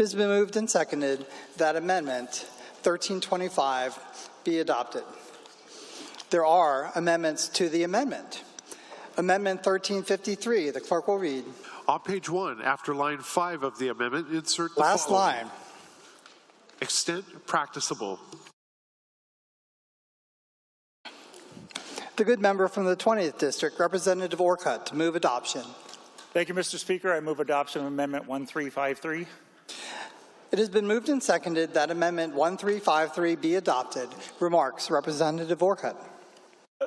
has been moved and seconded that Amendment 1325 be adopted. There are amendments to the amendment. Amendment 1353, the clerk will read. On page 1, after line 5 of the amendment, insert the Last following. line. Extent practicable. The good member from the 20th District, Representative Orcutt, to move adoption. Thank you, Mr. Speaker. I move adoption of Amendment 1353. It has been moved and seconded that Amendment 1353 be adopted. Remarks, Representative Orcutt.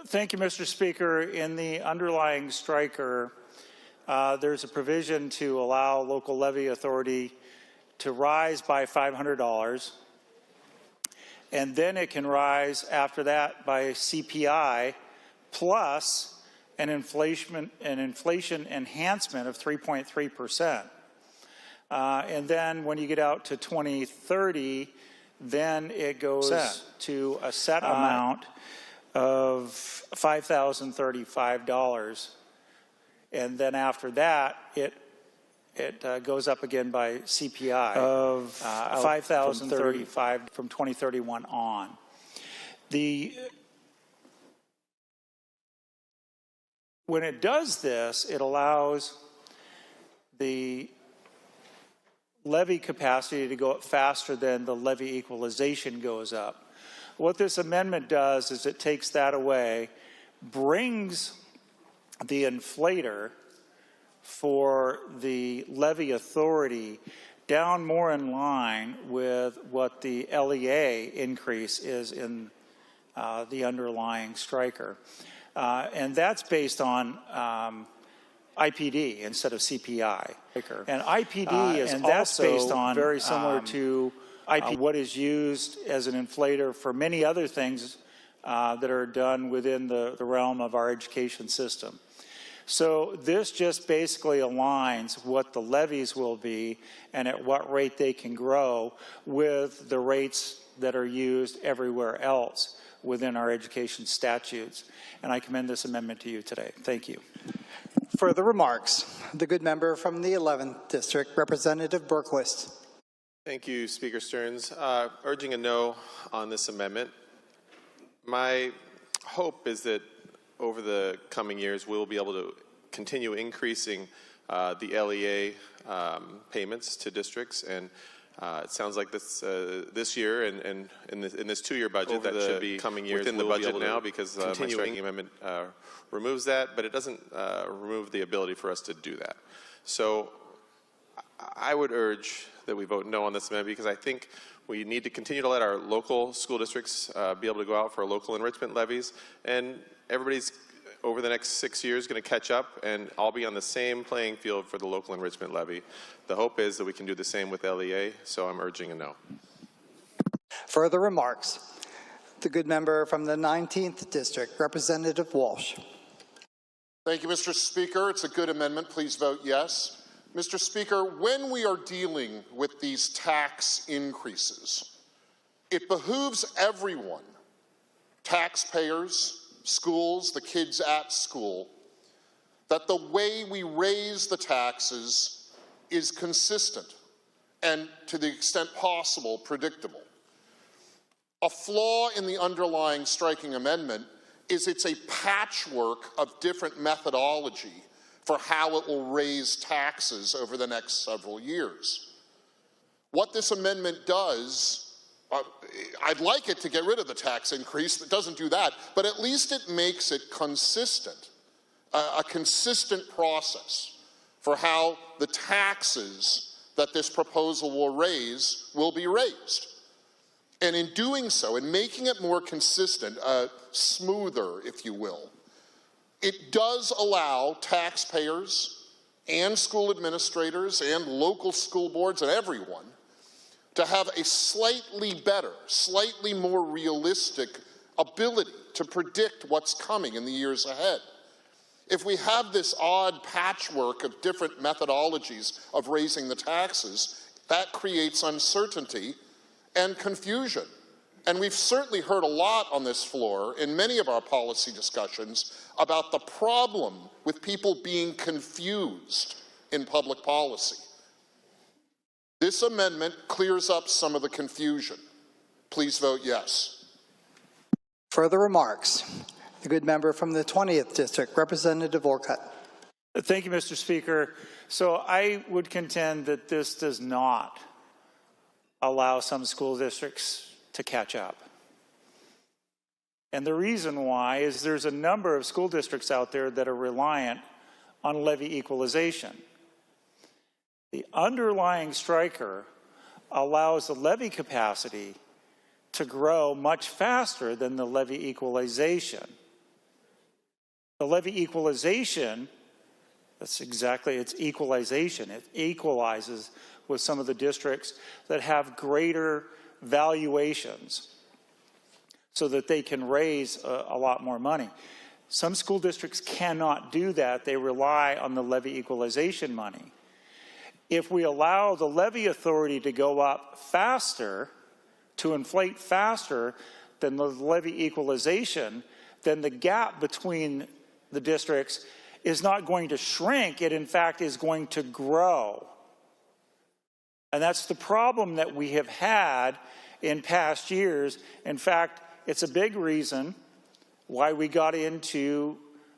Thank you, Mr. Speaker. In the underlying striker, there's a provision to allow local levy authority to rise by $500, and then it can rise after that by CPI plus an inflation enhancement of 3.3%. And then when you get out to 2030, then it goes to a set amount of $5,035. And then after that, it goes up again by CPI of $5,035 from 2031 on. When it does this, it allows the levy capacity to go up faster than the levy equalization goes up. What this amendment does is it takes that away, brings the inflator for the levy authority down more in line with what the LEA increase is in the underlying striker. And that's based on IPD instead of CPI. And IPD is also based on very similar to what is used as an inflator for many other things that are done within the realm of our education system. So this just basically aligns what the levies will be and at what rate they can grow with the rates that are used everywhere else within our education statutes. And I commend this amendment to you today. Thank you. Further remarks, the good member from the 11th District, Representative Berquist. Thank you, Speaker Stearns. Urging a no on this amendment. My hope is that over the coming years, we'll be able to continue increasing the LEA payments to districts, and it sounds like this year and in this two-year budget that should be coming years within the budget now, because my striking amendment removes that, but it doesn't remove the ability for us to do that. So I would urge that we vote no on this amendment, because I think we need to continue to let our local school districts be able to go out for local enrichment levies, and everybody's over the next 6 years going to catch up and all be on the same playing field for the local enrichment levy. The hope is that we can do the same with LEA, so I'm urging a no. Further remarks, the good member from the 19th District, Representative Walsh. Thank you, Mr. Speaker. It's a good amendment. Please vote yes. Mr. Speaker, when we are dealing with these tax increases, it behooves everyone, taxpayers, schools, the kids at school, that the way we raise the taxes is consistent and, to the extent possible, predictable. A flaw in the underlying striking amendment is it's a patchwork of different methodology for how it will raise taxes over the next several years. What this amendment does, I'd like it to get rid of the tax increase. It doesn't do that, but at least it makes it consistent, a consistent process for how the taxes that this proposal will raise will be raised. And in doing so, in making it more consistent, smoother, if you will, it does allow taxpayers and school administrators and local school boards and everyone to have a slightly better, slightly more realistic ability to predict what's coming in the years ahead. If we have this odd patchwork of different methodologies of raising the taxes, that creates uncertainty and confusion. And we've certainly heard a lot on this floor in many of our policy discussions about the problem with people being confused in public policy. This amendment clears up some of the confusion. Please vote yes. Further remarks? The good member from the 20th District, Representative Orcutt. Thank you, Mr. Speaker. So I would contend that this does not allow some school districts to catch up. And the reason why is there's a number of school districts out there that are reliant on levy equalization. The underlying striker allows the levy capacity to grow much faster than the levy equalization. The levy equalization, that's exactly, it's equalization. It equalizes with some of the districts that have greater valuations so that they can raise a lot more money. Some school districts cannot do that. They rely on the levy equalization money. If we allow the levy authority to go up faster, to inflate faster than the levy equalization, then the gap between the districts is not going to shrink. It, in fact, is going to grow. And that's the problem that we have had in past years. In fact, it's a big reason why we got into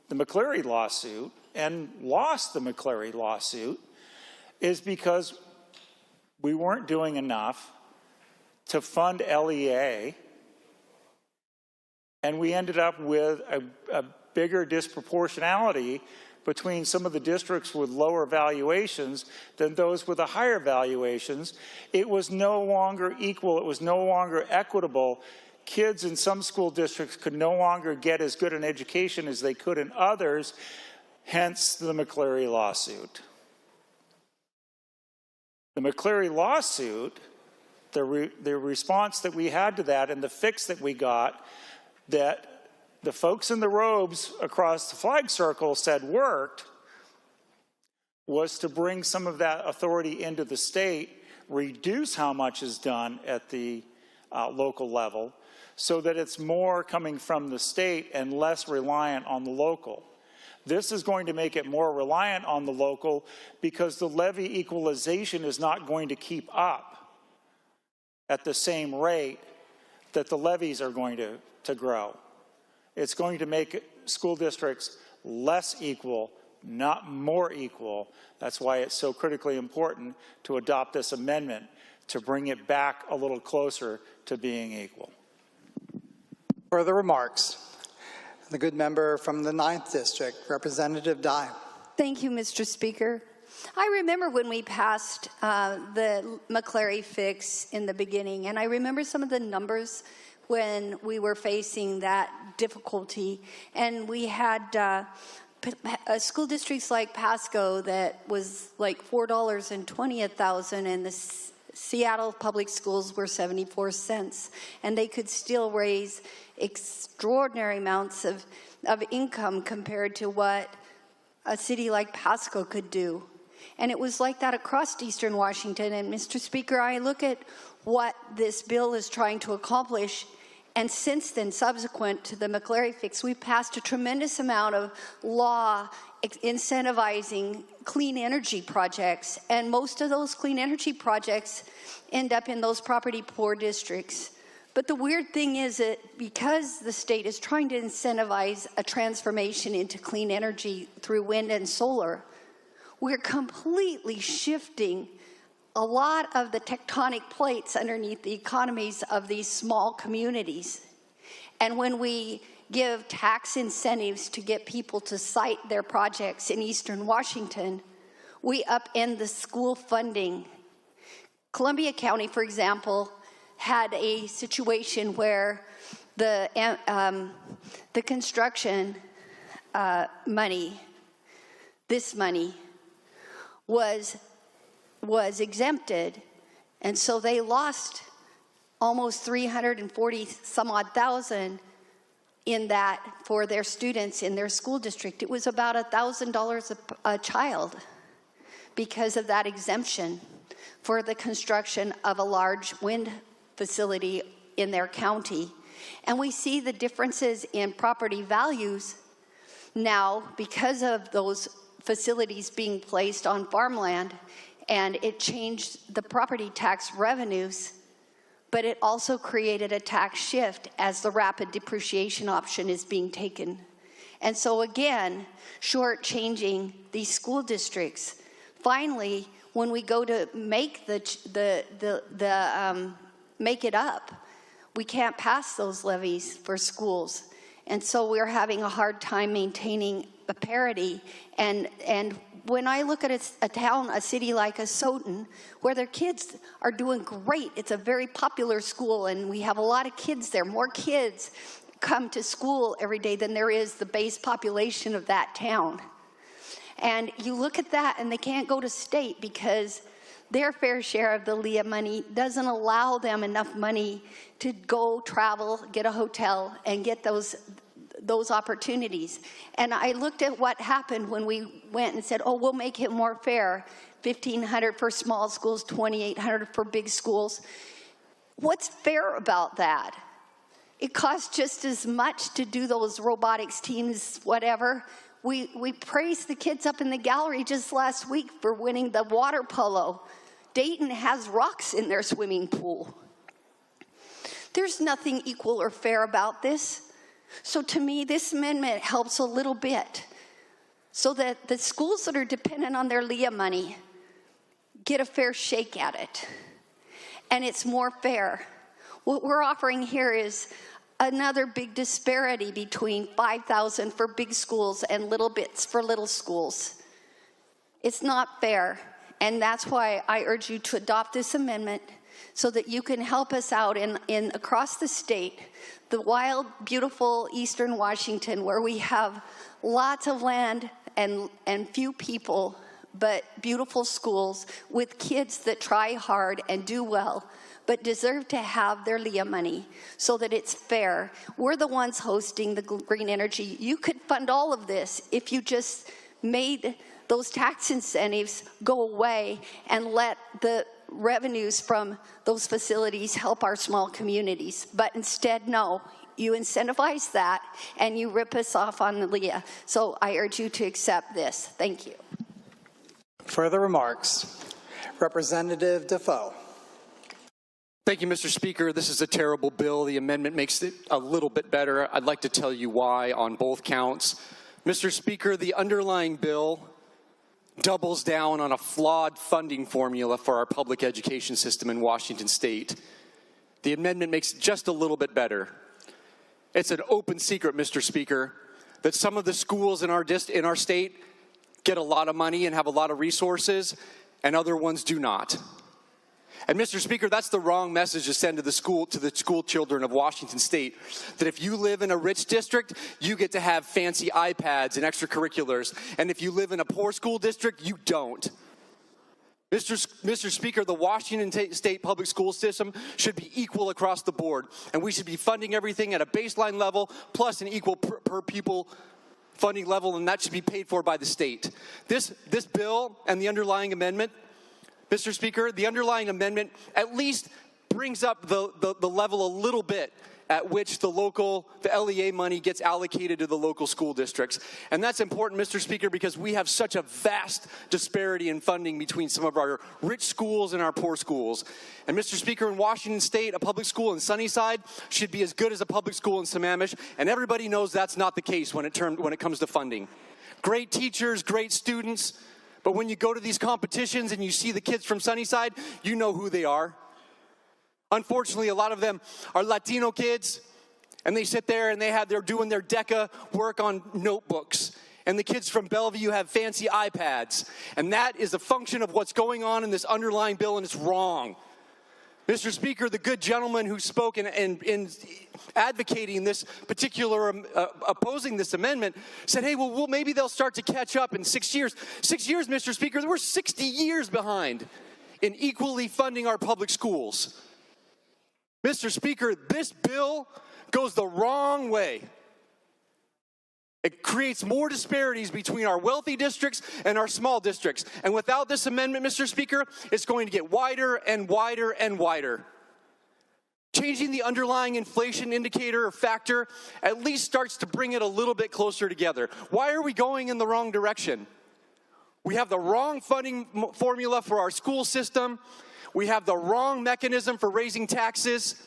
the McCleary lawsuit and lost the McCleary lawsuit, is because we weren't doing enough to fund LEA, and we ended up with a bigger disproportionality between some of the districts with lower valuations than those with the higher valuations. It was no longer equal. It was no longer equitable. Kids in some school districts could no longer get as good an education as they could in others, hence the McCleary lawsuit. The McCleary lawsuit, the response that we had to that and the fix that we got, that the folks in the robes across the flag circle said worked, was to bring some of that authority into the state, reduce how much is done at the local level, so that it's more coming from the state and less reliant on the local. This is going to make it more reliant on the local because the levy equalization is not going to keep up at the same rate that the levies are going to grow. It's going to make school districts less equal, not more equal. That's why it's so critically important to adopt this amendment to bring it back a little closer to being equal. Further remarks? The good member from the 9th District, Representative Dye. Thank you, Mr. Speaker. I remember when we passed the McCleary fix in the beginning, and I remember some of the numbers when we were facing that difficulty. And we had school districts like Pasco that was like $4.20 and the Seattle public schools were 74 cents. And they could still raise extraordinary amounts of income compared to what a city like Pasco could do. And it was like that across Eastern Washington. And Mr. Speaker, I look at what this bill is trying to accomplish, and since then, subsequent to the McCleary fix, we've passed a tremendous amount of law incentivizing clean energy projects, and most of those clean energy projects end up in those property poor districts. But the weird thing is that because the state is trying to incentivize a transformation into clean energy through wind and solar, we're completely shifting a lot of the tectonic plates underneath the economies of these small communities. And when we give tax incentives to get people to site their projects in Eastern Washington, we upend the school funding. Columbia County, for example, had a situation where the construction money, this money, was exempted, and so they lost almost 340 some odd thousand in that for their students in their school district. It was about $1,000 a child because of that exemption for the construction of a large wind facility in their county. And we see the differences in property values now because of those facilities being placed on farmland and it changed the property tax revenues, but it also created a tax shift as the rapid depreciation option is being taken. And so again, shortchanging these school districts. Finally, when we go to make make it up, we can't pass those levies for schools. And so we're having a hard time maintaining a parity. And when I look at a town, a city like Asotin, where their kids are doing great, it's a very popular school, and we have a lot of kids there. More kids come to school every day than there is the base population of that town. And you look at that, and they can't go to state because their fair share of the LEA money doesn't allow them enough money to go travel, get a hotel, and get those opportunities. And I looked at what happened when we went and said, oh, we'll make it more fair. $1,500 for small schools, $2,800 for big schools. What's fair about that? It costs just as much to do those robotics teams, whatever. We praised the kids up in the gallery just last week for winning the water polo. Dayton has rocks in their swimming pool. There's nothing equal or fair about this. So to me, this amendment helps a little bit so that the schools that are dependent on their LEA money get a fair shake at it. And it's more fair. What we're offering here is another big disparity between $5,000 for big schools and little bits for little schools. It's not fair. And that's why I urge you to adopt this amendment so that you can help us out in across the state, the wild, beautiful Eastern Washington, where we have lots of land and few people, but beautiful schools with kids that try hard and do well, but deserve to have their LEA money so that it's fair. We're the ones hosting the green energy. You could fund all of this if you just made those tax incentives go away and let the revenues from those facilities help our small communities. But instead, no, you incentivize that and you rip us off on the LEA. So I urge you to accept this. Thank you. Further remarks? Representative Defoe. Thank you, Mr. Speaker. This is a terrible bill. The amendment makes it a little bit better. I'd like to tell you why on both counts. Mr. Speaker, the underlying bill doubles down on a flawed funding formula for our public education system in Washington State. The amendment makes it just a little bit better. It's an open secret, Mr. Speaker, that some of the schools in our state get a lot of money and have a lot of resources, and other ones do not. And Mr. Speaker, that's the wrong message to send to the school children of Washington State, that if you live in a rich district, you get to have fancy iPads and extracurriculars, and if you live in a poor school district, you don't. Mr. Speaker, the Washington State public school system should be equal across the board, and we should be funding everything at a baseline level plus an equal per pupil funding level, and that should be paid for by the state. This bill and the underlying amendment, Mr. Speaker, the underlying amendment at least brings up the level a little bit at which the LEA money gets allocated to the local school districts. And that's important, Mr. Speaker, because we have such a vast disparity in funding between some of our rich schools and our poor schools. And Mr. Speaker, in Washington State, a public school in Sunnyside should be as good as a public school in Sammamish, and everybody knows that's not the case when it comes to funding. Great teachers, great students, but when you go to these competitions and you see the kids from Sunnyside, you know who they are. Unfortunately, a lot of them are Latino kids, and they sit there and they're doing their DECA work on notebooks. And the kids from Bellevue have fancy iPads. And that is a function of what's going on in this underlying bill, and it's wrong. Mr. Speaker, the good gentleman who spoke in advocating this particular, opposing this amendment, said, hey, well, maybe they'll start to catch up in 6 years. 6 years, Mr. Speaker, we're 60 years behind in equally funding our public schools. Mr. Speaker, this bill goes the wrong way. It creates more disparities between our wealthy districts and our small districts. And without this amendment, Mr. Speaker, it's going to get wider and wider and wider. Changing the underlying inflation indicator or factor at least starts to bring it a little bit closer together. Why are we going in the wrong direction? We have the wrong funding formula for our school system. We have the wrong mechanism for raising taxes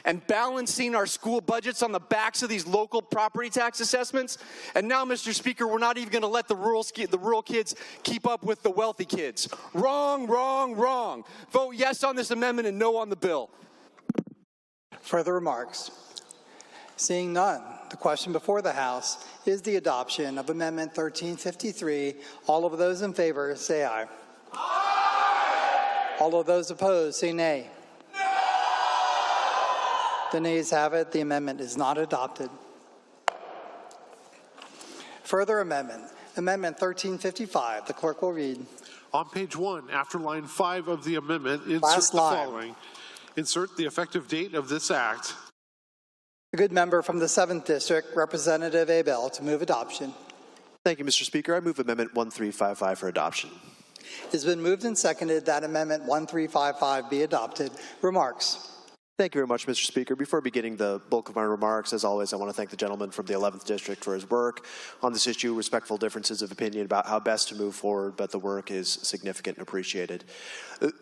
and balancing our school budgets on the backs of these local property tax assessments. And now, Mr. Speaker, we're not even going to let the rural kids keep up with the wealthy kids. Wrong, wrong, wrong. Vote yes on this amendment and no on the bill. Further remarks? Seeing none, the question before the House is the adoption of Amendment 1353. All of those in favor say aye. Aye. All of those opposed say nay. The nays have it. The amendment is not adopted. Further amendment, Amendment 1355. The clerk will read. On page 1, after line 5 of the amendment, insert Last the line. following. Insert the effective date of this act. The good member from the 7th District, Representative Abel, to move adoption. Thank you, Mr. Speaker. I move Amendment 1355 for adoption. It has been moved and seconded that Amendment 1355 be adopted. Remarks? Thank you very much, Mr. Speaker. Before beginning the bulk of my remarks, as always, I want to thank the gentleman from the 11th District for his work on this issue. Respectful differences of opinion about how best to move forward, but the work is significant and appreciated.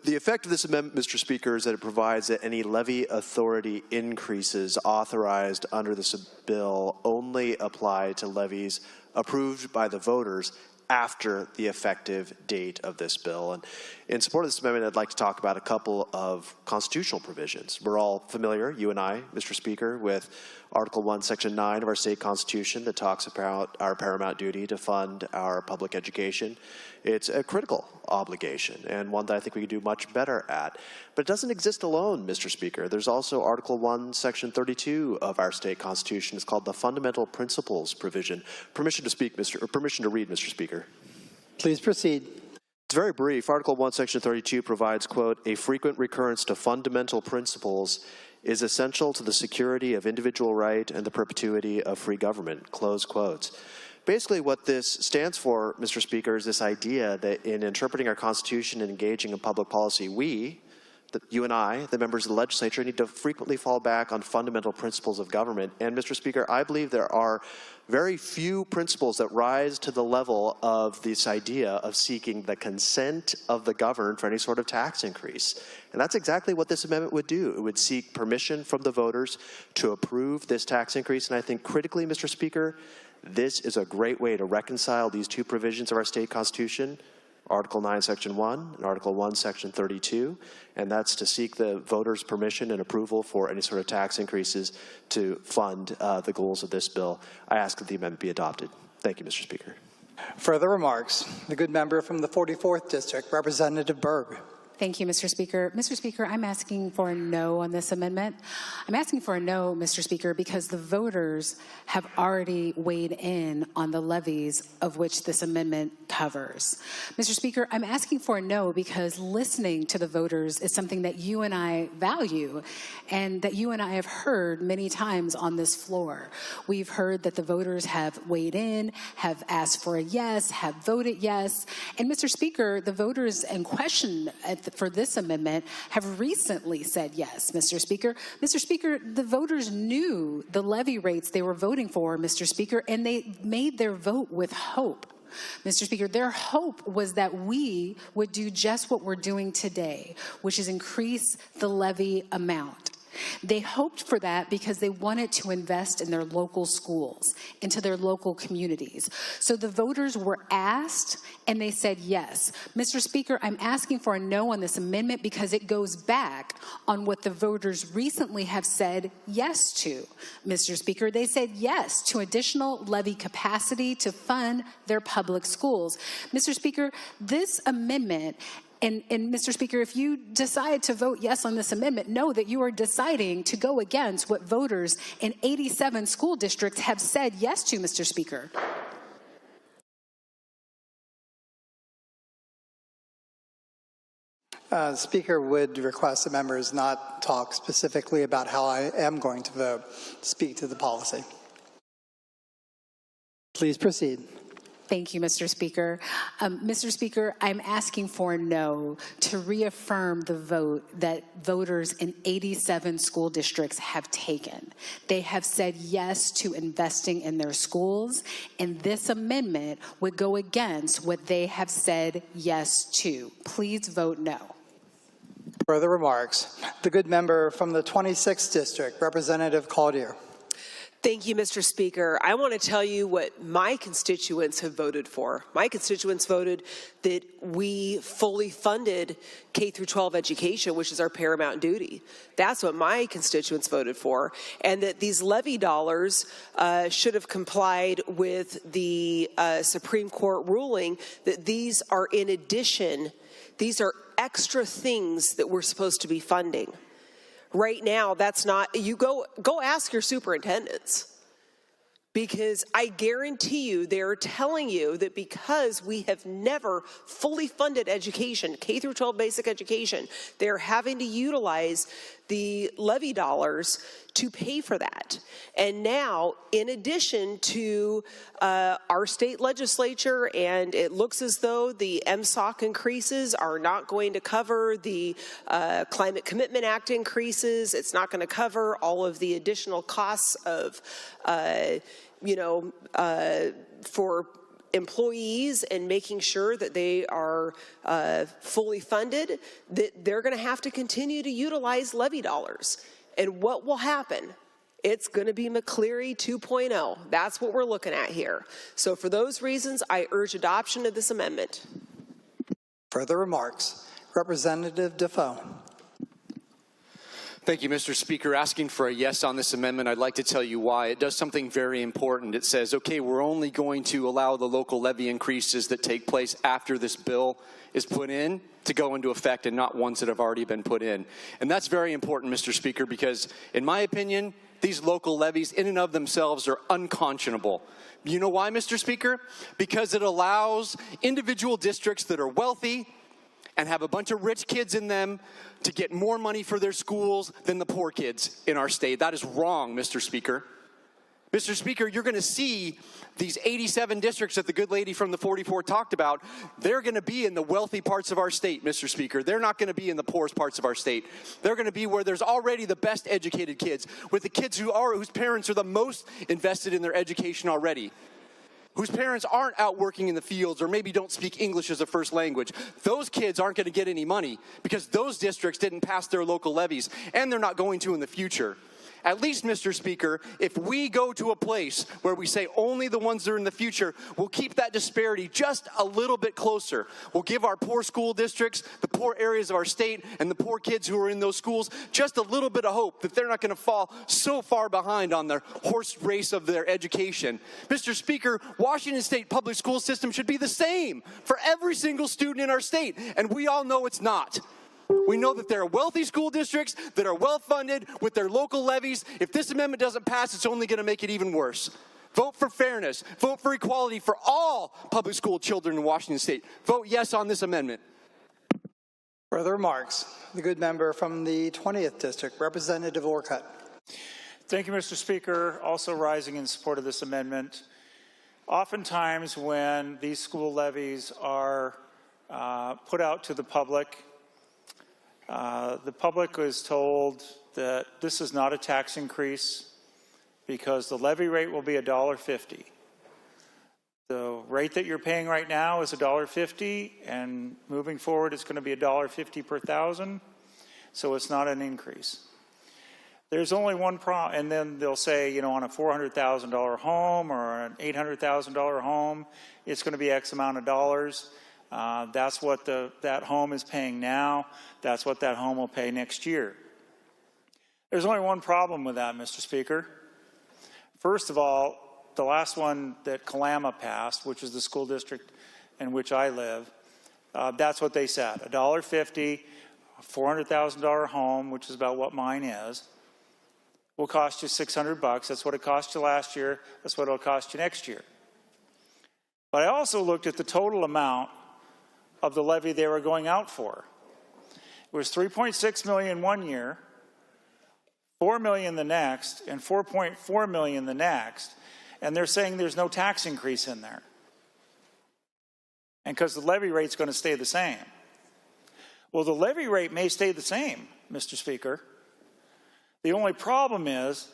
The effect of this amendment, Mr. Speaker, is that it provides that any levy authority increases authorized under this bill only apply to levies approved by the voters after the effective date of this bill. And in support of this amendment, I'd like to talk about a couple of constitutional provisions. We're all familiar, you and I, Mr. Speaker, with Article 1, Section 9 of our state constitution that talks about our paramount duty to fund our public education. It's a critical obligation and one that I think we could do much better at. But it doesn't exist alone, Mr. Speaker. There's also Article 1, Section 32 of our state constitution. It's called the Fundamental Principles provision. Permission to speak, permission to read, Mr. Speaker. Please proceed. It's very brief. Article 1, Section 32 provides, quote, a frequent recurrence to fundamental principles is essential to the security of individual right and the perpetuity of free government, close quotes. Basically, what this stands for, Mr. Speaker, is this idea that in interpreting our Constitution and engaging in public policy, you and I, the members of the legislature, need to frequently fall back on fundamental principles of government. And, Mr. Speaker, I believe there are very few principles that rise to the level of this idea of seeking the consent of the governed for any sort of tax increase. And that's exactly what this amendment would do. It would seek permission from the voters to approve this tax increase. And I think critically, Mr. Speaker, this is a great way to reconcile these two provisions of our state constitution, Article 9, Section 1, and Article 1, Section 32, and that's to seek the voters' permission and approval for any sort of tax increases to fund the goals of this bill. I ask that the amendment be adopted. Thank you, Mr. Speaker. Further remarks? The good member from the 44th District, Representative Berg. Thank you, Mr. Speaker. Mr. Speaker, I'm asking for a no on this amendment. I'm asking for a no, Mr. Speaker, because the voters have already weighed in on the levies of which this amendment covers. Mr. Speaker, I'm asking for a no because listening to the voters is something that you and I value and that you and I have heard many times on this floor. We've heard that the voters have weighed in, have asked for a yes, have voted yes. And Mr. Speaker, the voters in question for this amendment have recently said yes, Mr. Speaker. Mr. Speaker, the voters knew the levy rates they were voting for, Mr. Speaker, and they made their vote with hope. Mr. Speaker, their hope was that we would do just what we're doing today, which is increase the levy amount. They hoped for that because they wanted to invest in their local schools, into their local communities. So the voters were asked, and they said yes. Mr. Speaker, I'm asking for a no on this amendment because it goes back on what the voters recently have said yes to. Mr. Speaker, they said yes to additional levy capacity to fund their public schools. Mr. Speaker, this amendment And Mr. Speaker, if you decide to vote yes on this amendment, know that you are deciding to go against what voters in 87 school districts have said yes to, Mr. Speaker. Speaker would request the members not talk specifically about how I am going to vote, speak to the policy. Please proceed. Thank you, Mr. Speaker. Mr. Speaker, I'm asking for a no to reaffirm the vote that voters in 87 school districts have taken. They have said yes to investing in their schools, and this amendment would go against what they have said yes to. Please vote no. Further remarks. The good member from the 26th District, Representative Cloutier. Thank you, Mr. Speaker. I want to tell you what my constituents have voted for. My constituents voted that we fully funded K through 12 education, which is our paramount duty. That's what my constituents voted for, and that these levy dollars should have complied with the Supreme Court ruling that these are in addition, these are extra things that we're supposed to be funding. Right now, that's not, you go ask your superintendents, because I guarantee you they're telling you that because we have never fully funded education, K through 12 basic education, they're having to utilize the levy dollars to pay for that. And now, in addition to our state legislature, and it looks as though the MSOC increases are not going to cover the Climate Commitment Act increases. It's not going to cover all of the additional costs of, for employees and making sure that they are fully funded, that they're going to have to continue to utilize levy dollars. And what will happen? It's going to be McCleary 2.0. That's what we're looking at here. So for those reasons, I urge adoption of this amendment. Further remarks. Representative Defoe. Thank you, Mr. Speaker. Asking for a yes on this amendment, I'd like to tell you why. It does something very important. It says, okay, we're only going to allow the local levy increases that take place after this bill is put in to go into effect, and not ones that have already been put in. And that's very important, Mr. Speaker, because in my opinion, these local levies in and of themselves are unconscionable. You know why, Mr. Speaker? Because it allows individual districts that are wealthy and have a bunch of rich kids in them to get more money for their schools than the poor kids in our state. That is wrong, Mr. Speaker. Mr. Speaker, you're going to see these 87 districts that the good lady from the 44 talked about. They're going to be in the wealthy parts of our state, Mr. Speaker. They're not going to be in the poorest parts of our state. They're going to be where there's already the best educated kids, with the kids whose parents are the most invested in their education already, whose parents aren't out working in the fields or maybe don't speak English as a first language. Those kids aren't going to get any money because those districts didn't pass their local levies, and they're not going to in the future. At least, Mr. Speaker, if we go to a place where we say only the ones that are in the future, we'll keep that disparity just a little bit closer. We'll give our poor school districts, the poor areas of our state, and the poor kids who are in those schools just a little bit of hope that they're not going to fall so far behind on the horse race of their education. Mr. Speaker, Washington State public school system should be the same for every single student in our state, and we all know it's not. We know that there are wealthy school districts that are well-funded with their local levies. If this amendment doesn't pass, it's only going to make it even worse. Vote for fairness. Vote for equality for all public school children in Washington State. Vote yes on this amendment. Further remarks. The good member from the 20th District, Representative Orcutt. Thank you, Mr. Speaker. Also rising in support of this amendment. Oftentimes when these school levies are put out to the public is told that this is not a tax increase because the levy rate will be $1.50. The rate that you're paying right now is $1.50, and moving forward it's going to be $1.50 per thousand, so it's not an increase. There's only one problem, and then they'll say, you know, on a $400,000 home or an $800,000 home, it's going to be X amount of dollars. That's what that home is paying now. That's what that home will pay next year. There's only one problem with that, Mr. Speaker. First of all, the last one that Kalama passed, which is the school district in which I live, that's what they said. $1.50, a $400,000 home, which is about what mine is, will cost you $600. That's what it cost you last year. That's what it'll cost you next year. But I also looked at the total amount of the levy they were going out for. It was $3.6 million one year, $4 million the next, and $4.4 million the next, and they're saying there's no tax increase in there. and because the levy rate's going to stay the same. Well, the levy rate may stay the same, Mr. Speaker. The only problem is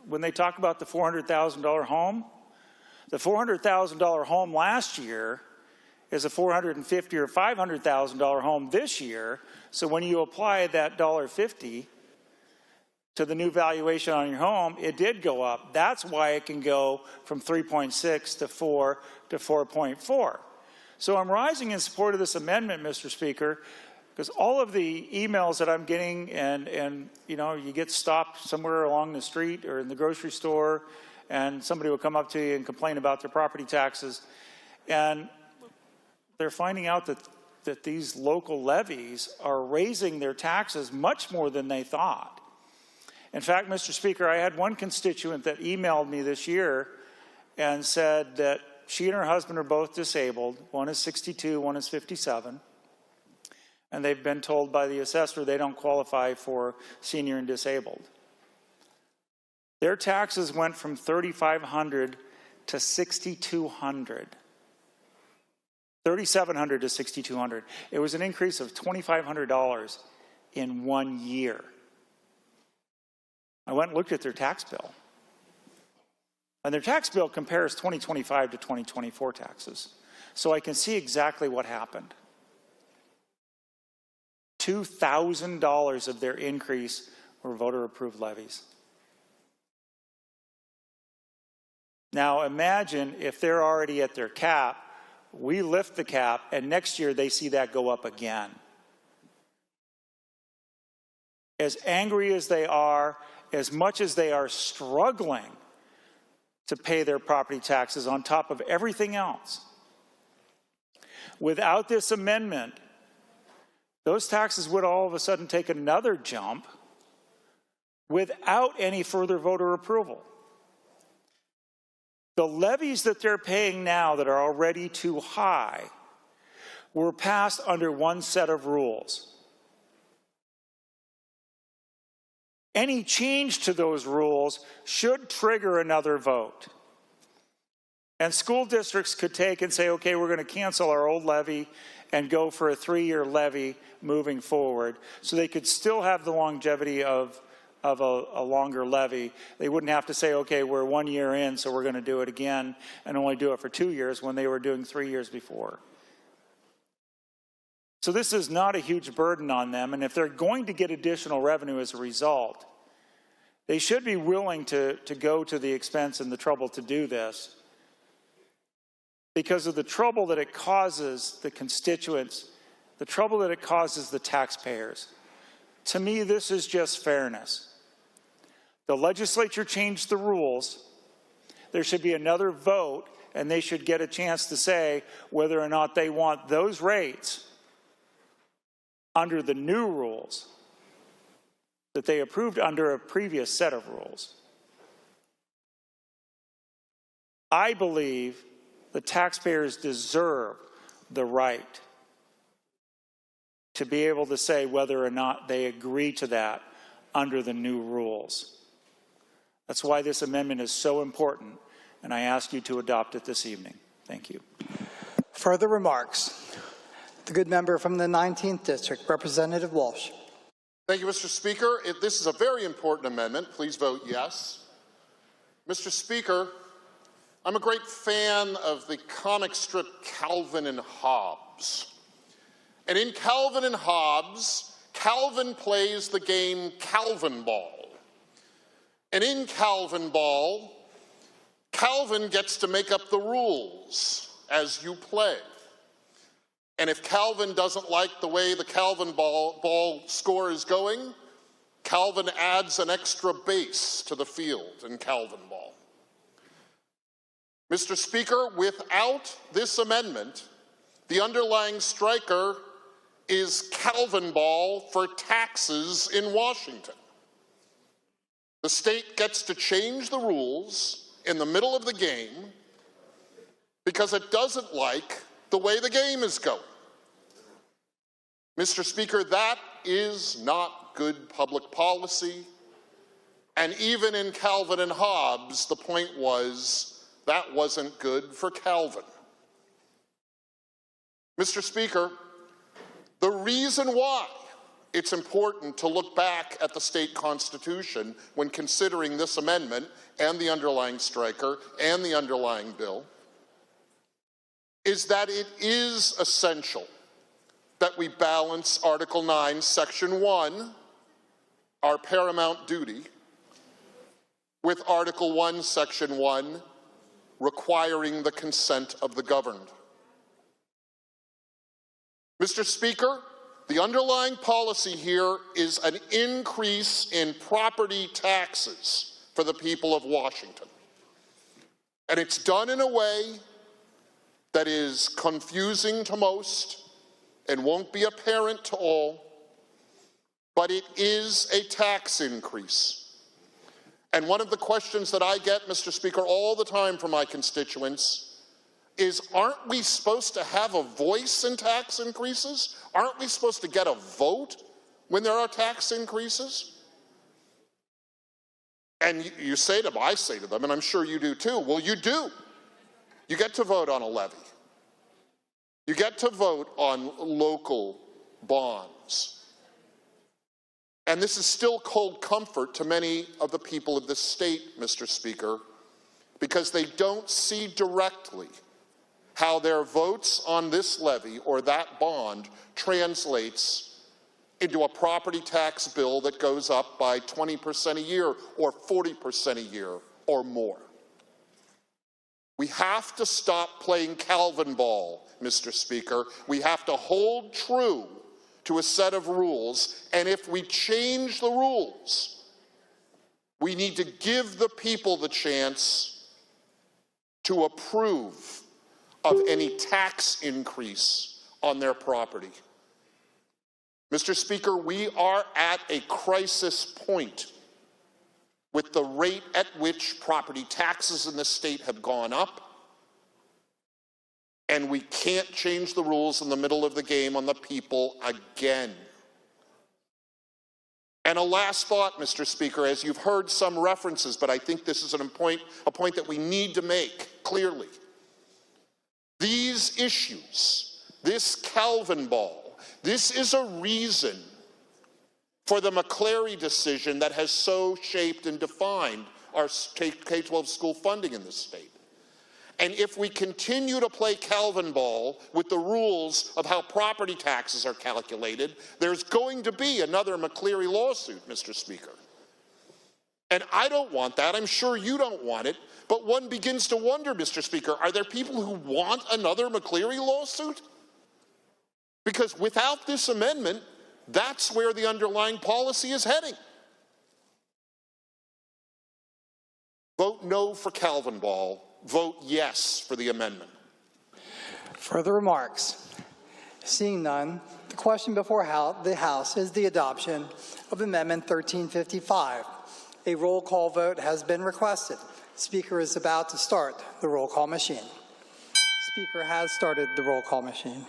when they talk about the $400,000 home, the $400,000 home last year is a $450,000 or $500,000 home this year. So when you apply that $1.50 to the new valuation on your home, it did go up. That's why it can go from 3.6 to 4 to 4.4. So I'm rising in support of this amendment, Mr. Speaker, because all of the emails that I'm getting, and you know, you get stopped somewhere along the street or in the grocery store, and somebody will come up to you and complain about their property taxes, and they're finding out that these local levies are raising their taxes much more than they thought. In fact, Mr. Speaker, I had one constituent that emailed me this year and said that she and her husband are both disabled. One is 62, one is 57. And they've been told by the assessor they don't qualify for senior and disabled. Their taxes went from $3,500 to $6,200. $3,700 to $6,200. It was an increase of $2,500 in 1 year. I went and looked at their tax bill. And their tax bill compares 2025 to 2024 taxes. So I can see exactly what happened. $2,000 of their increase were voter-approved levies. Now imagine if they're already at their cap, we lift the cap, and next year they see that go up again. As angry as they are, as much as they are struggling to pay their property taxes on top of everything else, without this amendment, those taxes would all of a sudden take another jump without any further voter approval. The levies that they're paying now that are already too high were passed under one set of rules. Any change to those rules should trigger another vote. And school districts could take and say, okay, we're going to cancel our old levy and go for a 3-year levy moving forward. So they could still have the longevity of a longer levy. They wouldn't have to say, okay, we're 1 year in, so we're going to do it again and only do it for 2 years when they were doing 3 years before. So this is not a huge burden on them. And if they're going to get additional revenue as a result, they should be willing to go to the expense and the trouble to do this because of the trouble that it causes the constituents, the trouble that it causes the taxpayers. To me, this is just fairness. The legislature changed the rules. There should be another vote, and they should get a chance to say whether or not they want those rates under the new rules that they approved under a previous set of rules. I believe the taxpayers deserve the right to be able to say whether or not they agree to that under the new rules. That's why this amendment is so important, and I ask you to adopt it this evening. Thank you. Further remarks? The good member from the 19th District, Representative Walsh. Thank you, Mr. Speaker. This is a very important amendment. Please vote yes. Mr. Speaker, I'm a great fan of the comic strip Calvin and Hobbes. And in Calvin and Hobbes, Calvin plays the game Calvin Ball. And in Calvin Ball, Calvin gets to make up the rules as you play. And if Calvin doesn't like the way the Calvin ball score is going, Calvin adds an extra base to the field in Calvin Ball. Mr. Speaker, without this amendment, the underlying striker is Calvin Ball for taxes in Washington. The state gets to change the rules in the middle of the game because it doesn't like the way the game is going. Mr. Speaker, that is not good public policy. And even in Calvin and Hobbes, the point was that wasn't good for Calvin. Mr. Speaker, the reason why it's important to look back at the state constitution when considering this amendment and the underlying striker and the underlying bill is that it is essential that we balance Article 9, Section 1, our paramount duty, with Article 1, Section 1, requiring the consent of the governed. Mr. Speaker, the underlying policy here is an increase in property taxes for the people of Washington. And it's done in a way that is confusing to most and won't be apparent to all, but it is a tax increase. And one of the questions that I get, Mr. Speaker, all the time from my constituents is, aren't we supposed to have a voice in tax increases? Aren't we supposed to get a vote when there are tax increases? And you say to them, I say to them, and I'm sure you do too, well, you do. You get to vote on a levy. You get to vote on local bonds. And this is still cold comfort to many of the people of this state, Mr. Speaker, because they don't see directly how their votes on this levy or that bond translates into a property tax bill that goes up by 20% a year or 40% a year or more. We have to stop playing Calvin ball, Mr. Speaker. We have to hold true to a set of rules, and if we change the rules, we need to give the people the chance to approve of any tax increase on their property. Mr. Speaker, we are at a crisis point with the rate at which property taxes in the state have gone up, and we can't change the rules in the middle of the game on the people again. And a last thought, Mr. Speaker, as you've heard some references, but I think this is a point that we need to make clearly. These issues, this Calvin ball, this is a reason for the McCleary decision that has so shaped and defined our K-12 school funding in this state. And if we continue to play Calvin ball with the rules of how property taxes are calculated, there's going to be another McCleary lawsuit, Mr. Speaker. And I don't want that. I'm sure you don't want it. But one begins to wonder, Mr. Speaker, are there people who want another McCleary lawsuit? Because without this amendment, that's where the underlying policy is heading. Vote no for Calvin ball. Vote yes for the amendment. Further remarks? Seeing none, the question before the House is the adoption of Amendment 1355. A roll call vote has been requested. Speaker is about to start the roll call machine. Speaker has started the roll call machine.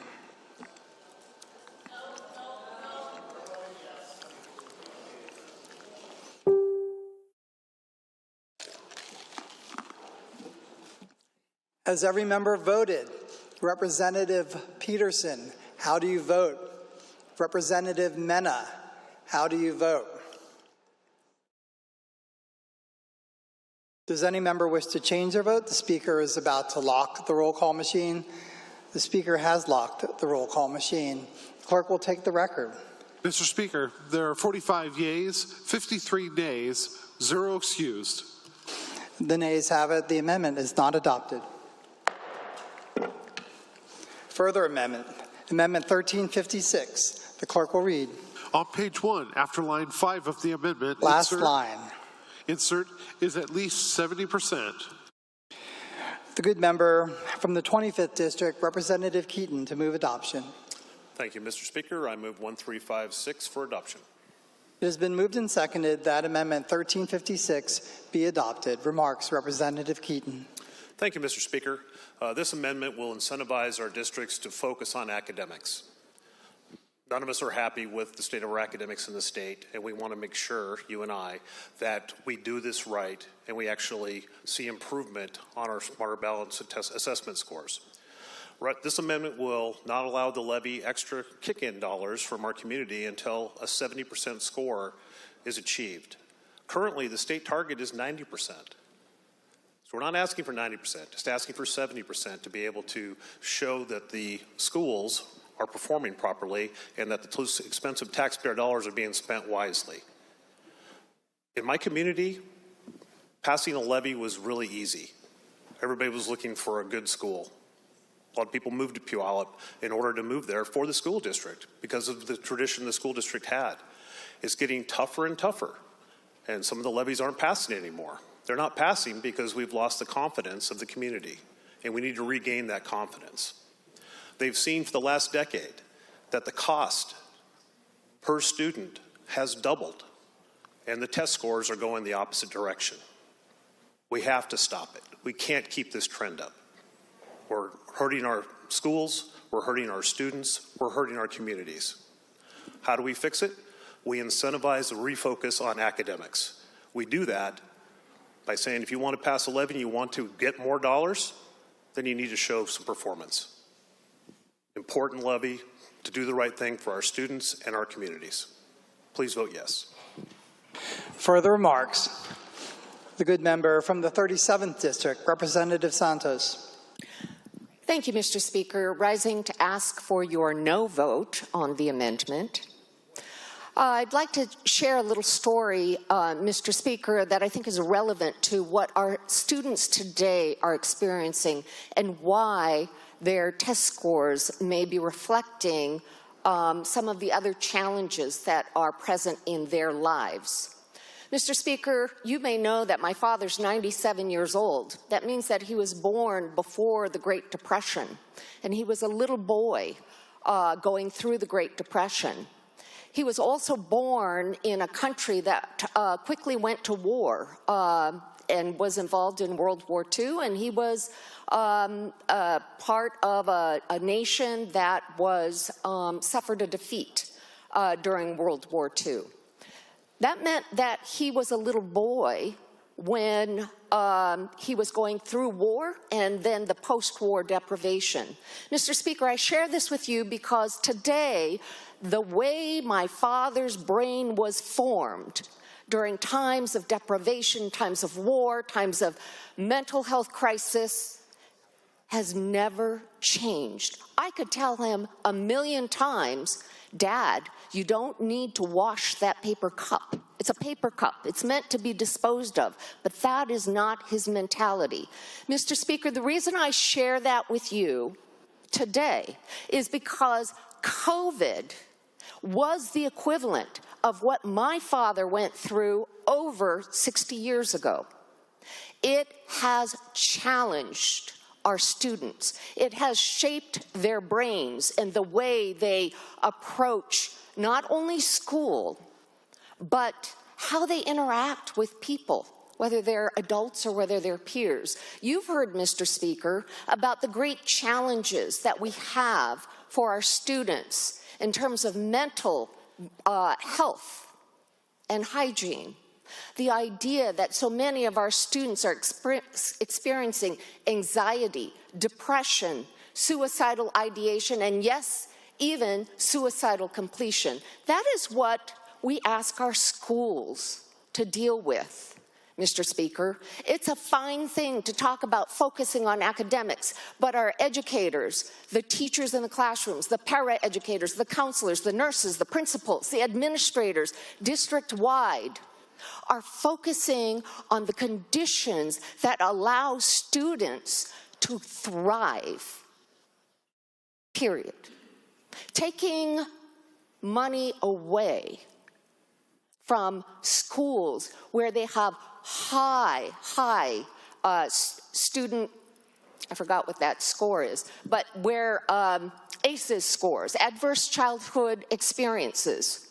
Has every member voted? Representative Peterson, how do you vote? Representative Mena, how do you vote? Does any member wish to change their vote? The Speaker is about to lock the roll call machine. The Speaker has locked the roll call machine. The clerk will take the record. Mr. Speaker, there are 45 yeas, 53 nays, 0 excused. The nays have it. The amendment is not adopted. Further amendment, Amendment 1356. The clerk will read. On page 1, after line 5 of the amendment, Last line. Insert is at least 70%. The good member from the 25th District, Representative Keaton, to move adoption. Thank you, Mr. Speaker. I move 1356 for adoption. It has been moved and seconded that Amendment 1356 be adopted. Remarks, Representative Keaton. Thank you, Mr. Speaker. This amendment will incentivize our districts to focus on academics. None of us are happy with the state of our academics in the state, and we want to make sure, you and I, that we do this right and we actually see improvement on our Smarter Balance assessment scores. Right, this amendment will not allow the levy extra kick-in dollars from our community until a 70% score is achieved. Currently, the state target is 90%. So we're not asking for 90%, just asking for 70% to be able to show that the schools are performing properly and that the expensive taxpayer dollars are being spent wisely. In my community, passing a levy was really easy. Everybody was looking for a good school. A lot of people moved to Puyallup in order to move there for the school district because of the tradition the school district had. It's getting tougher and tougher, and some of the levies aren't passing anymore. They're not passing because we've lost the confidence of the community, and we need to regain that confidence. They've seen for the last decade that the cost per student has doubled, and the test scores are going the opposite direction. We have to stop it. We can't keep this trend up. We're hurting our schools, we're hurting our students, we're hurting our communities. How do we fix it? We incentivize the refocus on academics. We do that by saying if you want to pass a levy and you want to get more dollars, then you need to show some performance. Important levy to do the right thing for our students and our communities. Please vote yes. Further remarks? The good member from the 37th District, Representative Santos. Thank you, Mr. Speaker. Rising to ask for your no vote on the amendment. I'd like to share a little story, Mr. Speaker, that I think is relevant to what our students today are experiencing and why their test scores may be reflecting some of the other challenges that are present in their lives. Mr. Speaker, you may know that my father's 97 years old. That means that he was born before the Great Depression, and he was a little boy going through the Great Depression. He was also born in a country that quickly went to war and was involved in World War II, and he was part of a nation that was suffered a defeat during World War II. That meant that he was a little boy when he was going through war and then the post-war deprivation. Mr. Speaker, I share this with you because today, the way my father's brain was formed during times of deprivation, times of war, times of mental health crisis, has never changed. I could tell him 1,000,000 times, Dad, you don't need to wash that paper cup. It's a paper cup. It's meant to be disposed of. But that is not his mentality. Mr. Speaker, the reason I share that with you today is because COVID was the equivalent of what my father went through over 60 years ago. It has challenged our students. It has shaped their brains and the way they approach not only school, but how they interact with people, whether they're adults or whether they're peers. You've heard, Mr. Speaker, about the great challenges that we have for our students in terms of mental health and hygiene. The idea that so many of our students are experiencing anxiety, depression, suicidal ideation, and yes, even suicidal completion. That is what we ask our schools to deal with, Mr. Speaker. It's a fine thing to talk about focusing on academics, but our educators, the teachers in the classrooms, the para-educators, the counselors, the nurses, the principals, the administrators, district-wide, are focusing on the conditions that allow students to thrive, period. Taking money away from schools where they have high student, I forgot what that score is, but where ACEs scores, adverse childhood experiences,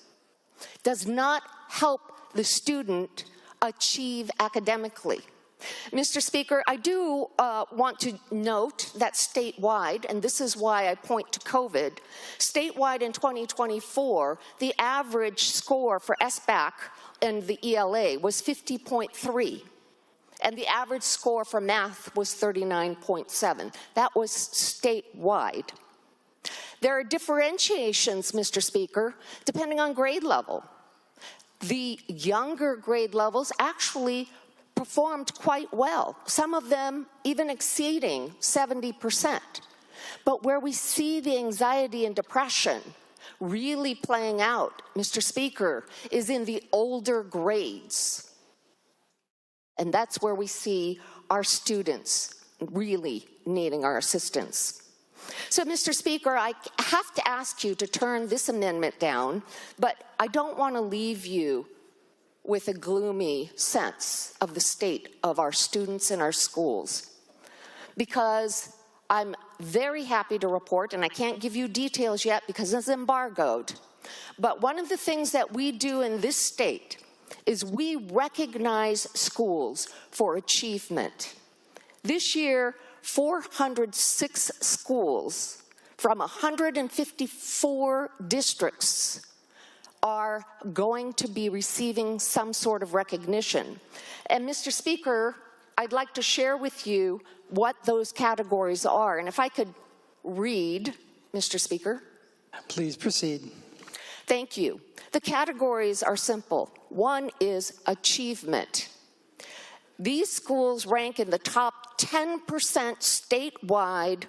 does not help the student achieve academically. Mr. Speaker, I do want to note that statewide, and this is why I point to COVID, statewide in 2024, the average score for SBAC and the ELA was 50.3. and the average score for math was 39.7. That was statewide. There are differentiations, Mr. Speaker, depending on grade level. The younger grade levels actually performed quite well, some of them even exceeding 70%. But where we see the anxiety and depression really playing out, Mr. Speaker, is in the older grades. And that's where we see our students really needing our assistance. So, Mr. Speaker, I have to ask you to turn this amendment down, but I don't want to leave you with a gloomy sense of the state of our students and our schools, because I'm very happy to report, and I can't give you details yet because it's embargoed, but one of the things that we do in this state is we recognize schools for achievement. This year, 406 schools from 154 districts are going to be receiving some sort of recognition. And Mr. Speaker, I'd like to share with you what those categories are. And if I could read, Mr. Speaker. Please proceed. Thank you. The categories are simple. One is achievement. These schools rank in the top 10% statewide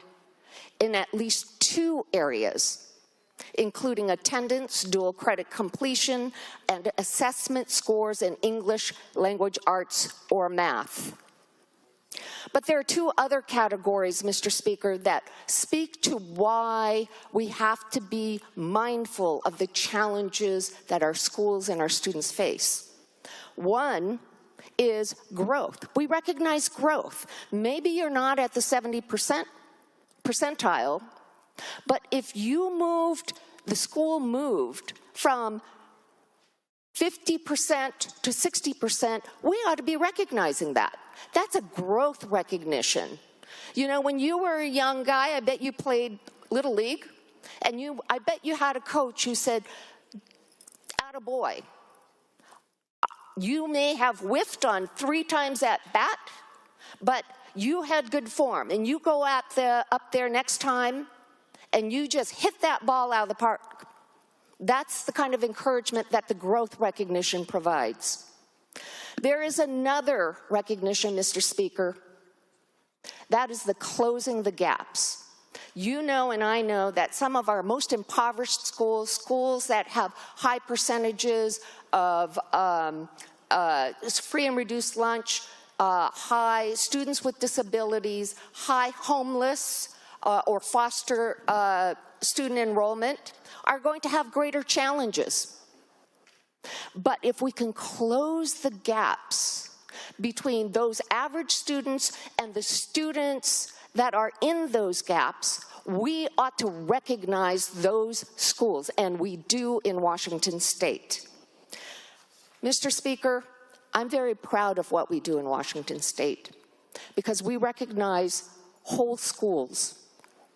in at least 2 areas, including attendance, dual credit completion, and assessment scores in English, language arts, or math. But there are 2 other categories, Mr. Speaker, that speak to why we have to be mindful of the challenges that our schools and our students face. One is growth. We recognize growth. Maybe you're not at the 70% percentile, but if you moved, the school moved from 50% to 60%, we ought to be recognizing that. That's a growth recognition. You know, when you were a young guy, I bet you played Little League, and I bet you had a coach who said, "Attaboy." You may have whiffed on 3 times at bat, but you had good form, and you go up there next time, and you just hit that ball out of the park. That's the kind of encouragement that the growth recognition provides. There is another recognition, Mr. Speaker. That is the closing the gaps. You know and I know that some of our most impoverished schools, schools that have high percentages of free and reduced lunch, high students with disabilities, high homeless or foster student enrollment, are going to have greater challenges. But if we can close the gaps between those average students and the students that are in those gaps, we ought to recognize those schools, and we do in Washington State. Mr. Speaker, I'm very proud of what we do in Washington State because we recognize whole schools,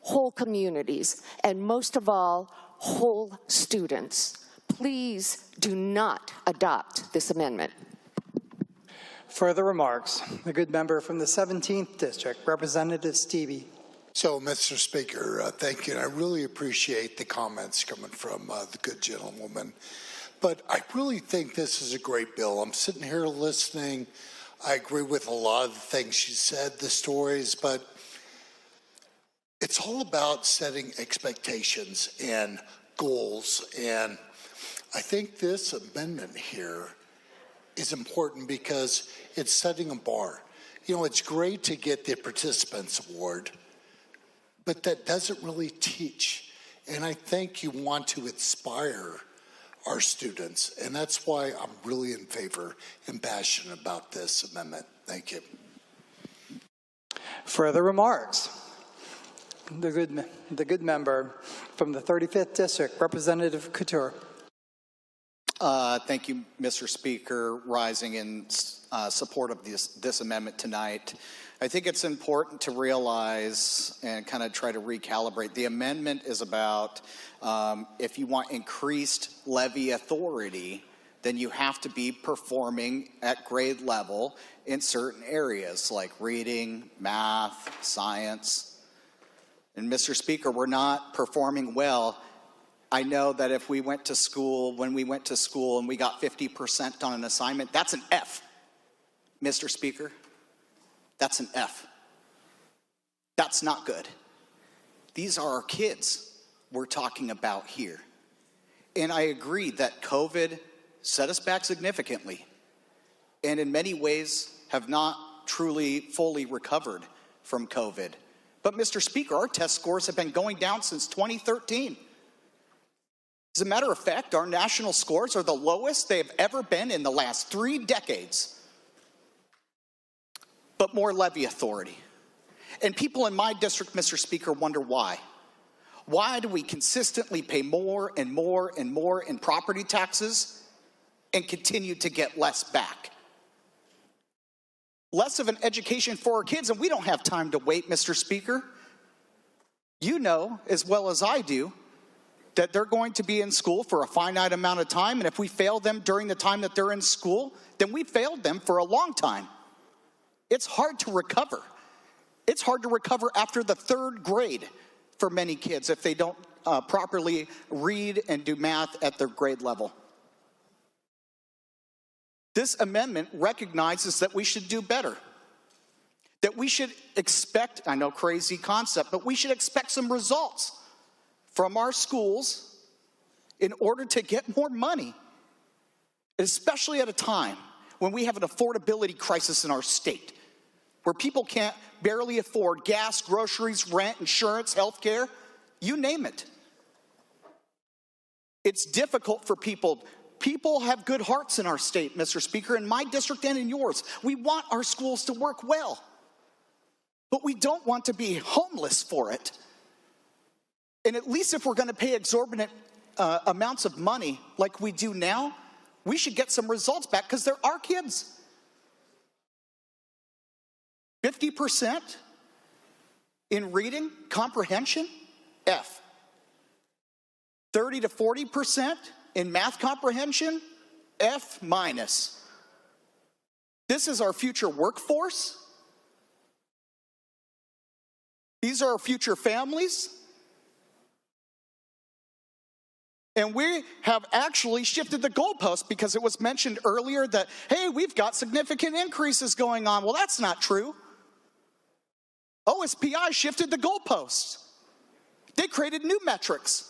whole communities, and most of all, whole students. Please do not adopt this amendment. Further remarks. The good member from the 17th District, Representative Stevie. So, Mr. Speaker, thank you. And I really appreciate the comments coming from the good gentlewoman. But I really think this is a great bill. I'm sitting here listening. I agree with a lot of the things she said, the stories, but it's all about setting expectations and goals. And I think this amendment here is important because it's setting a bar. You know, it's great to get the Participants Award, but that doesn't really teach. And I think you want to inspire our students, and that's why I'm really in favor and passionate about this amendment. Thank you. Further remarks. The good member from the 35th District, Representative Couture. Thank you, Mr. Speaker, rising in support of this amendment tonight. I think it's important to realize and kind of try to recalibrate. The amendment is about if you want increased levy authority, then you have to be performing at grade level in certain areas like reading, math, science. And Mr. Speaker, we're not performing well. I know that if we went to school, when we went to school and we got 50% on an assignment, that's an F. Mr. Speaker, that's an F. That's not good. These are our kids we're talking about here. And I agree that COVID set us back significantly and in many ways have not truly fully recovered from COVID. But Mr. Speaker, our test scores have been going down since 2013. As a matter of fact, our national scores are the lowest they have ever been in the last 3 decades. But more levy authority. And people in my district, Mr. Speaker, wonder why. Why do we consistently pay more and more and more in property taxes and continue to get less back? Less of an education for our kids, and we don't have time to wait, Mr. Speaker. You know as well as I do that they're going to be in school for a finite amount of time, and if we fail them during the time that they're in school, then we failed them for a long time. It's hard to recover. It's hard to recover after the 3rd grade for many kids if they don't properly read and do math at their grade level. This amendment recognizes that we should do better. That we should expect, I know crazy concept, but we should expect some results from our schools in order to get more money, especially at a time when we have an affordability crisis in our state, where people can't barely afford gas, groceries, rent, insurance, health care, you name it. It's difficult for people. People have good hearts in our state, Mr. Speaker, in my district and in yours. We want our schools to work well, but we don't want to be homeless for it. And at least if we're going to pay exorbitant amounts of money like we do now, we should get some results back because they're our kids. 50% in reading comprehension, F. 30 to 40% in math comprehension, F minus. This is our future workforce. These are our future families. And we have actually shifted the goalpost because it was mentioned earlier that, hey, we've got significant increases going on. Well, that's not true. OSPI shifted the goalposts. They created new metrics.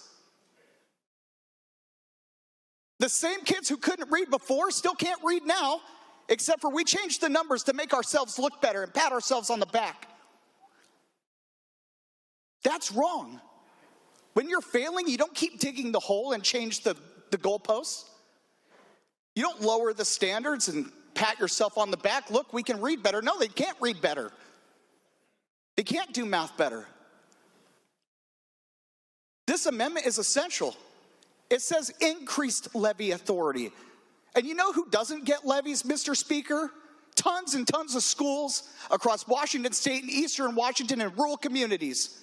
The same kids who couldn't read before still can't read now, except for we changed the numbers to make ourselves look better and pat ourselves on the back. That's wrong. When you're failing, you don't keep digging the hole and change the goalposts. You don't lower the standards and pat yourself on the back. Look, we can read better. No, they can't read better. They can't do math better. This amendment is essential. It says increased levy authority. And you know who doesn't get levies, Mr. Speaker? Tons and tons of schools across Washington State and Eastern Washington and rural communities.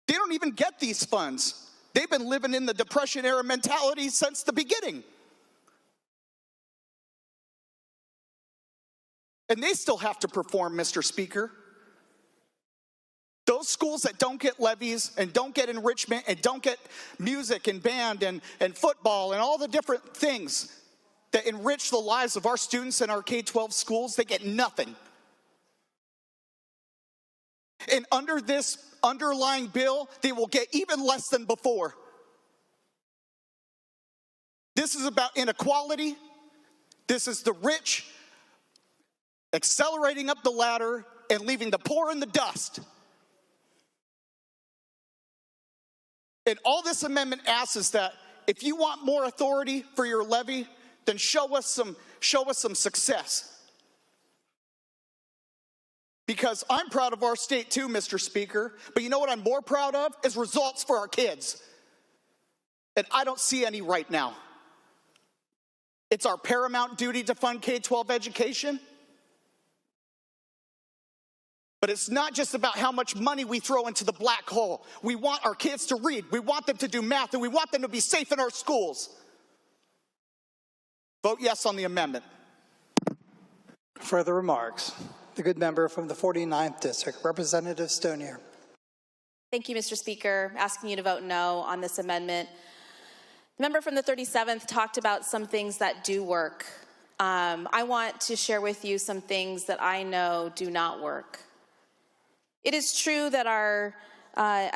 They don't even get these funds. They've been living in the Depression-era mentality since the beginning. And they still have to perform, Mr. Speaker. Those schools that don't get levies and don't get enrichment and don't get music and band and football and all the different things that enrich the lives of our students in our K-12 schools, they get nothing. And under this underlying bill, they will get even less than before. This is about inequality. This is the rich accelerating up the ladder and leaving the poor in the dust. And all this amendment asks is that if you want more authority for your levy, then show us some success. Because I'm proud of our state too, Mr. Speaker, but you know what I'm more proud of is results for our kids. And I don't see any right now. It's our paramount duty to fund K-12 education. But it's not just about how much money we throw into the black hole. We want our kids to read. We want them to do math, and we want them to be safe in our schools. Vote yes on the amendment. Further remarks? The good member from the 49th District, Representative Stonier. Thank you, Mr. Speaker. Asking you to vote no on this amendment. The member from the 37th talked about some things that do work. I want to share with you some things that I know do not work. It is true that our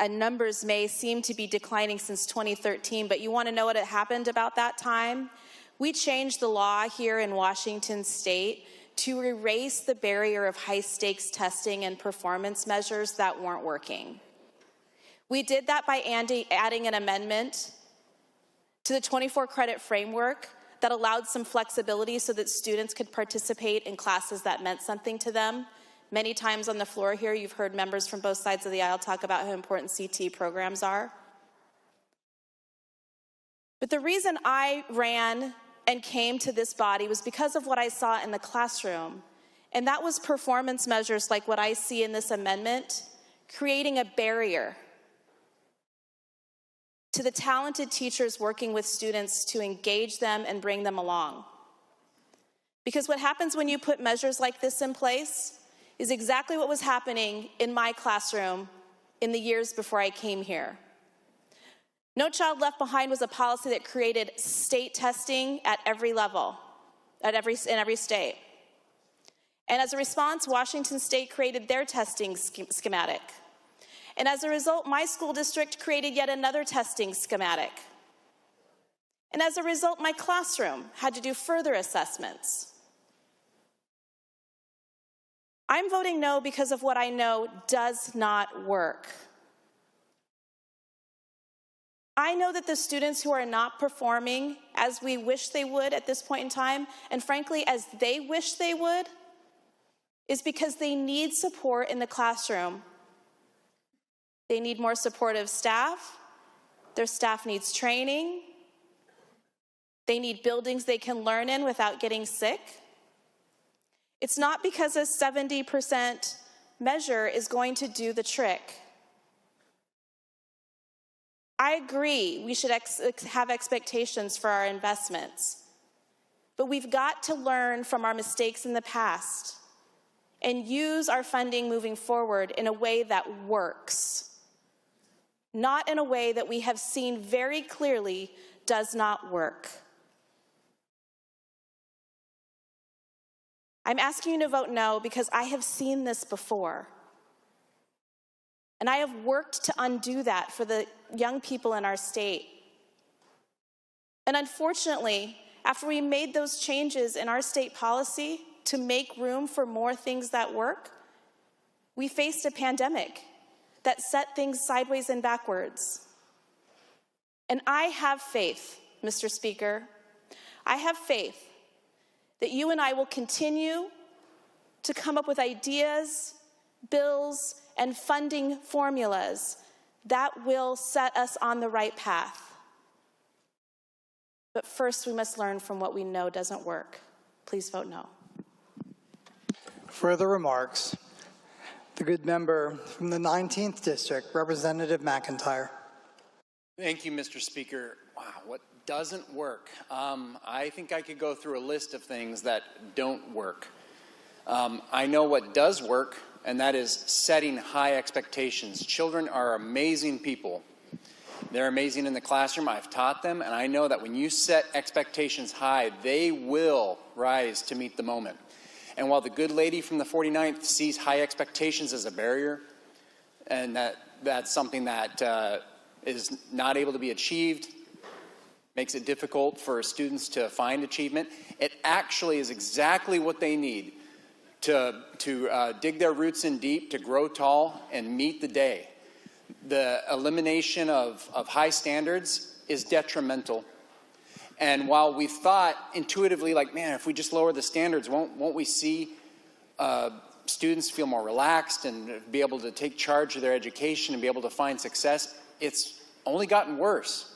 numbers may seem to be declining since 2013, but you want to know what had happened about that time? We changed the law here in Washington State to erase the barrier of high-stakes testing and performance measures that weren't working. We did that by adding an amendment to the 24-credit framework that allowed some flexibility so that students could participate in classes that meant something to them. Many times on the floor here, you've heard members from both sides of the aisle talk about how important CT programs are. But the reason I ran and came to this body was because of what I saw in the classroom. And that was performance measures like what I see in this amendment, creating a barrier to the talented teachers working with students to engage them and bring them along. Because what happens when you put measures like this in place is exactly what was happening in my classroom in the years before I came here. No Child Left Behind was a policy that created state testing at every level, in every state. And as a response, Washington State created their testing schematic. And as a result, my school district created yet another testing schematic. And as a result, my classroom had to do further assessments. I'm voting no because of what I know does not work. I know that the students who are not performing as we wish they would at this point in time, and frankly, as they wish they would, is because they need support in the classroom. They need more supportive staff. Their staff needs training. They need buildings they can learn in without getting sick. It's not because a 70% measure is going to do the trick. I agree we should have expectations for our investments, but we've got to learn from our mistakes in the past and use our funding moving forward in a way that works. Not in a way that we have seen very clearly does not work. I'm asking you to vote no because I have seen this before. And I have worked to undo that for the young people in our state. And unfortunately, after we made those changes in our state policy to make room for more things that work, we faced a pandemic that set things sideways and backwards. And I have faith, Mr. Speaker, I have faith that you and I will continue to come up with ideas, bills, and funding formulas that will set us on the right path. But first, we must learn from what we know doesn't work. Please vote no. Further remarks? The good member from the 19th District, Representative McIntyre. Thank you, Mr. Speaker. Wow, what doesn't work? I think I could go through a list of things that don't work. I know what does work, and that is setting high expectations. Children are amazing people. They're amazing in the classroom. I've taught them, and I know that when you set expectations high, they will rise to meet the moment. And while the good lady from the 49th sees high expectations as a barrier, and that's something that is not able to be achieved, makes it difficult for students to find achievement, it actually is exactly what they need to dig their roots in deep, to grow tall, and meet the day. The elimination of high standards is detrimental. And while we thought intuitively, like, man, if we just lower the standards, won't we see students feel more relaxed and be able to take charge of their education and be able to find success? It's only gotten worse.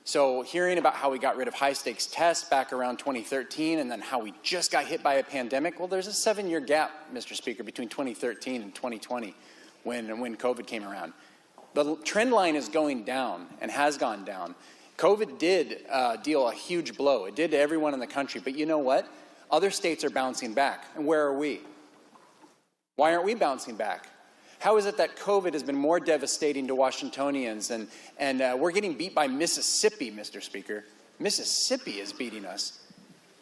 So hearing about how we got rid of high-stakes tests back around 2013 and then how we just got hit by a pandemic, well, there's a 7-year gap, Mr. Speaker, between 2013 and 2020 when COVID came around. The trend line is going down and has gone down. COVID did deal a huge blow. It did to everyone in the country. But you know what? Other states are bouncing back. And where are we? Why aren't we bouncing back? How is it that COVID has been more devastating to Washingtonians and we're getting beat by Mississippi, Mr. Speaker? Mississippi is beating us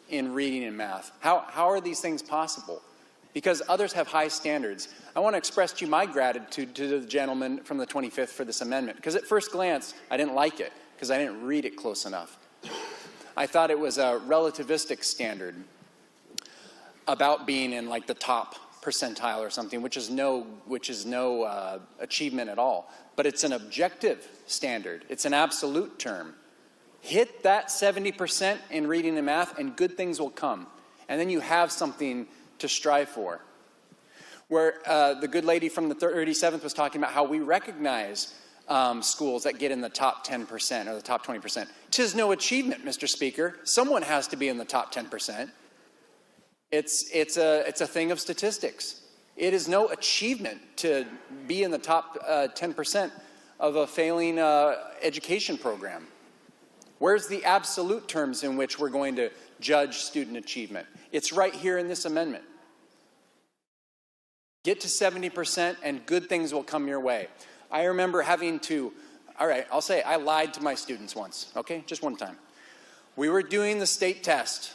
in reading and math. How are these things possible? Because others have high standards. I want to express to you my gratitude to the gentleman from the 25th for this amendment, because at first glance, I didn't like it, because I didn't read it close enough. I thought it was a relativistic standard about being in like the top percentile or something, which is no achievement at all. But it's an objective standard. It's an absolute term. Hit that 70% in reading and math, and good things will come. And then you have something to strive for. Where the good lady from the 37th was talking about how we recognize schools that get in the top 10% or the top 20%. 'Tis no achievement, Mr. Speaker. Someone has to be in the top 10%. It's a thing of statistics. It is no achievement to be in the top 10% of a failing education program. Where's the absolute terms in which we're going to judge student achievement? It's right here in this amendment. Get to 70% and good things will come your way. I remember having to, all right, I'll say I lied to my students once, okay? Just one time. We were doing the state test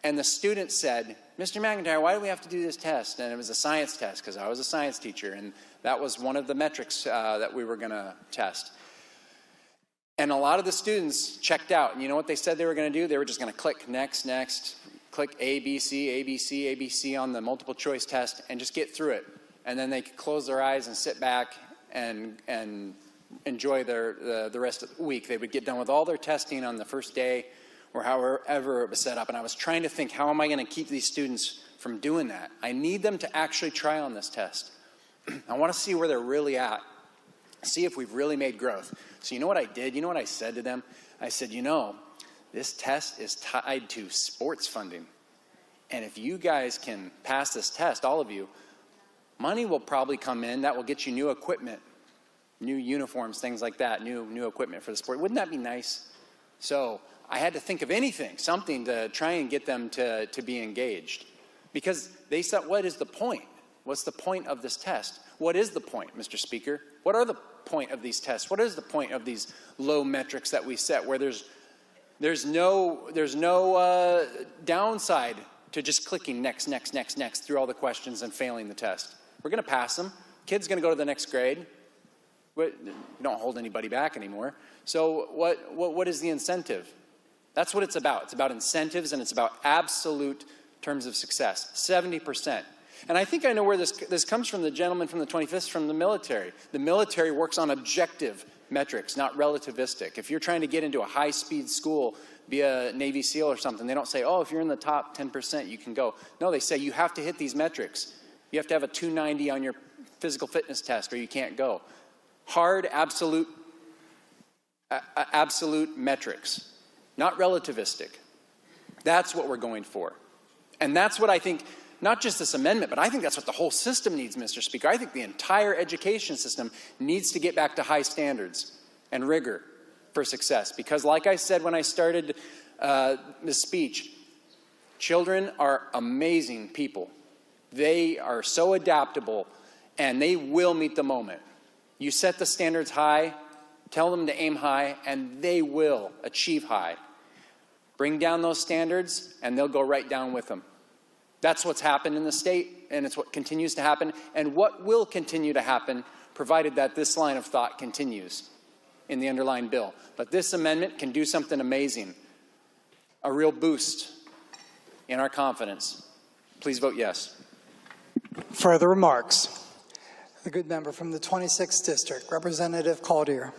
and the student said, Mr. McIntyre, why do we have to do this test? And it was a science test because I was a science teacher and that was one of the metrics that we were gonna test. And a lot of the students checked out. And you know what they said they were going to do? They were just going to click next, next, click A, B, C, A, B, C, A, B, C on the multiple choice test and just get through it. And then they could close their eyes and sit back and enjoy the rest of the week. They would get done with all their testing on the first day or however it was set up. And I was trying to think, how am I going to keep these students from doing that? I need them to actually try on this test. I want to see where they're really at. See if we've really made growth. So you know what I did? You know what I said to them? I said, you know, this test is tied to sports funding. And if you guys can pass this test, all of you, money will probably come in that will get you new equipment, new uniforms, things like that, new equipment for the sport. Wouldn't that be nice? So I had to think of anything, something to try and get them to be engaged. Because they said, what is the point? What's the point of this test? What is the point, Mr. Speaker? What are the point of these tests? What is the point of these low metrics that we set where there's no downside to just clicking next through all the questions and failing the test? We're going to pass them. Kid's going to go to the next grade. We don't hold anybody back anymore. So what is the incentive? That's what it's about. It's about incentives and it's about absolute terms of success. 70%. And I think I know where this comes from, the gentleman from the 25th, from the military. The military works on objective metrics, not relativistic. If you're trying to get into a high-speed school, be a Navy SEAL or something, they don't say, oh, if you're in the top 10%, you can go. No, they say you have to hit these metrics. You have to have a 290 on your physical fitness test or you can't go. Hard, absolute metrics, not relativistic. That's what we're going for. And that's what I think, not just this amendment, but I think that's what the whole system needs, Mr. Speaker. I think the entire education system needs to get back to high standards and rigor for success. Because like I said when I started this speech, children are amazing people. They are so adaptable and they will meet the moment. You set the standards high, tell them to aim high, and they will achieve high. Bring down those standards and they'll go right down with them. That's what's happened in the state, and it's what continues to happen, and what will continue to happen, provided that this line of thought continues in the underlying bill. But this amendment can do something amazing, a real boost in our confidence. Please vote yes. Further remarks? The good member from the 26th District, Representative Caldier.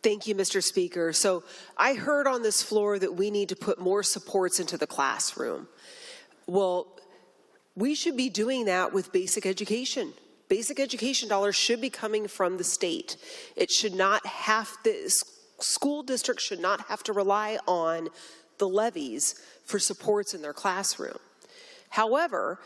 Thank you, Mr. Speaker. So I heard on this floor that we need to put more supports into the classroom. Well, we should be doing that with basic education. Basic education dollars should be coming from the state. It should not have, the school districts should not have to rely on the levies for supports in their classroom. However,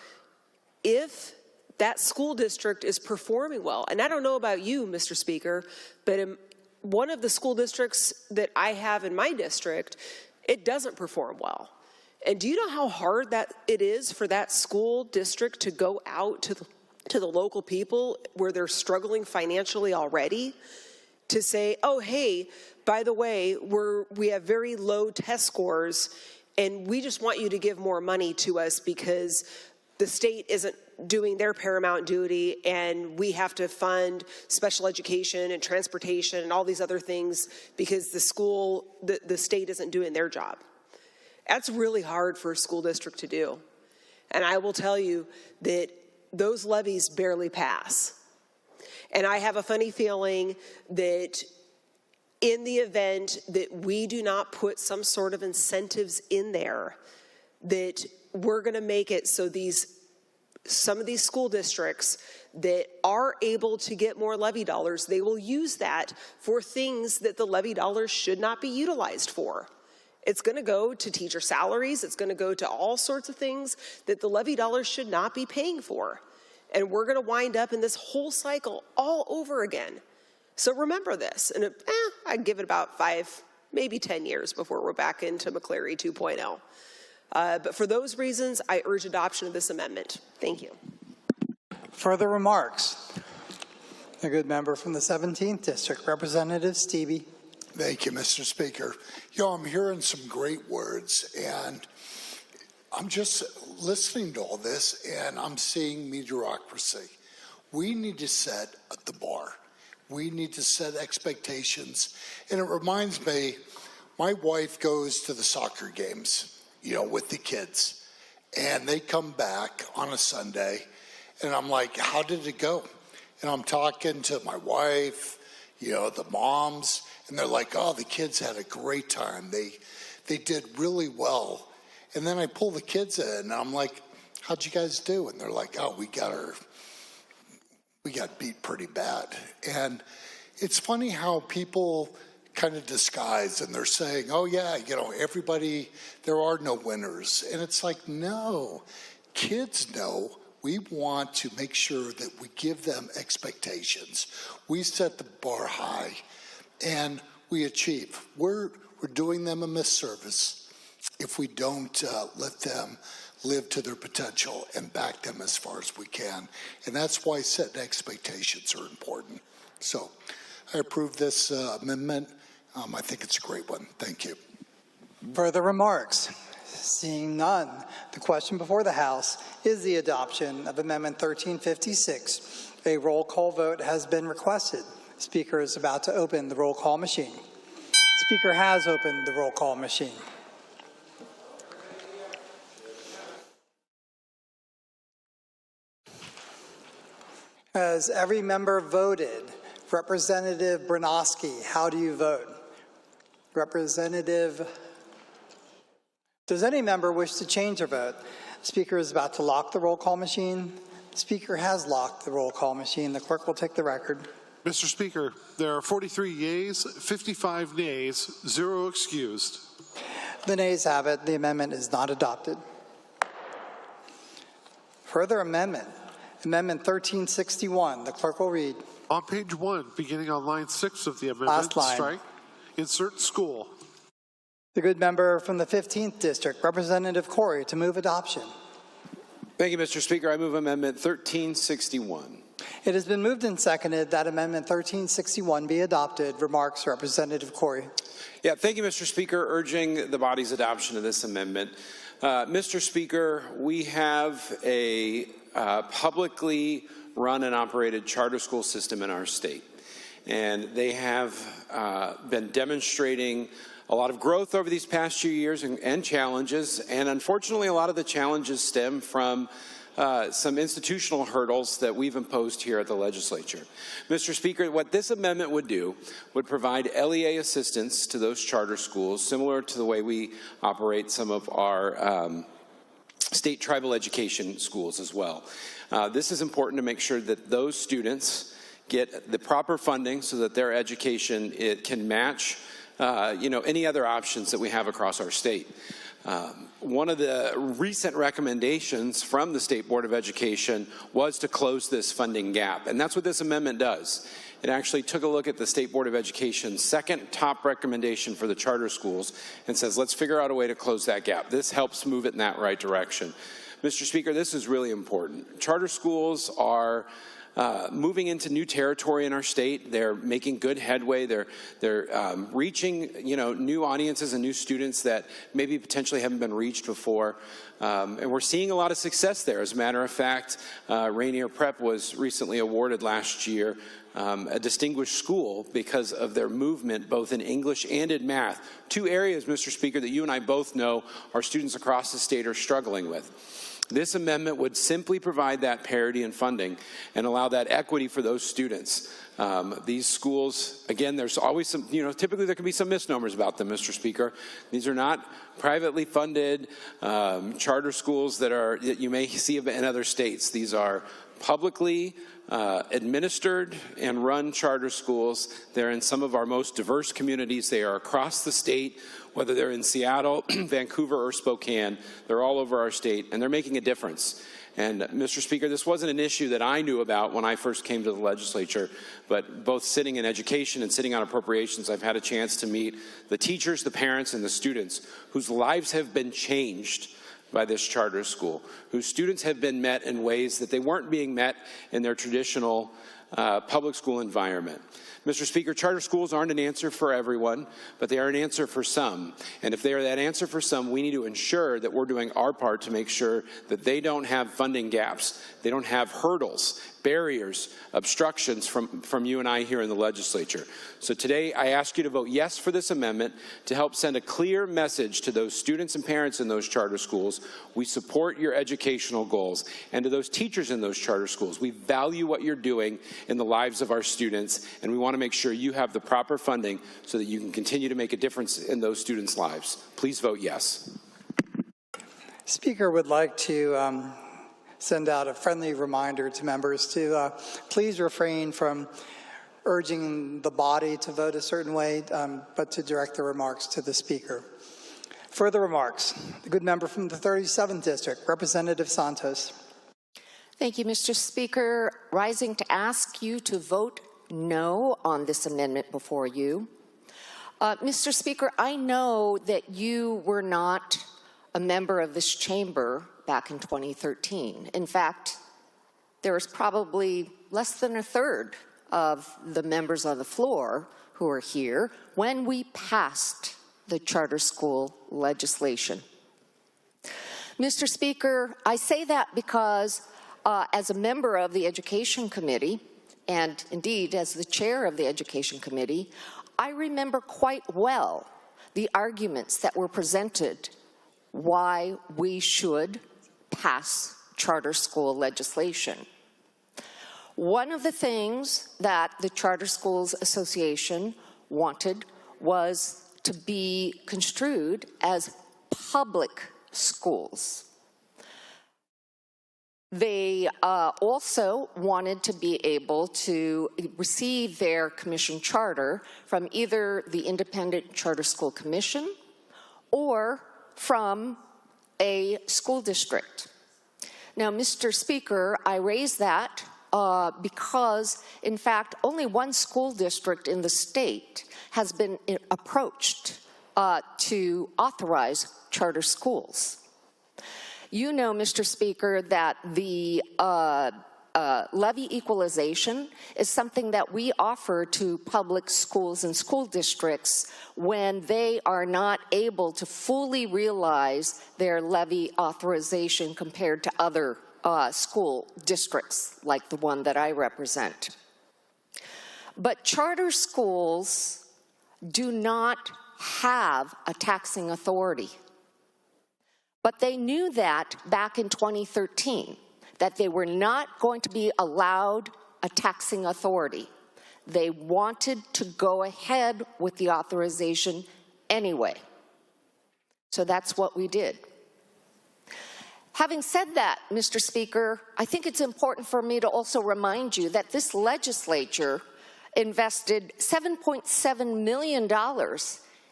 if that school district is performing well, and I don't know about you, Mr. Speaker, but one of the school districts that I have in my district, it doesn't perform well. And do you know how hard that it is for that school district to go out to the local people where they're struggling financially already to say, oh, hey, by the way, we have very low test scores and we just want you to give more money to us because the state isn't doing their paramount duty and we have to fund special education and transportation and all these other things because the state isn't doing their job. That's really hard for a school district to do. And I will tell you that those levies barely pass. And I have a funny feeling that in the event that we do not put some sort of incentives in there, that we're going to make it so some of these school districts that are able to get more levy dollars, they will use that for things that the levy dollars should not be utilized for. It's going to go to teacher salaries. It's going to go to all sorts of things that the levy dollars should not be paying for. And we're going to wind up in this whole cycle all over again. So remember this. And I'd give it about 5, maybe 10 years before we're back into McCleary 2.0. But for those reasons, I urge adoption of this amendment. Thank you. Further remarks? A good member from the 17th District, Representative Stevie. Thank you, Mr. Speaker. I'm hearing some great words, and I'm just listening to all this, and I'm seeing mediocrity. We need to set the bar. We need to set expectations. And it reminds me, my wife goes to the soccer games, with the kids, and they come back on a Sunday, and I'm like, how did it go? And I'm talking to my wife, the moms, and they're like, oh, the kids had a great time. They did really well. And then I pull the kids in, and I'm like, how'd you guys do? And they're like, oh, we got beat pretty bad. And it's funny how people kind of disguise, and they're saying, oh, yeah, everybody, there are no winners. And it's like, no, kids know. We want to make sure that we give them expectations. We set the bar high, and we achieve. We're doing them a misservice if we don't let them live to their potential and back them as far as we can. And that's why setting expectations are important. So I approve this amendment. I think it's a great one. Thank you. Further remarks? Seeing none, the question before the House is the adoption of Amendment 1356. A roll call vote has been requested. The Speaker is about to open the roll call machine. The Speaker has opened the roll call machine. Has every member voted? Representative Branoski, how do you vote? Representative, does any member wish to change their vote? The Speaker is about to lock the roll call machine. The Speaker has locked the roll call machine. The clerk will take the record. Mr. Speaker, there are 43 yeas, 55 nays, 0 excused. The nays have it. The amendment is not adopted. Further amendment, Amendment 1361. The clerk will read. On page 1, beginning on line 6 of the amendment, Last line. strike, insert school. The good member from the 15th District, Representative Corey, to move adoption. Thank you, Mr. Speaker. I move Amendment 1361. It has been moved and seconded that Amendment 1361 be adopted. Remarks, Representative Corey. Yeah, thank you, Mr. Speaker. Urging the body's adoption of this amendment. Mr. Speaker, we have a publicly run and operated charter school system in our state. And they have been demonstrating a lot of growth over these past few years and challenges. And unfortunately, a lot of the challenges stem from some institutional hurdles that we've imposed here at the legislature. Mr. Speaker, what this amendment would do would provide LEA assistance to those charter schools, similar to the way we operate some of our state tribal education schools as well. This is important to make sure that those students get the proper funding so that their education can match any other options that we have across our state. One of the recent recommendations from the State Board of Education was to close this funding gap, and that's what this amendment does. it actually took a look at the State Board of Education's second top recommendation for the charter schools and says, let's figure out a way to close that gap. This helps move it in that right direction. Mr. Speaker, this is really important. Charter schools are moving into new territory in our state. They're making good headway. They're reaching, new audiences and new students that maybe potentially haven't been reached before. And we're seeing a lot of success there. As a matter of fact, Rainier Prep was recently awarded last year a distinguished school because of their movement both in English and in math. Two areas, Mr. Speaker, that you and I both know our students across the state are struggling with. This amendment would simply provide that parity in funding and allow that equity for those students. These schools, again, there's always some, typically there can be some misnomers about them, Mr. Speaker. These are not privately funded charter schools that you may see in other states. These are publicly administered and run charter schools. They're in some of our most diverse communities. They are across the state, whether they're in Seattle, Vancouver, or Spokane. They're all over our state, and they're making a difference. And, Mr. Speaker, this wasn't an issue that I knew about when I first came to the legislature, but both sitting in education and sitting on appropriations, I've had a chance to meet the teachers, the parents, and the students whose lives have been changed by this charter school, whose students have been met in ways that they weren't being met in their traditional public school environment. Mr. Speaker, charter schools aren't an answer for everyone, but they are an answer for some. And if they are that answer for some, we need to ensure that we're doing our part to make sure that they don't have funding gaps, they don't have hurdles, barriers, obstructions from you and I here in the legislature. So today, I ask you to vote yes for this amendment to help send a clear message to those students and parents in those charter schools. We support your educational goals. And to those teachers in those charter schools, we value what you're doing in the lives of our students, and we want to make sure you have the proper funding so that you can continue to make a difference in those students' lives. Please vote yes. Speaker would like to send out a friendly reminder to members to please refrain from urging the body to vote a certain way, but to direct the remarks to the Speaker. Further remarks. The good member from the 37th District, Representative Santos. Thank you, Mr. Speaker. Rising to ask you to vote no on this amendment before you. Mr. Speaker, I know that you were not a member of this chamber back in 2013. In fact, there was probably less than a third of the members on the floor who were here when we passed the charter school legislation. Mr. Speaker, I say that because as a member of the Education Committee, and indeed as the chair of the Education Committee, I remember quite well the arguments that were presented why we should pass charter school legislation. One of the things that the Charter Schools Association wanted was to be construed as public schools. They also wanted to be able to receive their commission charter from either the Independent Charter School Commission or from a school district. Now, Mr. Speaker, I raise that because, in fact, only one school district in the state has been approached to authorize charter schools. You know, Mr. Speaker, that the levy equalization is something that we offer to public schools and school districts when they are not able to fully realize their levy authorization compared to other school districts like the one that I represent. But charter schools do not have a taxing authority. But they knew that back in 2013, that they were not going to be allowed a taxing authority. They wanted to go ahead with the authorization anyway. So that's what we did. Having said that, Mr. Speaker, I think it's important for me to also remind you that this legislature invested $7.7 million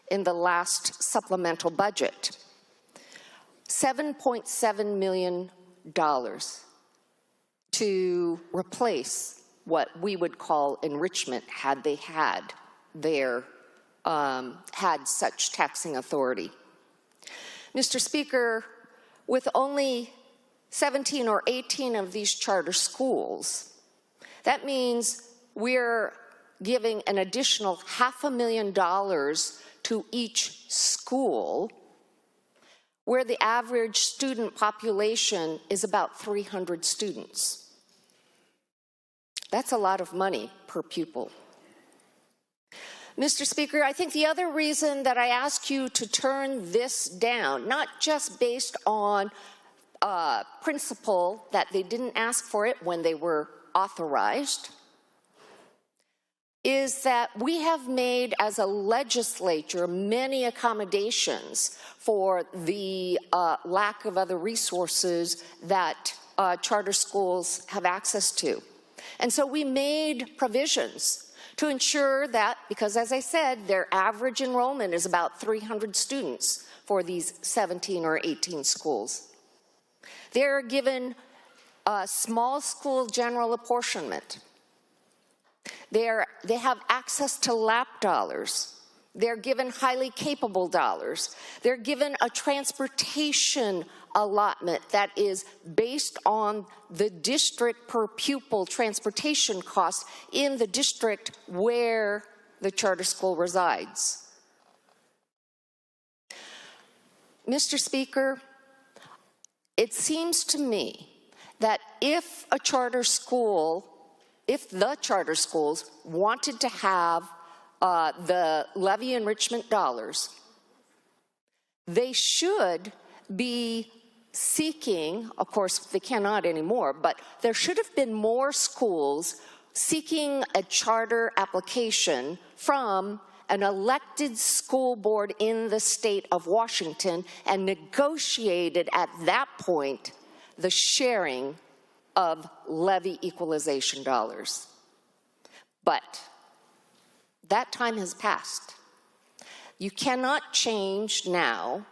in the last supplemental budget. $7.7 million to replace what we would call enrichment had they had had such taxing authority. Mr. Speaker, with only 17 or 18 of these charter schools, that means we're giving an additional $500,000 to each school, where the average student population is about 300 students. That's a lot of money per pupil. Mr. Speaker, I think the other reason that I ask you to turn this down, not just based on principle that they didn't ask for it when they were authorized, is that we have made as a legislature many accommodations for the lack of other resources that charter schools have access to. And so we made provisions to ensure that, because as I said, their average enrollment is about 300 students for these 17 or 18 schools. They're given small school general apportionment. They have access to LAP dollars. They're given highly capable dollars. They're given a transportation allotment that is based on the district per pupil transportation costs in the district where the charter school resides. Mr. Speaker, it seems to me that if the charter schools wanted to have the levy enrichment dollars, they should be seeking, of course they cannot anymore, but there should have been more schools seeking a charter application from an elected school board in the state of Washington and negotiated at that point the sharing of levy equalization dollars. But that time has passed. You cannot change now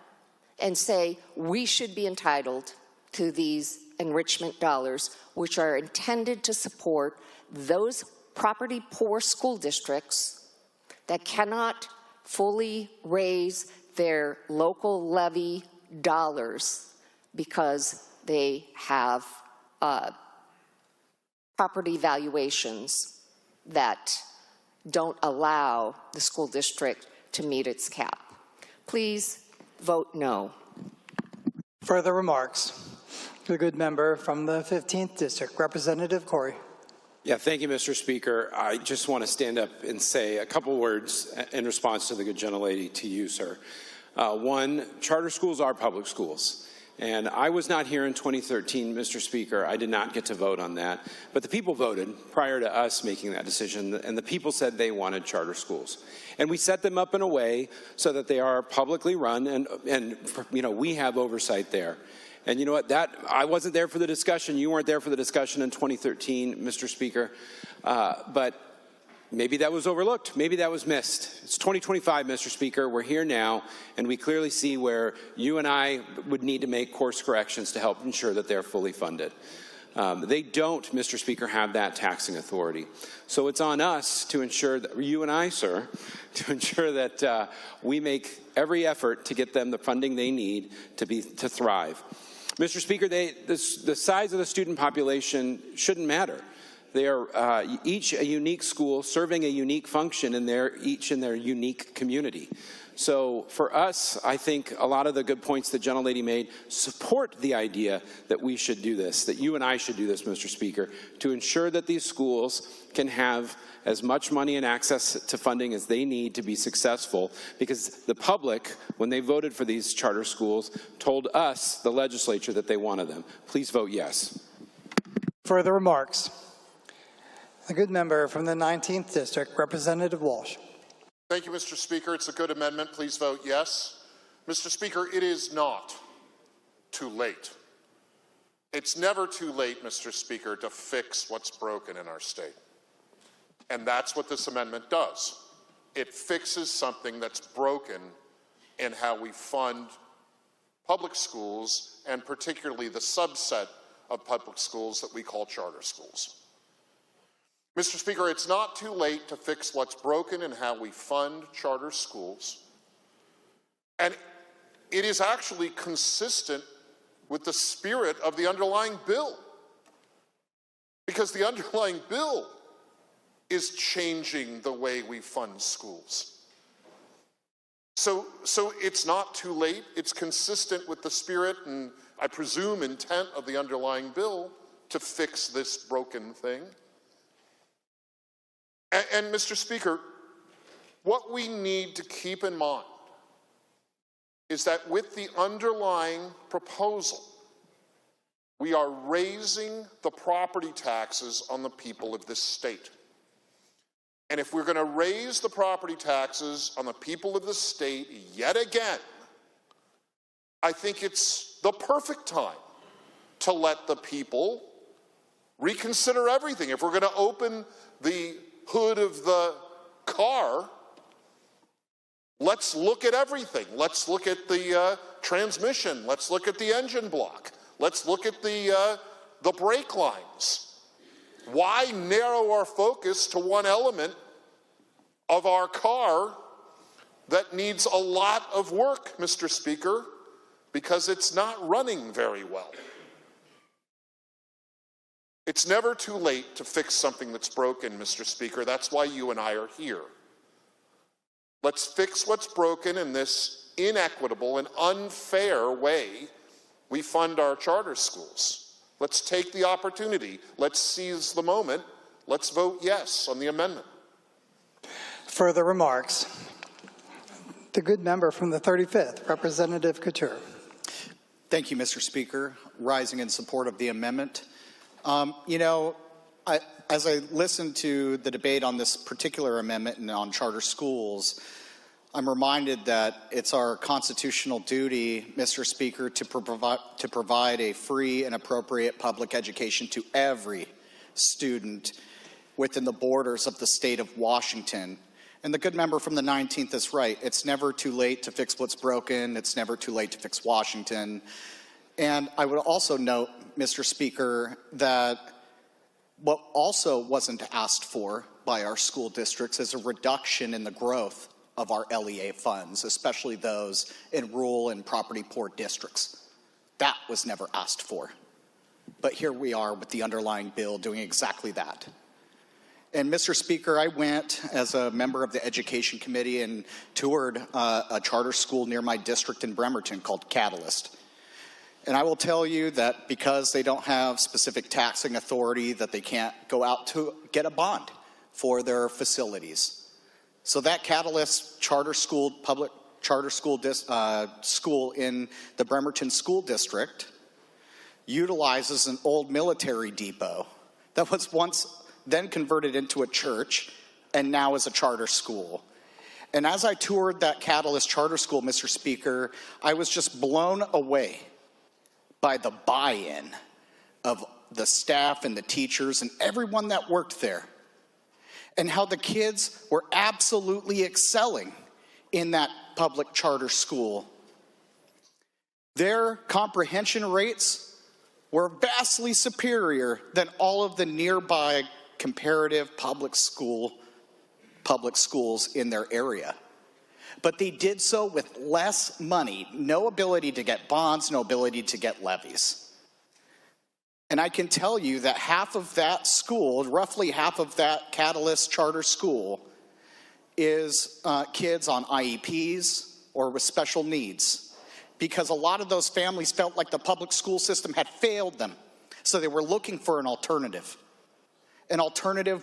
and say we should be entitled to these enrichment dollars, which are intended to support those property poor school districts that cannot fully raise their local levy dollars because they have property valuations that don't allow the school district to meet its cap. Please vote no. Further remarks? The good member from the 15th District, Representative Corey. Yeah, thank you, Mr. Speaker. I just want to stand up and say a couple words in response to the good gentlelady, to you, sir. One, charter schools are public schools. And I was not here in 2013, Mr. Speaker. I did not get to vote on that. But the people voted prior to us making that decision, and the people said they wanted charter schools. And we set them up in a way so that they are publicly run, and you know, we have oversight there. And you know what, I wasn't there for the discussion. You weren't there for the discussion in 2013, Mr. Speaker. But maybe that was overlooked. Maybe that was missed. It's 2025, Mr. Speaker. We're here now, and we clearly see where you and I would need to make course corrections to help ensure that they're fully funded. They don't, Mr. Speaker, have that taxing authority. So it's on us to ensure that, you and I, sir, to ensure that we make every effort to get them the funding they need to thrive. Mr. Speaker, the size of the student population shouldn't matter. They are each a unique school serving a unique function each in their unique community. So for us, I think a lot of the good points the gentlelady made support the idea that we should do this, that you and I should do this, Mr. Speaker, to ensure that these schools can have as much money and access to funding as they need to be successful, because the public, when they voted for these charter schools, told us, the legislature, that they wanted them. Please vote yes. Further remarks? The good member from the 19th District, Representative Walsh. Thank you, Mr. Speaker. It's a good amendment. Please vote yes. Mr. Speaker, it is not too late. It's never too late, Mr. Speaker, to fix what's broken in our state. And that's what this amendment does. It fixes something that's broken in how we fund public schools, and particularly the subset of public schools that we call charter schools. Mr. Speaker, it's not too late to fix what's broken in how we fund charter schools. And it is actually consistent with the spirit of the underlying bill. Because the underlying bill is changing the way we fund schools. So it's not too late. It's consistent with the spirit and, I presume, intent of the underlying bill to fix this broken thing. And Mr. Speaker, what we need to keep in mind is that with the underlying proposal, we are raising the property taxes on the people of this state. And if we're going to raise the property taxes on the people of the state yet again, I think it's the perfect time to let the people reconsider everything. If we're going to open the hood of the car, let's look at everything. Let's look at the transmission. Let's look at the engine block. Let's look at the brake lines. Why narrow our focus to one element of our car that needs a lot of work, Mr. Speaker, because it's not running very well? It's never too late to fix something that's broken, Mr. Speaker. That's why you and I are here. Let's fix what's broken in this inequitable and unfair way we fund our charter schools. Let's take the opportunity. Let's seize the moment. Let's vote yes on the amendment. Further remarks? The good member from the 35th, Representative Couture. Thank you, Mr. Speaker. Rising in support of the amendment. As I listened to the debate on this particular amendment and on charter schools, I'm reminded that it's our constitutional duty, Mr. Speaker, to provide a free and appropriate public education to every student within the borders of the state of Washington. And the good member from the 19th is right. It's never too late to fix what's broken. It's never too late to fix Washington. And I would also note, Mr. Speaker, that what also wasn't asked for by our school districts is a reduction in the growth of our LEA funds, especially those in rural and property-poor districts. That was never asked for. But here we are with the underlying bill doing exactly that. And Mr. Speaker, I went as a member of the Education Committee and toured a charter school near my district in Bremerton called Catalyst. And I will tell you that because they don't have specific taxing authority, that they can't go out to get a bond for their facilities. So that Catalyst charter school, public charter school school in the Bremerton School District utilizes an old military depot that was once then converted into a church and now is a charter school. And as I toured that Catalyst charter school, Mr. Speaker, I was just blown away by the buy-in of the staff and the teachers and everyone that worked there, and how the kids were absolutely excelling in that public charter school. Their comprehension rates were vastly superior than all of the nearby comparative public schools in their area. But they did so with less money, no ability to get bonds, no ability to get levies. And I can tell you that half of that school, roughly half of that Catalyst charter school, is kids on IEPs or with special needs, because a lot of those families felt like the public school system had failed them. So they were looking for an alternative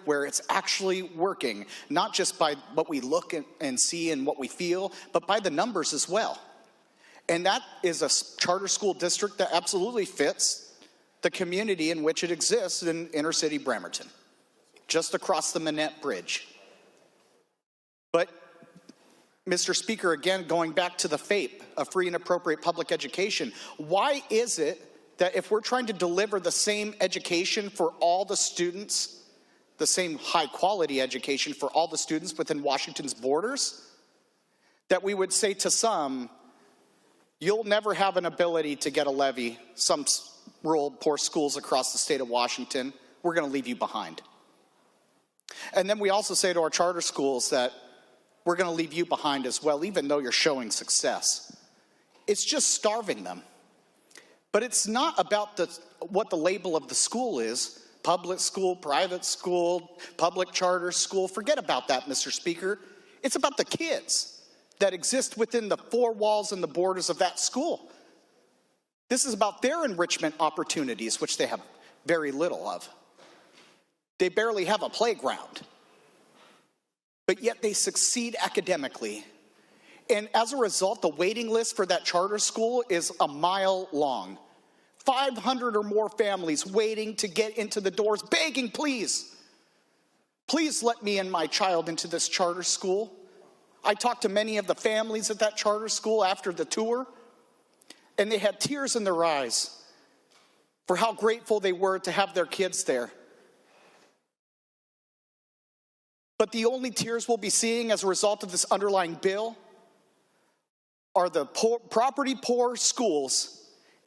where it's actually working, not just by what we look and see and what we feel, but by the numbers as well. And that is a charter school district that absolutely fits the community in which it exists in inner city Bremerton, just across the Manette Bridge. But, Mr. Speaker, again, going back to the FAPE, a free and appropriate public education, why is it that if we're trying to deliver the same education for all the students, the same high quality education for all the students within Washington's borders, that we would say to some, you'll never have an ability to get a levy, some rural poor schools across the state of Washington, we're going to leave you behind. And then we also say to our charter schools that we're going to leave you behind as well, even though you're showing success. It's just starving them. But it's not about what the label of the school is. Public school, private school, public charter school. Forget about that, Mr. Speaker. It's about the kids that exist within the four walls and the borders of that school. This is about their enrichment opportunities, which they have very little of. They barely have a playground. But yet they succeed academically. And as a result, the waiting list for that charter school is a mile long. 500 or more families waiting to get into the doors, begging, please let me and my child into this charter school. I talked to many of the families at that charter school after the tour, and they had tears in their eyes for how grateful they were to have their kids there. But the only tears we'll be seeing as a result of this underlying bill are the property poor schools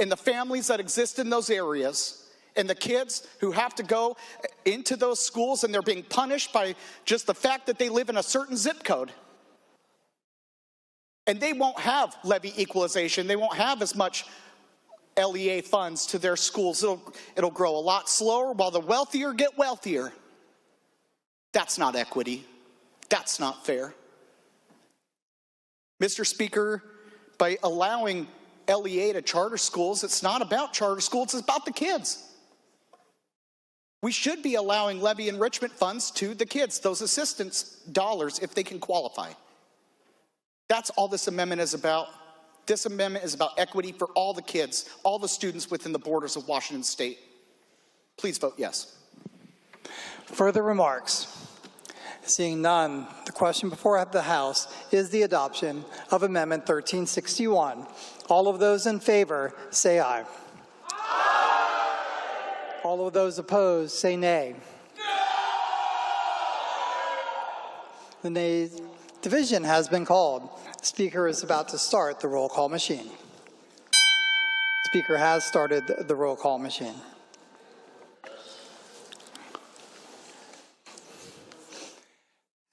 and the families that exist in those areas, and the kids who have to go into those schools and they're being punished by just the fact that they live in a certain zip code. And they won't have levy equalization. They won't have as much LEA funds to their schools. It'll grow a lot slower while the wealthier get wealthier. That's not equity. That's not fair. Mr. Speaker, by allowing LEA to charter schools, it's not about charter schools, it's about the kids. We should be allowing levy enrichment funds to the kids, those assistance dollars, if they can qualify. That's all this amendment is about. This amendment is about equity for all the kids, all the students within the borders of Washington State. Please vote yes. Further remarks? Seeing none, the question before the House is the adoption of Amendment 1361. All of those in favor, say aye. Aye. All of those opposed, say nay. The nay division has been called. The Speaker is about to start the roll call machine. The Speaker has started the roll call machine.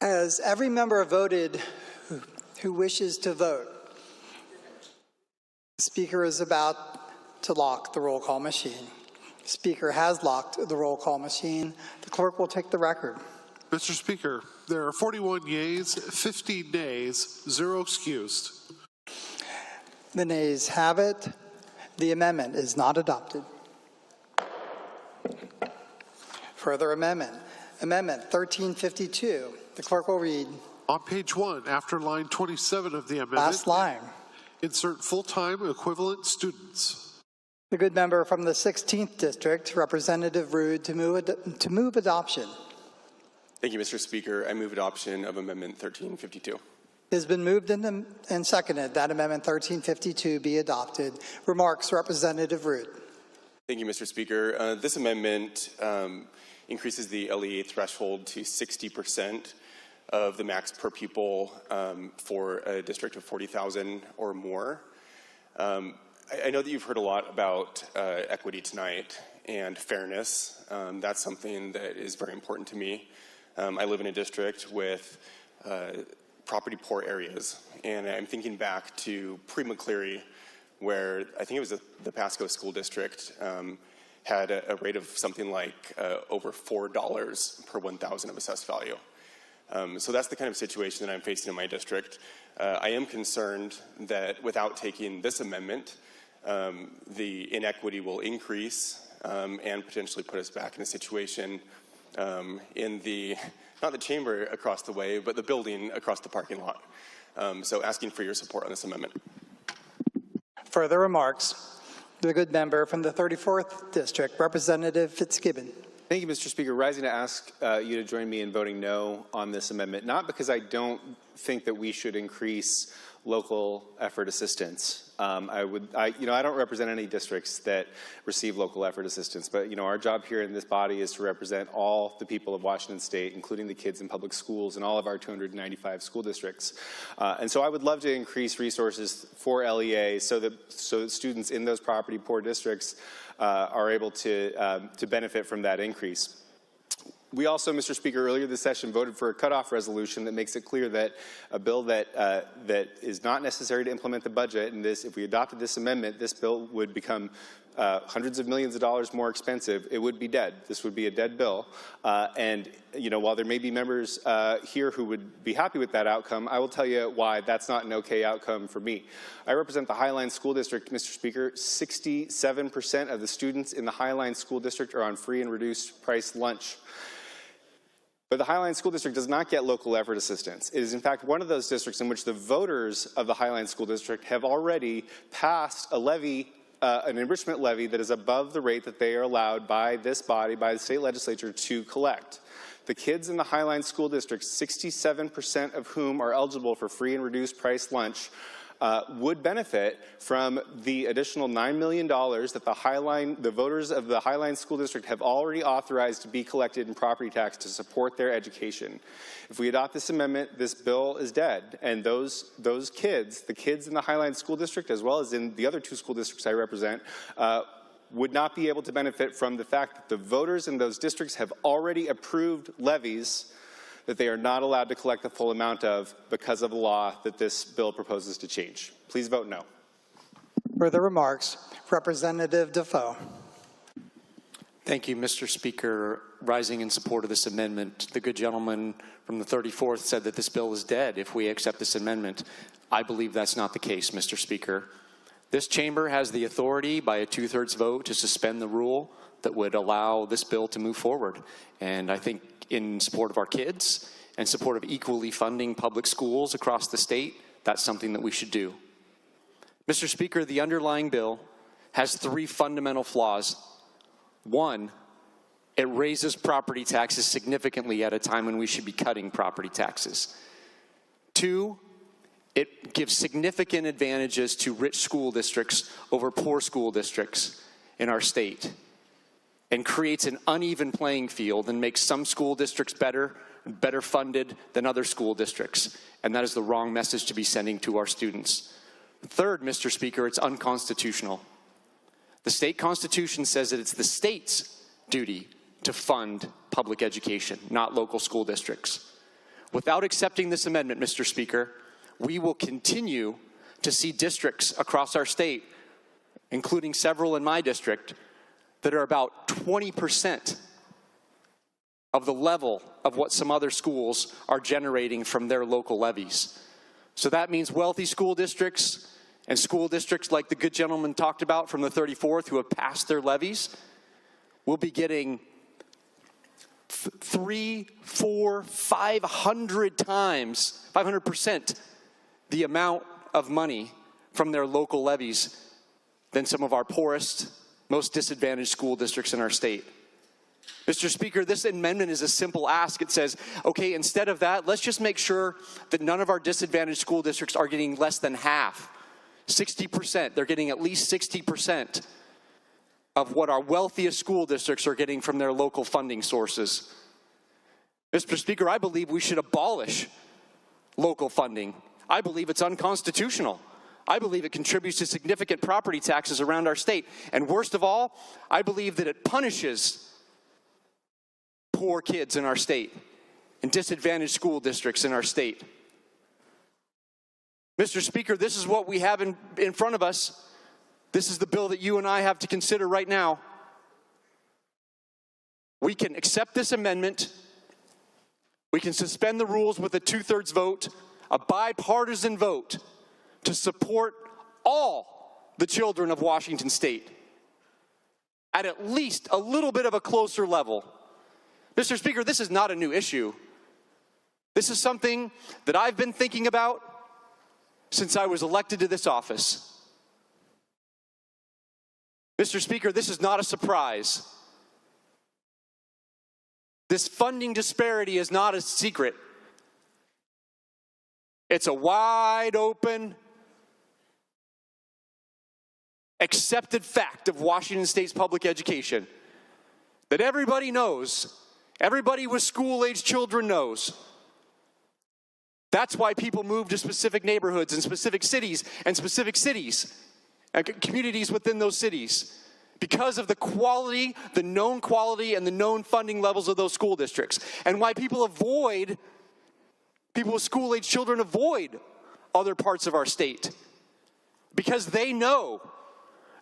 As every member voted who wishes to vote, the Speaker is about to lock the roll call machine. The Speaker has locked the roll call machine. The clerk will take the record. Mr. Speaker, there are 41 yeas, 50 nays, 0 excused. The nays have it. The amendment is not adopted. Further amendment. Amendment 1352. The clerk will read. On page 1, after line 27 of the amendment, Last line. Insert full-time equivalent students. The good member from the 16th District, Representative Rude, to move adoption. Thank you, Mr. Speaker. I move adoption of Amendment 1352. It has been moved and seconded that Amendment 1352 be adopted. Remarks, Representative Rude. Thank you, Mr. Speaker. This amendment increases the LEA threshold to 60% of the max per pupil for a district of 40,000 or more. I know that you've heard a lot about equity tonight and fairness. That's something that is very important to me. I live in a district with property poor areas, and I'm thinking back to pre-McCleary, where I think it was the Pasco School District had a rate of something like over $4 per 1,000 of assessed value. So that's the kind of situation that I'm facing in my district. I am concerned that without taking this amendment, the inequity will increase and potentially put us back in a situation in the, not the chamber across the way, but the building across the parking lot. So asking for your support on this amendment. Further remarks. The good member from the 34th District, Representative Fitzgibbon. Thank you, Mr. Speaker. Rising to ask you to join me in voting no on this amendment, not because I don't think that we should increase local effort assistance. I don't represent any districts that receive local effort assistance, but our job here in this body is to represent all the people of Washington State, including the kids in public schools in all of our 295 school districts. And so I would love to increase resources for LEA so that students in those property poor districts are able to benefit from that increase. We also, Mr. Speaker, earlier this session voted for a cutoff resolution that makes it clear that a bill that is not necessary to implement the budget, and if we adopted this amendment, this bill would become hundreds of millions of dollars more expensive. It would be dead. This would be a dead bill. And while there may be members here who would be happy with that outcome, I will tell you why that's not an okay outcome for me. I represent the Highline School District, Mr. Speaker. 67% of the students in the Highline School District are on free and reduced price lunch. But the Highline School District does not get local effort assistance. It is, in fact, one of those districts in which the voters of the Highline School District have already passed a levy, an enrichment levy that is above the rate that they are allowed by this body, by the state legislature, to collect. The kids in the Highline School District, 67% of whom are eligible for free and reduced price lunch, would benefit from the additional $9 million that the voters of the Highline School District have already authorized to be collected in property tax to support their education. If we adopt this amendment, this bill is dead, and those kids, the kids in the Highline School District, as well as in the other 2 school districts I represent, would not be able to benefit from the fact that the voters in those districts have already approved levies that they are not allowed to collect the full amount of because of the law that this bill proposes to change. Please vote no. Further remarks, Representative Defoe. Thank you, Mr. Speaker. Rising in support of this amendment, the good gentleman from the 34th said that this bill is dead if we accept this amendment. I believe that's not the case, Mr. Speaker. This chamber has the authority by a 2/3 vote to suspend the rule that would allow this bill to move forward. And I think in support of our kids and support of equally funding public schools across the state, that's something that we should do. Mr. Speaker, the underlying bill has 3 fundamental flaws. 1, it raises property taxes significantly at a time when we should be cutting property taxes. 2, it gives significant advantages to rich school districts over poor school districts in our state, and creates an uneven playing field and makes some school districts better funded than other school districts. And that is the wrong message to be sending to our students. 3rd, Mr. Speaker, it's unconstitutional. The state constitution says that it's the state's duty to fund public education, not local school districts. Without accepting this amendment, Mr. Speaker, we will continue to see districts across our state, including several in my district, that are about 20% of the level of what some other schools are generating from their local levies. So that means wealthy school districts and school districts like the good gentleman talked about from the 34th who have passed their levies will be getting 300, 400, 500 times, 500% the amount of money from their local levies than some of our poorest, most disadvantaged school districts in our state. Mr. Speaker, this amendment is a simple ask. It says, okay, instead of that, let's just make sure that none of our disadvantaged school districts are getting less than half, 60%. They're getting at least 60% of what our wealthiest school districts are getting from their local funding sources. Mr. Speaker, I believe we should abolish local funding. I believe it's unconstitutional. I believe it contributes to significant property taxes around our state. And worst of all, I believe that it punishes poor kids in our state and disadvantaged school districts in our state. Mr. Speaker, this is what we have in front of us. This is the bill that you and I have to consider right now. We can accept this amendment. We can suspend the rules with a 2/3 vote, a bipartisan vote, to support all the children of Washington State at least a little bit of a closer level. Mr. Speaker, this is not a new issue. This is something that I've been thinking about since I was elected to this office. Mr. Speaker, this is not a surprise. This funding disparity is not a secret. It's a wide open, accepted fact of Washington State's public education that everybody knows, everybody with school-age children knows. That's why people move to specific neighborhoods and specific cities and communities within those cities. because of the quality, the known quality, and the known funding levels of those school districts, and why people with school-age children avoid other parts of our state, because they know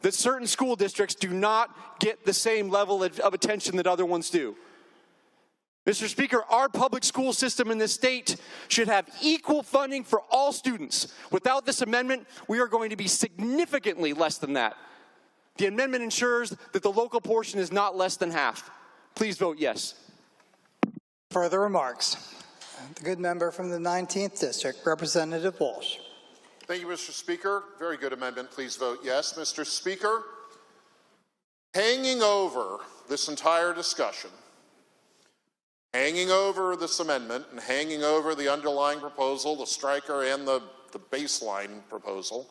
that certain school districts do not get the same level of attention that other ones do. Mr. Speaker, our public school system in this state should have equal funding for all students. Without this amendment, we are going to be significantly less than that. The amendment ensures that the local portion is not less than half. Please vote yes. Further remarks? The good member from the 19th District, Representative Walsh. Thank you, Mr. Speaker. Very good amendment. Please vote yes. Mr. Speaker, hanging over this entire discussion, hanging over this amendment, and hanging over the underlying proposal, the striker and the baseline proposal,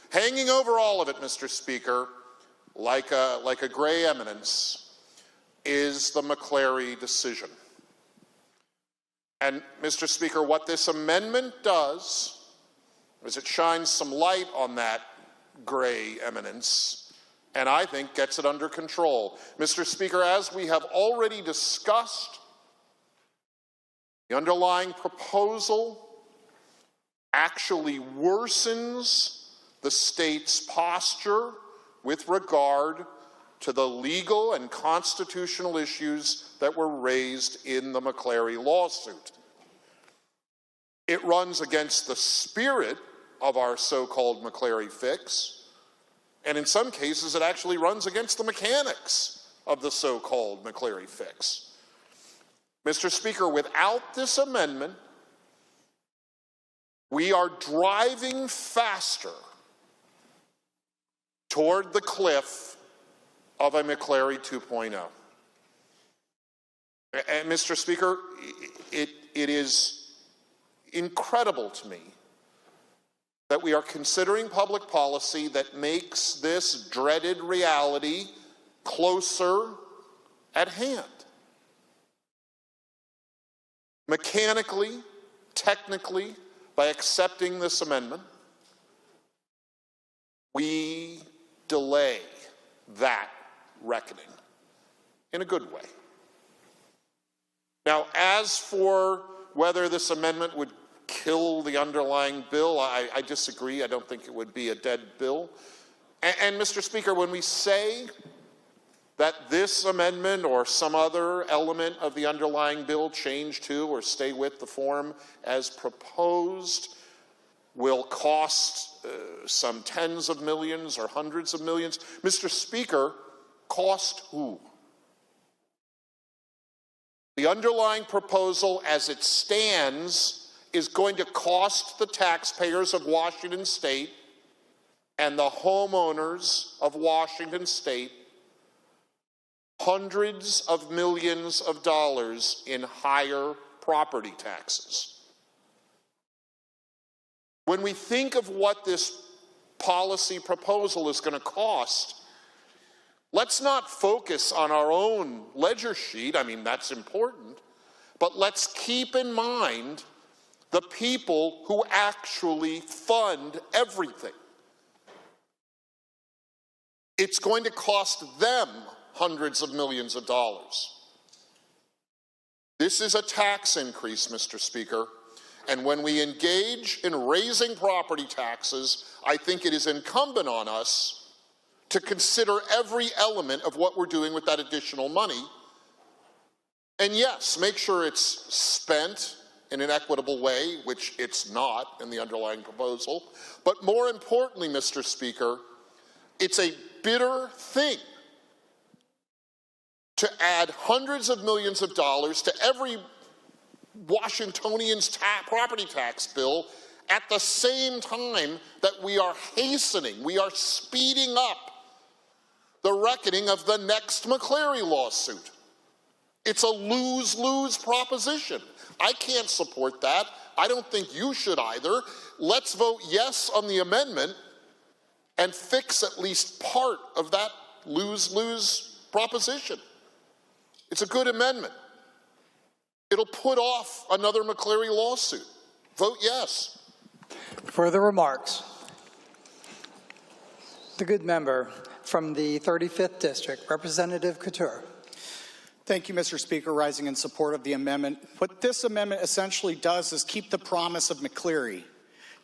hanging over all of it, Mr. Speaker, like a gray eminence, is the McCleary decision. And, Mr. Speaker, what this amendment does is it shines some light on that gray eminence, and I think gets it under control. Mr. Speaker, as we have already discussed, the underlying proposal actually worsens the state's posture with regard to the legal and constitutional issues that were raised in the McCleary lawsuit. It runs against the spirit of our so-called McCleary fix, and in some cases it actually runs against the mechanics of the so-called McCleary fix. Mr. Speaker, without this amendment, we are driving faster toward the cliff of a McCleary 2.0. And Mr. Speaker, it is incredible to me that we are considering public policy that makes this dreaded reality closer at hand. Mechanically, technically, by accepting this amendment, we delay that reckoning in a good way. Now, as for whether this amendment would kill the underlying bill, I disagree. I don't think it would be a dead bill. And Mr. Speaker, when we say that this amendment or some other element of the underlying bill change to or stay with the form as proposed will cost some tens of millions or hundreds of millions, Mr. Speaker, cost who? The underlying proposal as it stands is going to cost the taxpayers of Washington State and the homeowners of Washington State hundreds of millions of dollars in higher property taxes. When we think of what this policy proposal is going to cost, let's not focus on our own ledger sheet. I mean, that's important. But let's keep in mind the people who actually fund everything. It's going to cost them hundreds of millions of dollars. This is a tax increase, Mr. Speaker, and when we engage in raising property taxes, I think it is incumbent on us to consider every element of what we're doing with that additional money. And yes, make sure it's spent in an equitable way, which it's not in the underlying proposal. But more importantly, Mr. Speaker, it's a bitter thing to add hundreds of millions of dollars to every Washingtonian's property tax bill at the same time that we are hastening, we are speeding up the reckoning of the next McCleary lawsuit. It's a lose-lose proposition. I can't support that. I don't think you should either. Let's vote yes on the amendment and fix at least part of that lose-lose proposition. It's a good amendment. It'll put off another McCleary lawsuit. Vote yes. Further remarks? The good member from from the 35th District, Representative Couture. Thank you, Mr. Speaker. Rising in support of the amendment. What this amendment essentially does is keep the promise of McCleary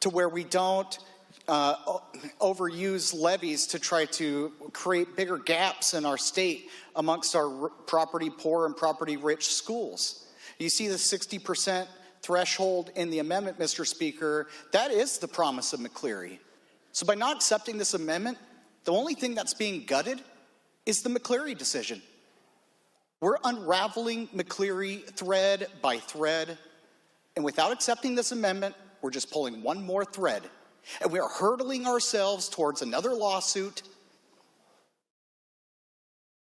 to where we don't overuse levies to try to create bigger gaps in our state amongst our property poor and property rich schools. You see the 60% threshold in the amendment, Mr. Speaker. That is the promise of McCleary. So by not accepting this amendment, the only thing that's being gutted is the McCleary decision. We're unraveling McCleary thread by thread, and without accepting this amendment, we're just pulling one more thread, and we are hurtling ourselves towards another lawsuit.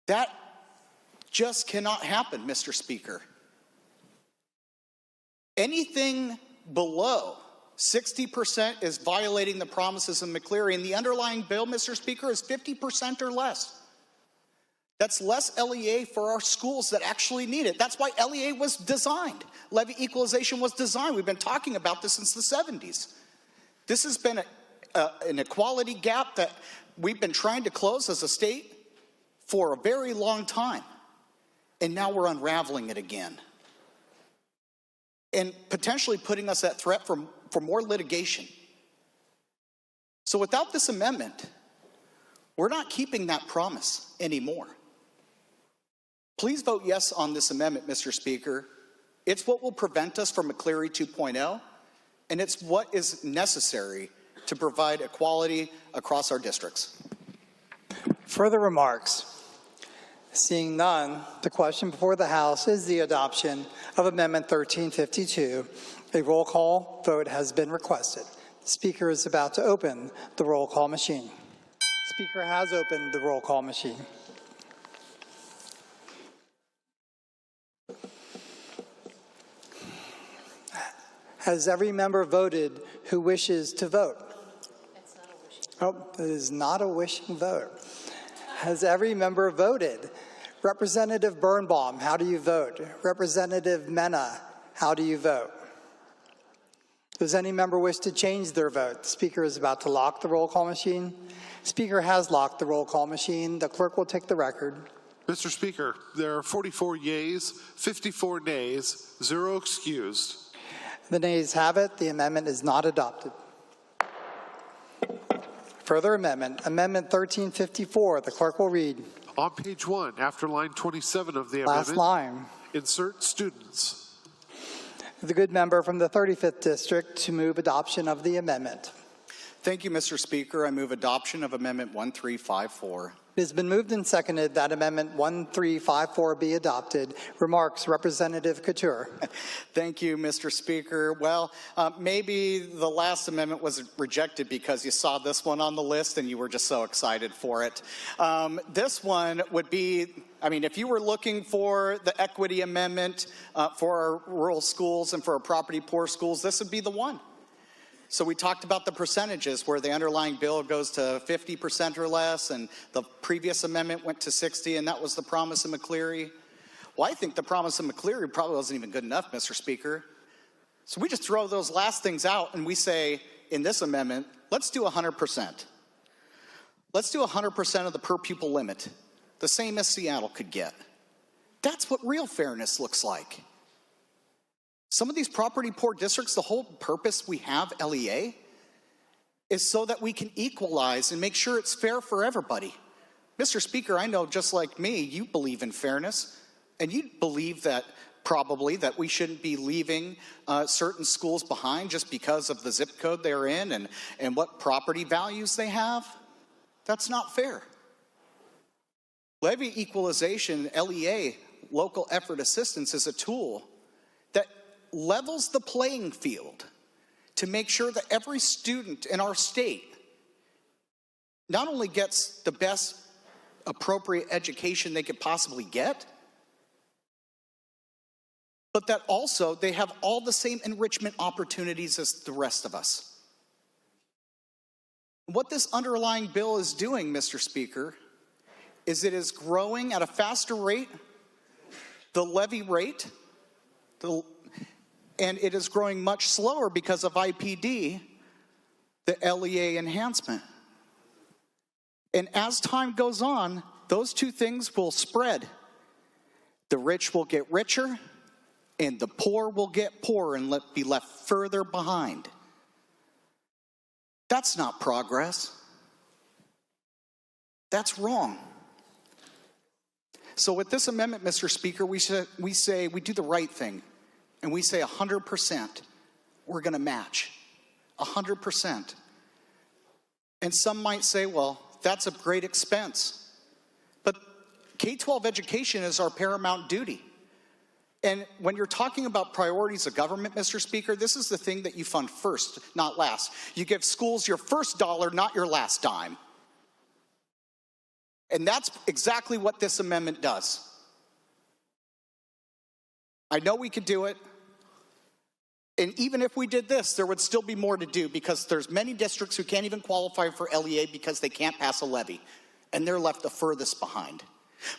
That just cannot happen, Mr. Speaker. Anything below 60% is violating the promises of McCleary, and the underlying bill, Mr. Speaker, is 50% or less. That's less LEA for our schools that actually need it. That's why LEA was designed. Levy equalization was designed. We've been talking about this since the 70s. This has been an equality gap that we've been trying to close as a state for a very long time. And now we're unraveling it again. And potentially putting us at threat for more litigation. So without this amendment, we're not keeping that promise anymore. Please vote yes on this amendment, Mr. Speaker. It's what will prevent us from McCleary 2.0, and it's what is necessary to provide equality across our districts. Further remarks? Seeing none, the question before the House is the adoption of Amendment 1352. A roll call vote has been requested. The Speaker is about to open the roll call machine. The Speaker has opened the roll call machine. Has every member voted who wishes to vote? Oh, it is not a wishing vote. Has every member voted? Representative Birnbaum, how do you vote? Representative Mena, how do you vote? Does any member wish to change their vote? The Speaker is about to lock the roll call machine. The Speaker has locked the roll call machine. The clerk will take the record. Mr. Speaker, there are 44 yeas, 54 nays, 0 excused. The nays have it. The amendment is not adopted. Further amendment, Amendment 1354. The clerk will read. On page 1, after line 27 of the Last amendment, line. insert students. The good member from the 35th District to move adoption of the amendment. Thank you, Mr. Speaker. I move adoption of Amendment 1354. It has been moved and seconded that Amendment 1354 be adopted. Remarks, Representative Couture. Thank you, Mr. Speaker. Well, maybe the last amendment was rejected because you saw this one on the list and you were just so excited for it. This one would be, I mean, if you were looking for the equity amendment for our rural schools and for our property poor schools, this would be the one. So we talked about the percentages where the underlying bill goes to 50% or less, and the previous amendment went to 60, and that was the promise of McCleary. Well, I think the promise of McCleary probably wasn't even good enough, Mr. Speaker. So we just throw those last things out and we say, in this amendment, let's do 100%. Let's do 100% of the per pupil limit, the same as Seattle could get. That's what real fairness looks like. Some of these property poor districts, the whole purpose we have LEA is so that we can equalize and make sure it's fair for everybody. Mr. Speaker, I know just like me, you believe in fairness, and you believe that probably that we shouldn't be leaving certain schools behind just because of the zip code they're in and what property values they have. That's not fair. Levy equalization, LEA, local effort assistance, is a tool that levels the playing field to make sure that every student in our state not only gets the best appropriate education they could possibly get, but that also they have all the same enrichment opportunities as the rest of us. What this underlying bill is doing, Mr. Speaker, is it is growing at a faster rate, the levy rate, and it is growing much slower because of IPD, the LEA enhancement. And as time goes on, those two things will spread. The rich will get richer, and the poor will get poorer and be left further behind. That's not progress. That's wrong. So with this amendment, Mr. Speaker, we do the right thing, and we say 100% we're going to match. 100%. And some might say, well, that's a great expense. But K-12 education is our paramount duty. And when you're talking about priorities of government, Mr. Speaker, this is the thing that you fund first, not last. You give schools your first dollar, not your last dime. And that's exactly what this amendment does. I know we could do it. And even if we did this, there would still be more to do because there's many districts who can't even qualify for LEA because they can't pass a levy. And they're left the furthest behind.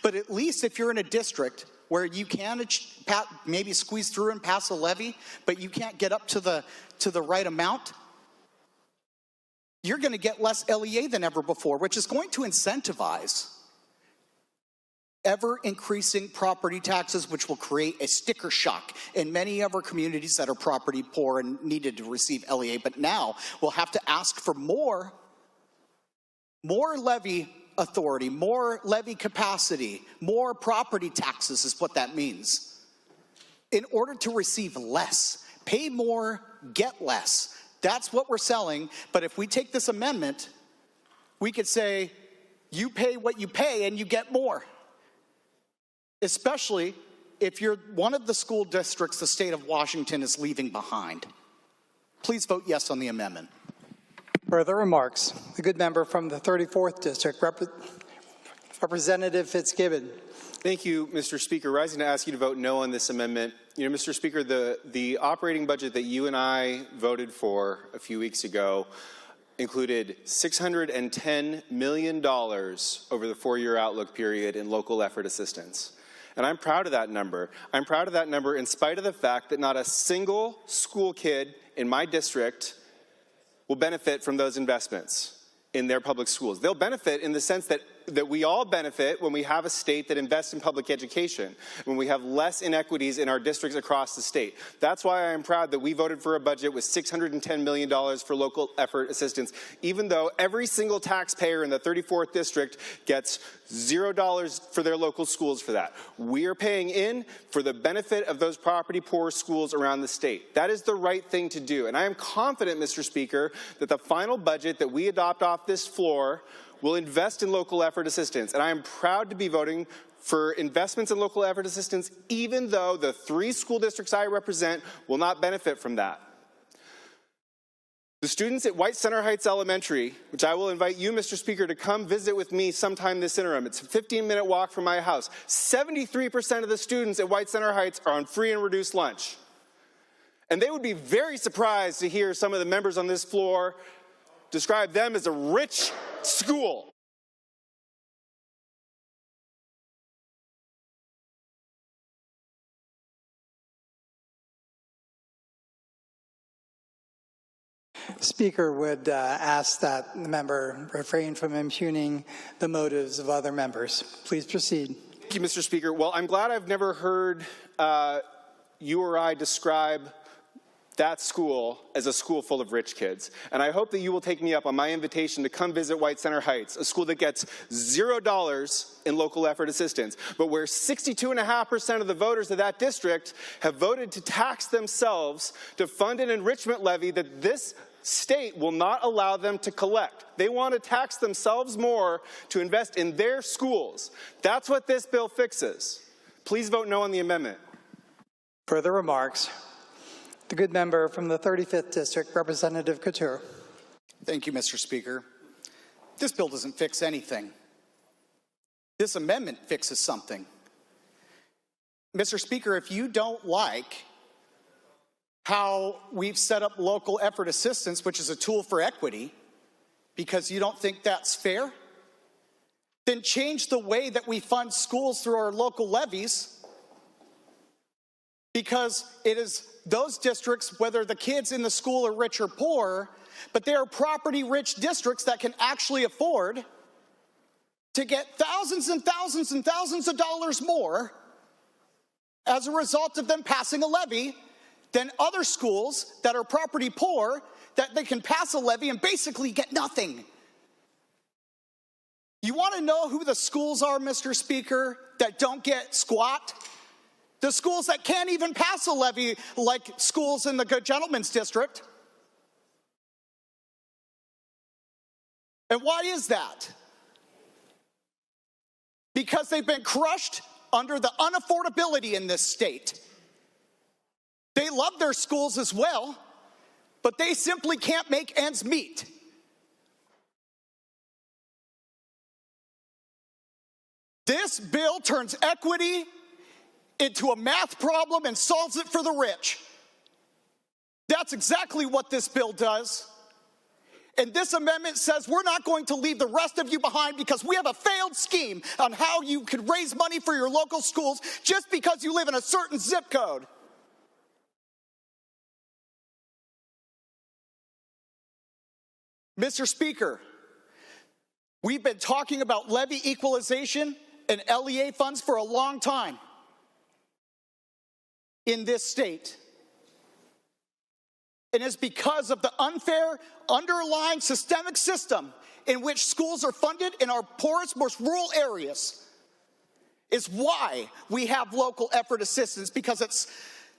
But at least if you're in a district where you can maybe squeeze through and pass a levy, but you can't get up to the right amount, you're going to get less LEA than ever before, which is going to incentivize ever-increasing property taxes, which will create a sticker shock in many of our communities that are property poor and needed to receive LEA. But now we'll have to ask for more levy authority, more levy capacity, more property taxes is what that means. In order to receive less, pay more, get less. That's what we're selling. But if we take this amendment, we could say, you pay what you pay and you get more. Especially if you're one of the school districts the state of Washington is leaving behind. Please vote yes on the amendment. Further remarks? The good member from the 34th District, Representative Fitzgibbon. Thank you, Mr. Speaker. Rising to ask you to vote no on this amendment. You know, Mr. Speaker, the operating budget that you and I voted for a few weeks ago included $610 million over the four-year outlook period in local effort assistance. And I'm proud of that number. I'm proud of that number in spite of the fact that not a single school kid in my district will benefit from those investments in their public schools. They'll benefit in the sense that we all benefit when we have a state that invests in public education, when we have less inequities in our districts across the state. That's why I am proud that we voted for a budget with $610 million for local effort assistance, even though every single taxpayer in the 34th District gets $0 for their local schools for that. We are paying in for the benefit of those property poor schools around the state. That is the right thing to do. And I am confident, Mr. Speaker, that the final budget that we adopt off this floor will invest in local effort assistance. And I am proud to be voting for investments in local effort assistance, even though the 3 school districts I represent will not benefit from that. The students at White Center Heights Elementary, which I will invite you, Mr. Speaker, to come visit with me sometime this interim. It's a 15-minute walk from my house. 73% of the students at White Center Heights are on free and reduced lunch. And they would be very surprised to hear some of the members on this floor describe them as a rich school. Speaker would ask that the member refrain from impugning the motives of other members. Please proceed. Thank you, Mr. Speaker. Well, I'm glad I've never heard you or I describe that school as a school full of rich kids. And I hope that you will take me up on my invitation to come visit White Center Heights, a school that gets $0 in local effort assistance, but where 62.5% of the voters of that district have voted to tax themselves to fund an enrichment levy that this state will not allow them to collect. They want to tax themselves more to invest in their schools. That's what this bill fixes. Please vote no on the amendment. Further remarks? The good member from the 35th District, Representative Couture. Thank you, Mr. Speaker. This bill doesn't fix anything. This amendment fixes something. Mr. Speaker, if you don't like how we've set up local effort assistance, which is a tool for equity, because you don't think that's fair, then change the way that we fund schools through our local levies, because it is those districts, whether the kids in the school are rich or poor, but they are property-rich districts that can actually afford to get thousands and thousands and thousands of dollars more as a result of them passing a levy than other schools that are property poor, that they can pass a levy and basically get nothing. You want to know who the schools are, Mr. Speaker, that don't get squat? The schools that can't even pass a levy, like schools in the Good Gentleman's District. And why is that? Because they've been crushed under the unaffordability in this state. They love their schools as well, but they simply can't make ends meet. This bill turns equity into a math problem and solves it for the rich. That's exactly what this bill does. And this amendment says we're not going to leave the rest of you behind because we have a failed scheme on how you could raise money for your local schools just because you live in a certain zip code. Mr. Speaker, we've been talking about levy equalization and LEA funds for a long time in this state. And it's because of the unfair underlying systemic system in which schools are funded in our poorest, most rural areas is why we have local effort assistance, because it's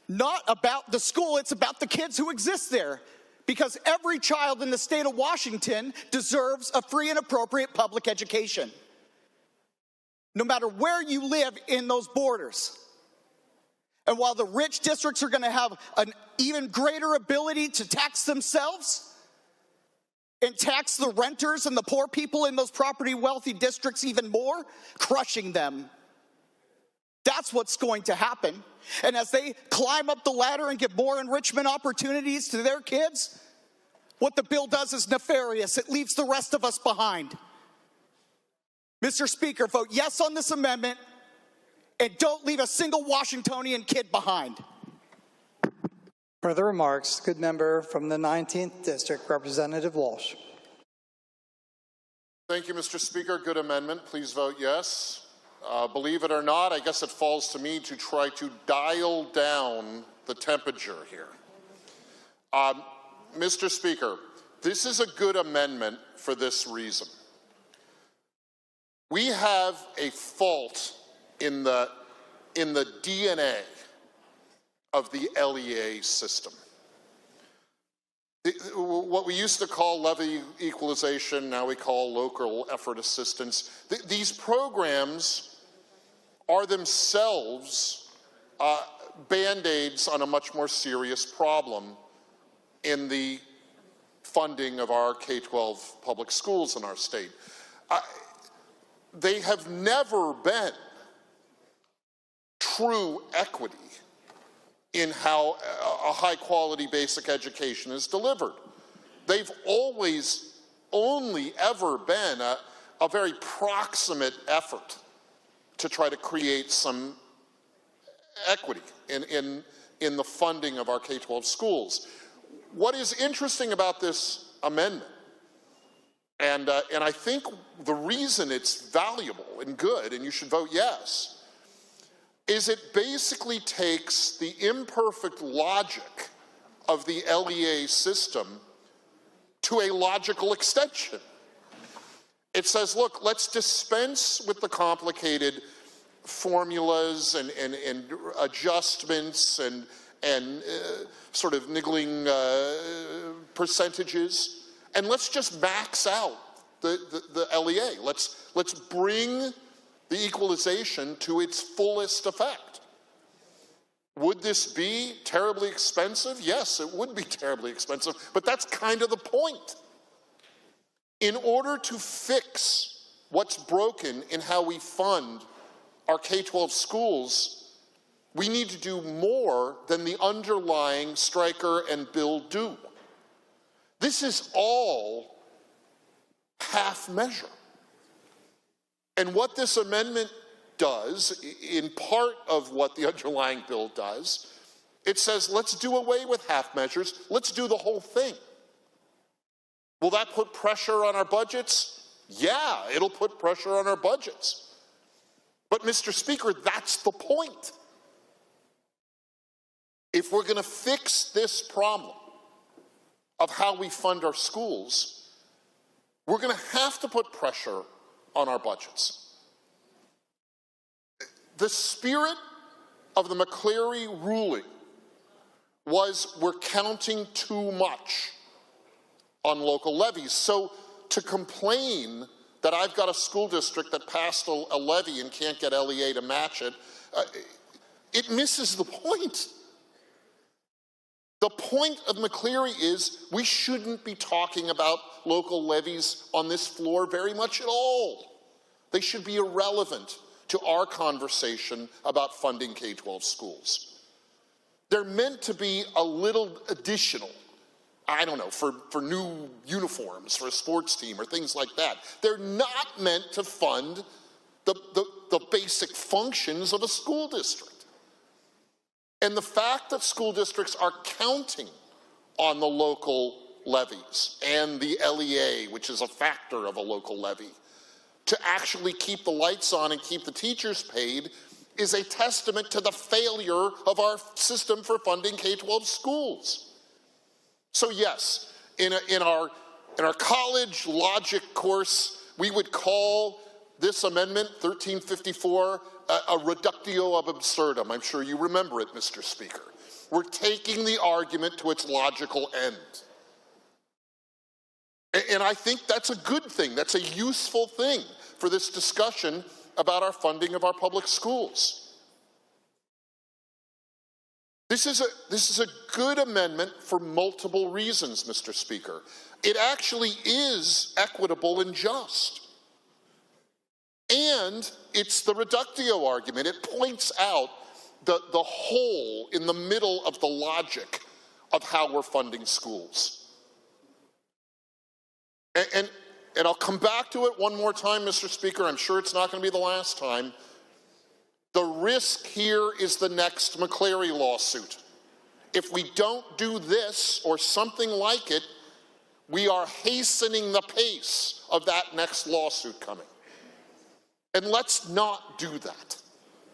not about the school, it's about the kids who exist there. Because every child in the state of Washington deserves a free and appropriate public education, no matter where you live in those borders. And while the rich districts are going to have an even greater ability to tax themselves and tax the renters and the poor people in those property wealthy districts even more, crushing them. That's what's going to happen. And as they climb up the ladder and give more enrichment opportunities to their kids, what the bill does is nefarious. It leaves the rest of us behind. Mr. Speaker, vote yes on this amendment and don't leave a single Washingtonian kid behind. Further remarks, good member from the 19th District, Representative Walsh. Thank you, Mr. Speaker. Good amendment. Please vote yes. Believe it or not, I guess it falls to me to try to dial down the temperature here. Mr. Speaker, this is a good amendment for this reason. We have a fault in the DNA of the LEA system. What we used to call levy equalization, now we call local effort assistance. These programs are themselves Band-Aids on a much more serious problem in the funding of our K-12 public schools in our state. They have never been true equity in how a high-quality basic education is delivered. They've always only ever been a very proximate effort to try to create some equity in the funding of our K-12 schools. What is interesting about this amendment, and I think the reason it's valuable and good, and you should vote yes, is it basically takes the imperfect logic of the LEA system to a logical extension. It says, look, let's dispense with the complicated formulas and adjustments and sort of niggling percentages, and let's just max out the LEA. Let's bring the equalization to its fullest effect. Would this be terribly expensive? Yes, it would be terribly expensive, but that's kind of the point. In order to fix what's broken in how we fund our K-12 schools, we need to do more than the underlying Stryker and Bill do. This is all half measure. And what this amendment does, in part of what the underlying bill does, it says, let's do away with half measures, let's do the whole thing. Will that put pressure on our budgets? Yeah, it'll put pressure on our budgets. But Mr. Speaker, that's the point. If we're going to fix this problem of how we fund our schools, we're going to have to put pressure on our budgets. The spirit of the McCleary ruling was we're counting too much on local levies. So to complain that I've got a school district that passed a levy and can't get LEA to match it, it misses the point. The point of McCleary is we shouldn't be talking about local levies on this floor very much at all. They should be irrelevant to our conversation about funding K-12 schools. They're meant to be a little additional, I don't know, for new uniforms for a sports team or things like that. They're not meant to fund the basic functions of a school district. And the fact that school districts are counting on the local levies and the LEA, which is a factor of a local levy, to actually keep the lights on and keep the teachers paid is a testament to the failure of our system for funding K-12 schools. So yes, in our college logic course, we would call this amendment, 1354, a reductio ab absurdum. I'm sure you remember it, Mr. Speaker. We're taking the argument to its logical end. And I think that's a good thing. That's a useful thing for this discussion about our funding of our public schools. This is a good amendment for multiple reasons, Mr. Speaker. It actually is equitable and just. And it's the reductio argument. It points out the hole in the middle of the logic of how we're funding schools. And I'll come back to it one more time, Mr. Speaker. I'm sure it's not going to be the last time. The risk here is the next McCleary lawsuit. If we don't do this or something like it, we are hastening the pace of that next lawsuit coming. And let's not do that.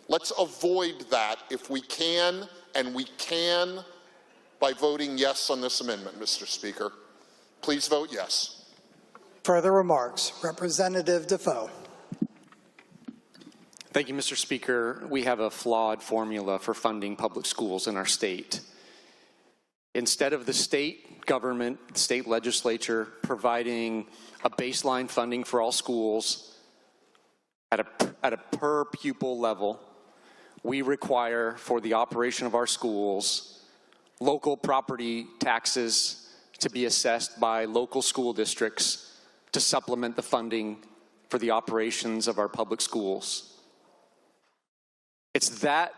Let's avoid that if we can, and we can by voting yes on this amendment, Mr. Speaker. Please vote yes. Further remarks, Representative Defoe. Thank you, Mr. Speaker. We have a flawed formula for funding public schools in our state. Instead of the state government, state legislature providing a baseline funding for all schools at a per pupil level, we require for the operation of our schools local property taxes to be assessed by local school districts to supplement the funding for the operations of our public schools. It's that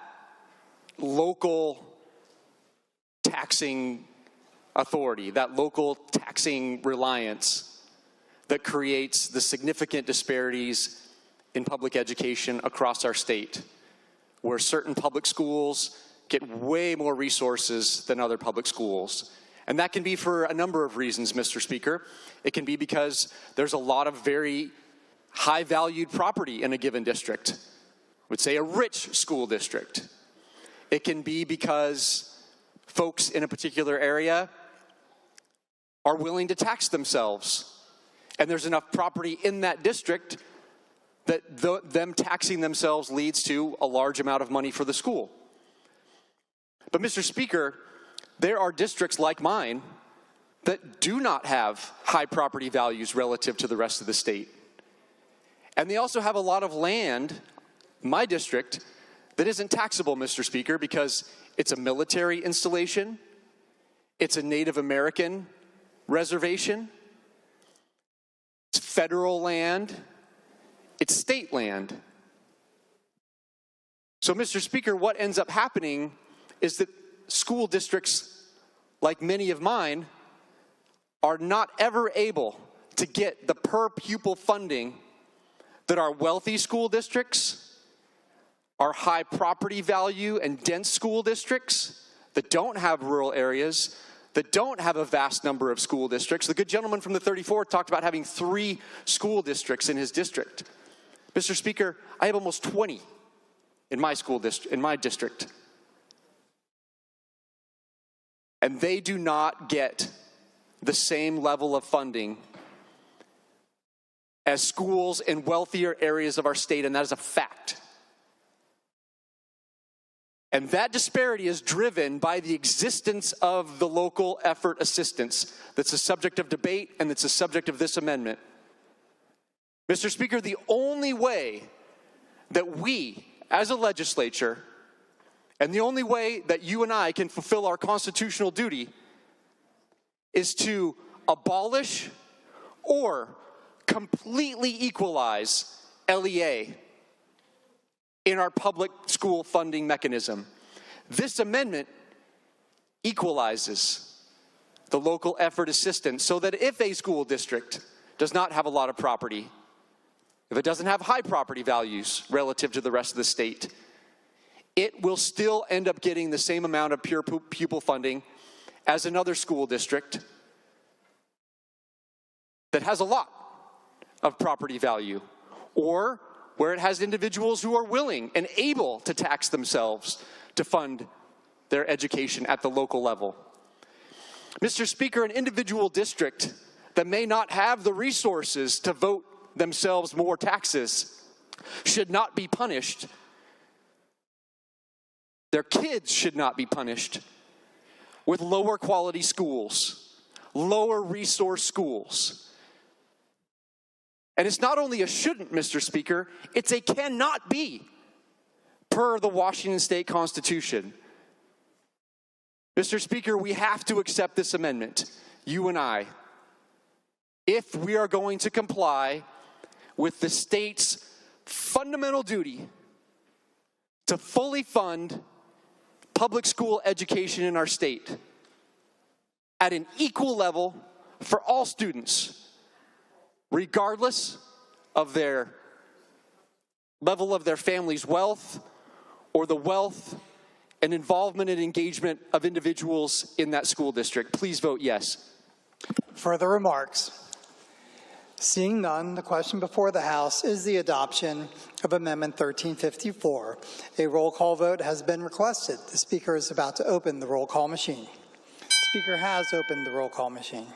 local taxing authority, that local taxing reliance that creates the significant disparities in public education across our state, where certain public schools get way more resources than other public schools. And that can be for a number of reasons, Mr. Speaker. It can be because there's a lot of very high-valued property in a given district. I would say a rich school district. It can be because folks in a particular area are willing to tax themselves, and there's enough property in that district that them taxing themselves leads to a large amount of money for the school. But Mr. Speaker, there are districts like mine that do not have high property values relative to the rest of the state. And they also have a lot of land, my district, that isn't taxable, Mr. Speaker, because it's a military installation, it's a Native American reservation, it's federal land, it's state land. So, Mr. Speaker, what ends up happening is that school districts, like many of mine, are not ever able to get the per pupil funding that our wealthy school districts, our high property value and dense school districts that don't have rural areas, that don't have a vast number of school districts. The good gentleman from the 34th talked about having 3 school districts in his district. Mr. Speaker, I have almost 20 in my school district, and they do not get the same level of funding as schools in wealthier areas of our state, and that is a fact. And that disparity is driven by the existence of the local effort assistance that's a subject of debate and that's a subject of this amendment. Mr. Speaker, the only way that we, as a legislature, and the only way that you and I can fulfill our constitutional duty is to abolish or completely equalize LEA in our public school funding mechanism. This amendment equalizes the local effort assistance so that if a school district does not have a lot of property, if it doesn't have high property values relative to the rest of the state, it will still end up getting the same amount of pure pupil funding as another school district that has a lot of property value, or where it has individuals who are willing and able to tax themselves to fund their education at the local level. Mr. Speaker, an individual district that may not have the resources to vote themselves more taxes should not be punished. Their kids should not be punished with lower quality schools, lower resource schools. And it's not only a shouldn't, Mr. Speaker, it's a cannot be per the Washington State Constitution. Mr. Speaker, we have to accept this amendment, you and I, if we are going to comply with the state's fundamental duty to fully fund public school education in our state at an equal level for all students, regardless of their level of their family's wealth or the wealth and involvement and engagement of individuals in that school district. Please vote yes. Further remarks? Seeing none, the question before the House is the adoption of Amendment 1354. A roll call vote has been requested. The Speaker is about to open the roll call machine. The Speaker has opened the roll call machine.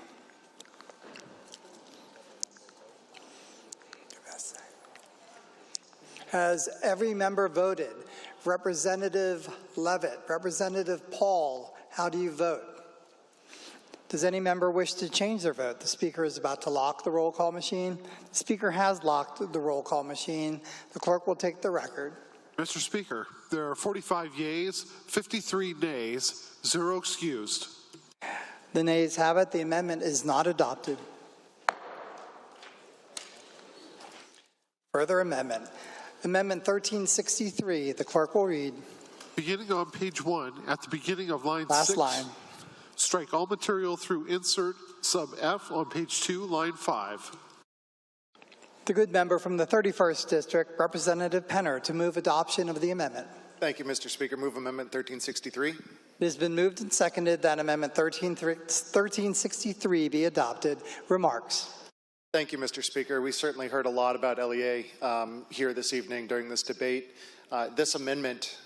Has every member voted? Representative Levitt, Representative Paul, how do you vote? Does any member wish to change their vote? The Speaker is about to lock the roll call machine. The Speaker has locked the roll call machine. The clerk will take the record. Mr. Speaker, there are 45 yeas, 53 nays, 0 excused. The nays have it. The amendment is not adopted. Further amendment. Amendment 1363. The clerk will read. Beginning on page 1, at the beginning of line 6. Last line. Strike all material through insert sub F on page 2, line 5. The good member from the 31st District, Representative Penner, to move adoption of the amendment. Thank you, Mr. Speaker. Move Amendment 1363. It has been moved and seconded that Amendment 1363 be adopted. Remarks? Thank you, Mr. Speaker. We certainly heard a lot about LEA here this evening during this debate. This amendment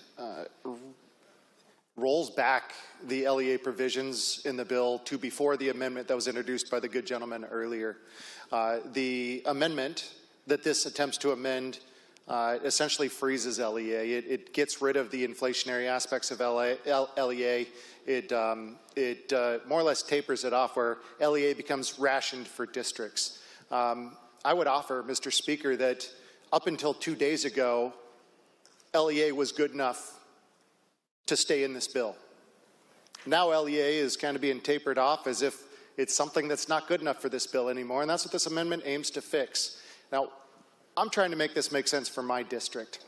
rolls back the LEA provisions in the bill to before the amendment that was introduced by the good gentleman earlier. The amendment that this attempts to amend essentially freezes LEA. It gets rid of the inflationary aspects of LEA. It more or less tapers it off where LEA becomes rationed for districts. I would offer, Mr. Speaker, that up until 2 days ago, LEA was good enough to stay in this bill. Now LEA is kind of being tapered off as if it's something that's not good enough for this bill anymore, and that's what this amendment aims to fix. Now, I'm trying to make this make sense for my district.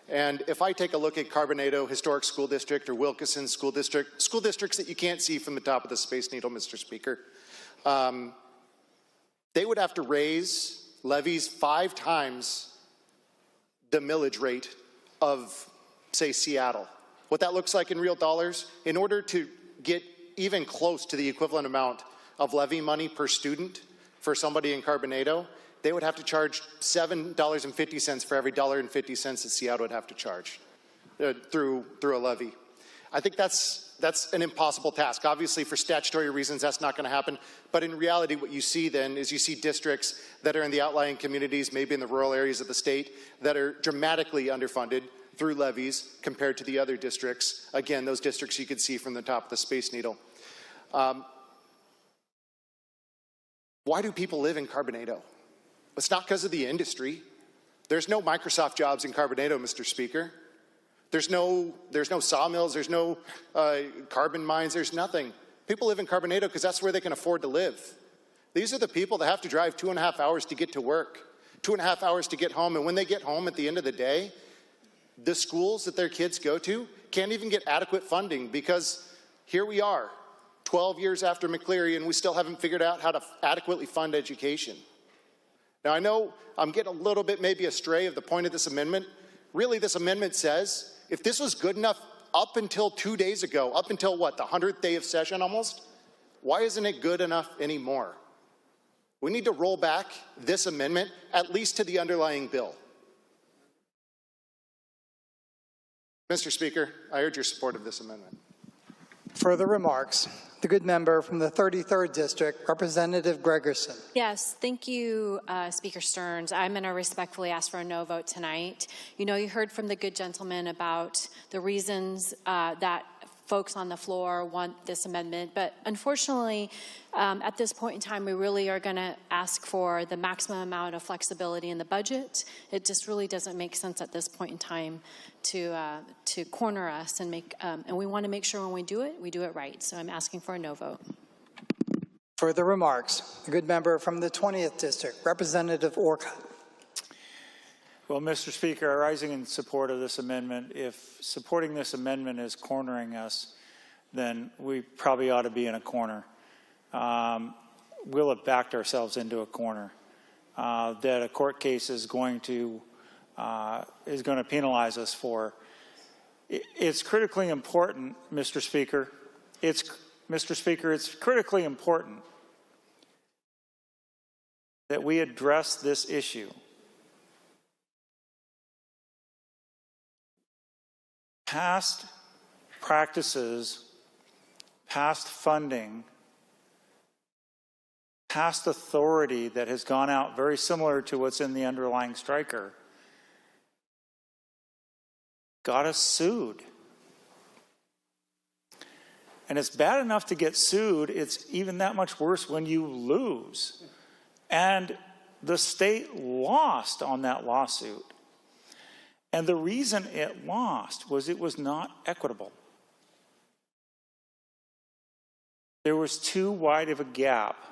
And if I take a look at Carbonado Historic School District or Wilkeson School District, school districts that you can't see from the top of the Space Needle, Mr. Speaker, they would have to raise levies 5 times the millage rate of, say, Seattle. What that looks like in real dollars, in order to get even close to the equivalent amount of levy money per student for somebody in Carbonado, they would have to charge $7.50 for every $1.50 that Seattle would have to charge through a levy. I think that's an impossible task. Obviously, for statutory reasons, that's not going to happen. But in reality, what you see then is you see districts that are in the outlying communities, maybe in the rural areas of the state, that are dramatically underfunded through levies compared to the other districts. Again, those districts you can see from the top of the Space Needle. Why do people live in Carbonado? It's not because of the industry. There's no Microsoft jobs in Carbonado, Mr. Speaker. There's no sawmills, there's no carbon mines, there's nothing. People live in Carbonado because that's where they can afford to live. These are the people that have to drive 2.5 hours to get to work, 2.5 hours to get home, and when they get home at the end of the day, the schools that their kids go to can't even get adequate funding because here we are, 12 years after McCleary, and we still haven't figured out how to adequately fund education. Now, I know I'm getting a little bit maybe astray of the point of this amendment. Really, this amendment says, if this was good enough up until 2 days ago, up until what, the 100th day of session almost, why isn't it good enough anymore? We need to roll back this amendment at least to the underlying bill. Mr. Speaker, I urge your support of this amendment. Further remarks. The good member from the 33rd District, Representative Gregerson. Yes, thank you, Speaker Stearns. I'm going to respectfully ask for a no vote tonight. You know, you heard from the good gentleman about the reasons that folks on the floor want this amendment, but unfortunately, at this point in time, we really are going to ask for the maximum amount of flexibility in the budget. It just really doesn't make sense at this point in time to corner us and make, and we want to make sure when we do it right. So I'm asking for a no vote. Further remarks. The good member from the 20th District, Representative Orcutt. Well, Mr. Speaker, rising in support of this amendment, if supporting this amendment is cornering us, then we probably ought to be in a corner. We'll have backed ourselves into a corner that a court case is going to penalize us for. It's critically important, Mr. Speaker. It's critically important that we address this issue. Past practices, past funding, past authority that has gone out very similar to what's in the underlying striker got us sued. And it's bad enough to get sued, it's even that much worse when you lose. And the state lost on that lawsuit. And the reason it lost was it was not equitable. There was too wide of a gap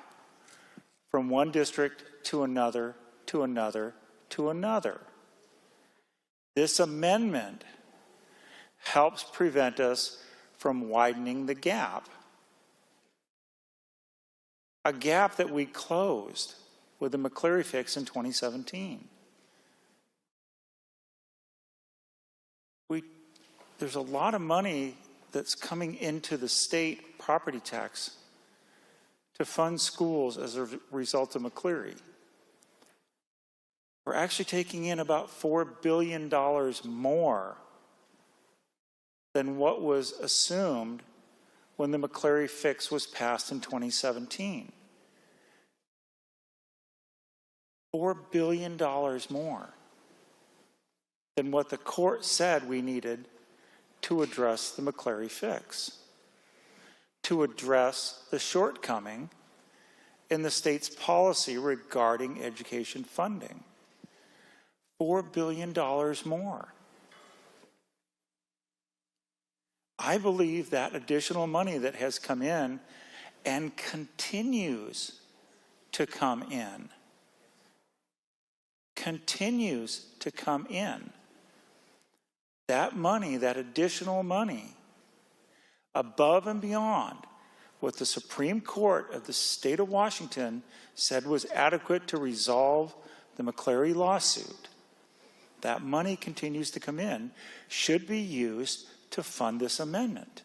from one district to another, to another, to another. This amendment helps prevent us from widening the gap. A gap that we closed with the McCleary fix in 2017. There's a lot of money that's coming into the state property tax to fund schools as a result of McCleary. We're actually taking in about $4 billion more than what was assumed when the McCleary fix was passed in 2017. $4 billion more than what the court said we needed to address the McCleary fix, to address the shortcoming in the state's policy regarding education funding. $4 billion more. I believe that additional money that has come in and continues to come in, that money, that additional money, above and beyond what the Supreme Court of the state of Washington said was adequate to resolve the McCleary lawsuit, that money continues to come in, should be used to fund this amendment.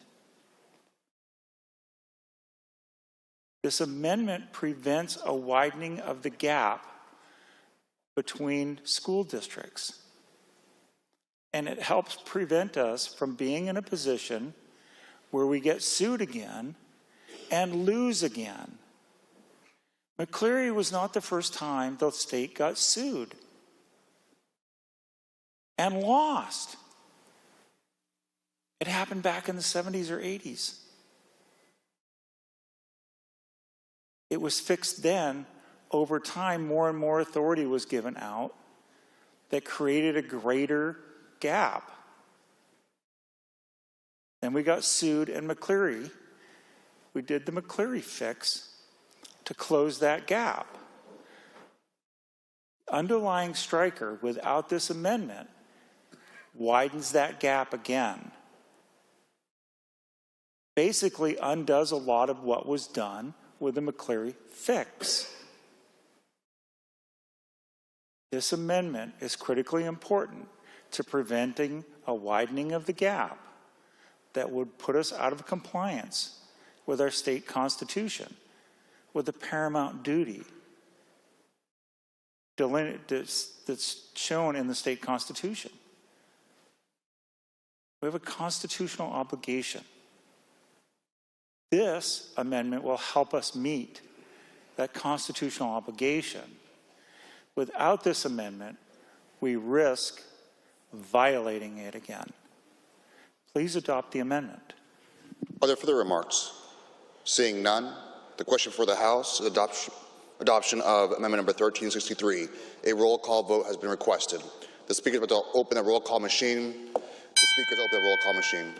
This amendment prevents a widening of the gap between school districts. And it helps prevent us from being in a position where we get sued again and lose again. McCleary was not the first time the state got sued and lost. It happened back in the 70s or 80s. It was fixed then. Over time, more and more authority was given out that created a greater gap. Then we got sued, and McCleary, we did the McCleary fix to close that gap. Underlying striker, without this amendment, widens that gap again. Basically undoes a lot of what was done with the McCleary fix. This amendment is critically important to preventing a widening of the gap that would put us out of compliance with our state constitution, with the paramount duty that's shown in the state constitution. We have a constitutional obligation. This amendment will help us meet that constitutional obligation. Without this amendment, we risk violating it again. Please adopt the amendment. Are there further remarks? Seeing none, the question for the House is adoption of Amendment Number 1363. A roll call vote has been requested. The Speaker is about to open the roll call machine. The Speaker has opened the roll call machine.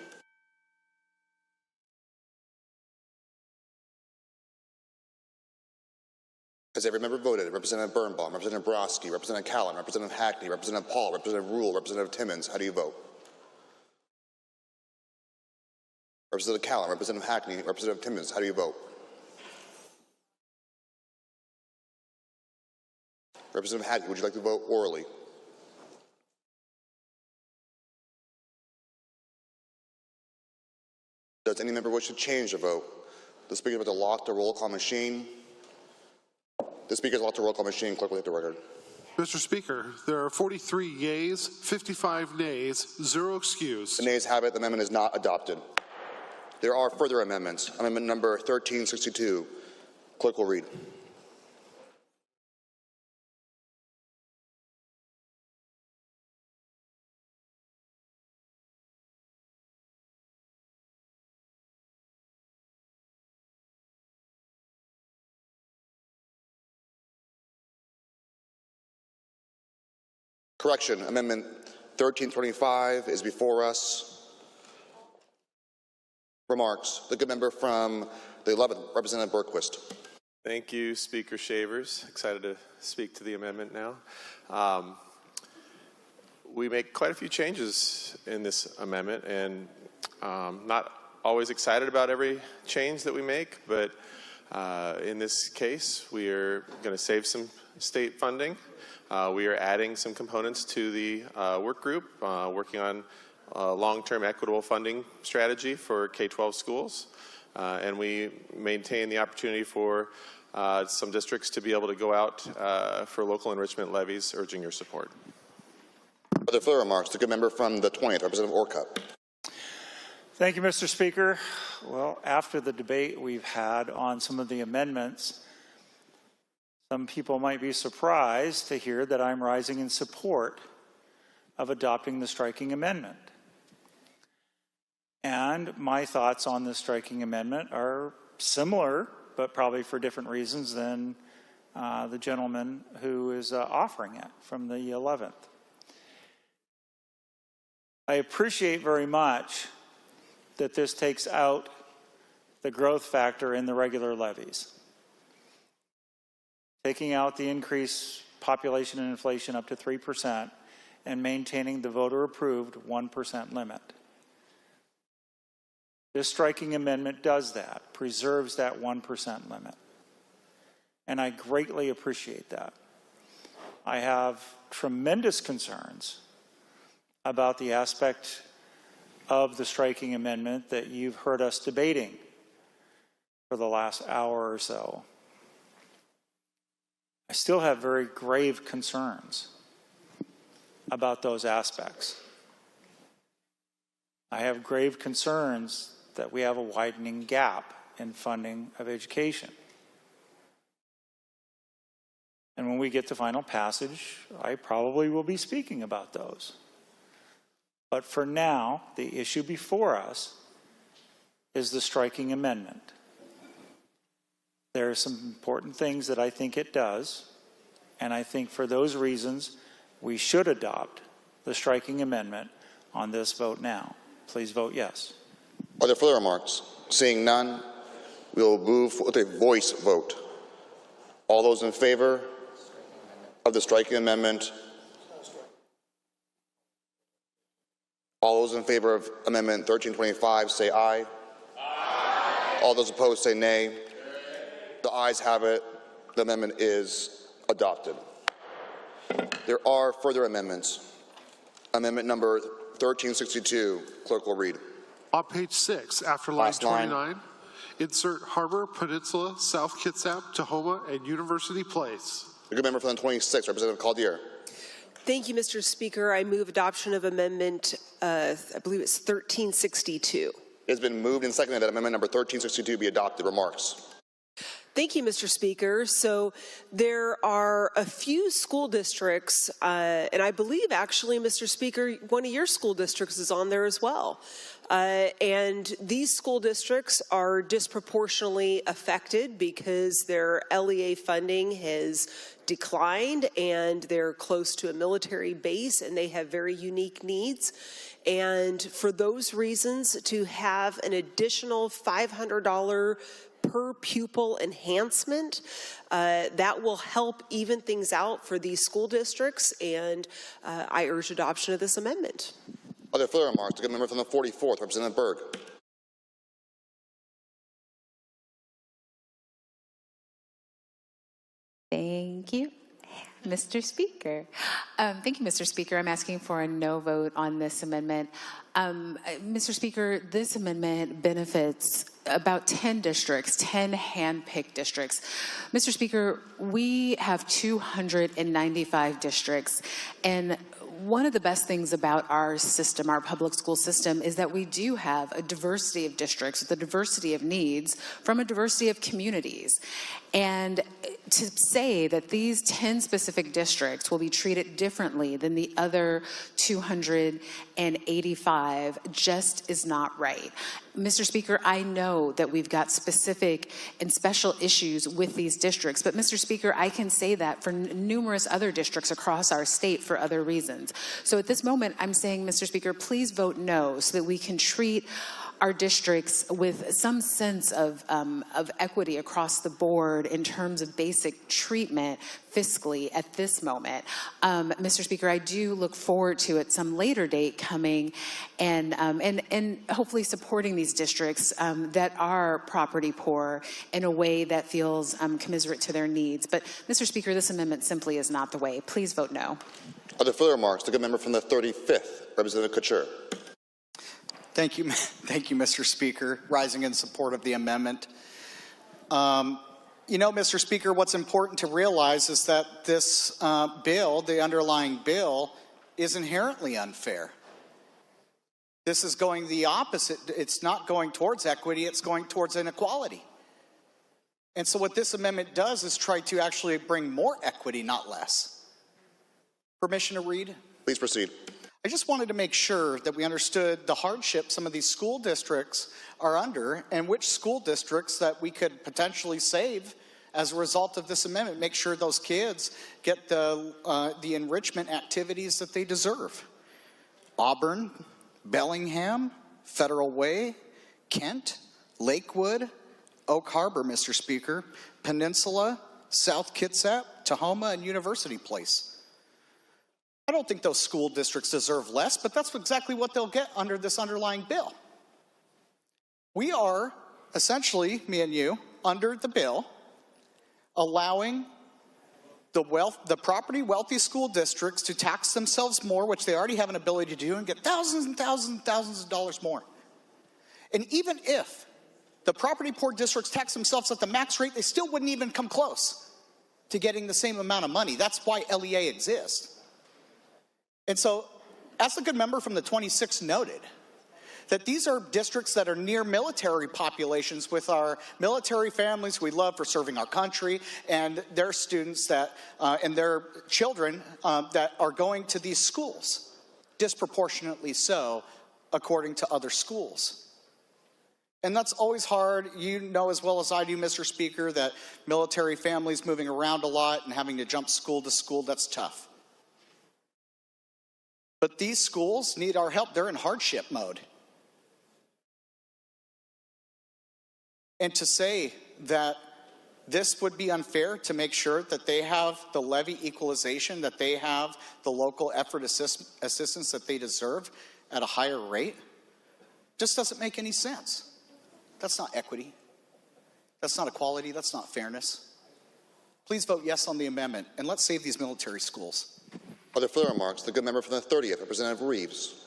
Has every member voted? Representative Birnbaum, Representative Brodsky, Representative Callan, Representative Hackney, Representative Paul, Representative Rule, Representative Timmons. How do you vote? Representative Callan, Representative Hackney, Representative Timmons. How do you vote? Representative Hackney, would you like to vote orally? Does any member wish to change their vote? The Speaker is about to lock the roll call machine. The Speaker has locked the roll call machine. Clerk will hit the record. Mr. Speaker, there are 43 yeas, 55 nays, 0 excused. The nays have it. The amendment is not adopted. There are further amendments. Amendment number 1362. Clerk will read. Correction, Amendment 1325 is before us. Remarks. The good member from the 11th, Representative Berquist. Thank you, Speaker Shavers. Excited to speak to the amendment now. We make quite a few changes in this amendment, and not always excited about every change that we make, but in this case, we are going to save some state funding. We are adding some components to the work group, working on a long-term equitable funding strategy for K-12 schools. And we maintain the opportunity for some districts to be able to go out for local enrichment levies, urging your support. Are there further remarks? The good member from the 20th, Representative Orcutt. Thank you, Mr. Speaker. Well, after the debate we've had on some of the amendments, some people might be surprised to hear that I'm rising in support of adopting the striking amendment. And my thoughts on the striking amendment are similar, but probably for different reasons than the gentleman who is offering it from the 11th. I appreciate very much that this takes out the growth factor in the regular levies, taking out the increased population and inflation up to 3% and maintaining the voter-approved 1% limit. This striking amendment does that, preserves that 1% limit. And I greatly appreciate that. I have tremendous concerns about the aspect of the striking amendment that you've heard us debating. for the last hour or so, I still have very grave concerns about those aspects. I have grave concerns that we have a widening gap in funding of education. And when we get to final passage, I probably will be speaking about those. But for now, the issue before us is the striking amendment. There are some important things that I think it does, and I think for those reasons, we should adopt the striking amendment on this vote now. Please vote yes. Are there further remarks? Seeing none, we will move with a voice vote. All those in favor of the striking amendment? All those in favor of Amendment 1325 say aye. Aye. All those opposed say nay. Nay. The ayes have it. The amendment is adopted. There are further amendments. Amendment number 1362. Clerk will read. On page 6, after line 29, insert Harbor Peninsula, South Kitsap, Tahoma, and University Place. The good member from the 26th, Representative Caldier. Thank you, Mr. Speaker. I move adoption of amendment, I believe it's 1362. It has been moved and seconded that amendment number 1362 be adopted. Remarks? Thank you, Mr. Speaker. So there are a few school districts, and I believe actually, Mr. Speaker, one of your school districts is on there as well. And these school districts are disproportionately affected because their LEA funding has declined and they're close to a military base and they have very unique needs. And for those reasons, to have an additional $500 per pupil enhancement, that will help even things out for these school districts, and I urge adoption of this amendment. Are there further remarks? The good member from the 44th, Representative Berg. Thank you, Mr. Speaker. Thank you, Mr. Speaker. I'm asking for a no vote on this amendment. Mr. Speaker, this amendment benefits about 10 districts, 10 hand-picked districts. Mr. Speaker, we have 295 districts, and one of the best things about our system, our public school system, is that we do have a diversity of districts with a diversity of needs from a diversity of communities. And to say that these 10 specific districts will be treated differently than the other 285 just is not right. Mr. Speaker, I know that we've got specific and special issues with these districts, but Mr. Speaker, I can say that for numerous other districts across our state for other reasons. So at this moment, I'm saying, Mr. Speaker, please vote no so that we can treat our districts with some sense of equity across the board in terms of basic treatment fiscally at this moment. Mr. Speaker, I do look forward to at some later date coming and hopefully supporting these districts that are property poor in a way that feels commiserate to their needs. But Mr. Speaker, this amendment simply is not the way. Please vote no. Are there further remarks? The good member from the 35th, Representative Couture. Thank you, Mr. Speaker. Rising in support of the amendment. You know, Mr. Speaker, what's important to realize is that this bill, the underlying bill, is inherently unfair. This is going the opposite. It's not going towards equity, it's going towards inequality. And so what this amendment does is try to actually bring more equity, not less. Permission to read? Please proceed. I just wanted to make sure that we understood the hardship some of these school districts are under and which school districts that we could potentially save as a result of this amendment. Make sure those kids get the enrichment activities that they deserve. Auburn, Bellingham, Federal Way, Kent, Lakewood, Oak Harbor, Mr. Speaker, Peninsula, South Kitsap, Tahoma, and University Place. I don't think those school districts deserve less, but that's exactly what they'll get under this underlying bill. We are essentially, me and you, under the bill, allowing the property wealthy school districts to tax themselves more, which they already have an ability to do, and get thousands and thousands and thousands of dollars more. And even if the property poor districts tax themselves at the max rate, they still wouldn't even come close to getting the same amount of money. That's why LEA exists. And so, as the good member from the 26th noted, that these are districts that are near military populations with our military families we love for serving our country and their students that, and their children that are going to these schools, disproportionately so according to other schools. And that's always hard. You know as well as I do, Mr. Speaker, that military families moving around a lot and having to jump school to school, that's tough. But these schools need our help. They're in hardship mode. And to say that this would be unfair to make sure that they have the levy equalization, that they have the local effort assistance that they deserve at a higher rate, just doesn't make any sense. That's not equity. That's not equality. That's not fairness. Please vote yes on the amendment, and let's save these military schools. Are there further remarks? The good member from the 30th, Representative Reeves.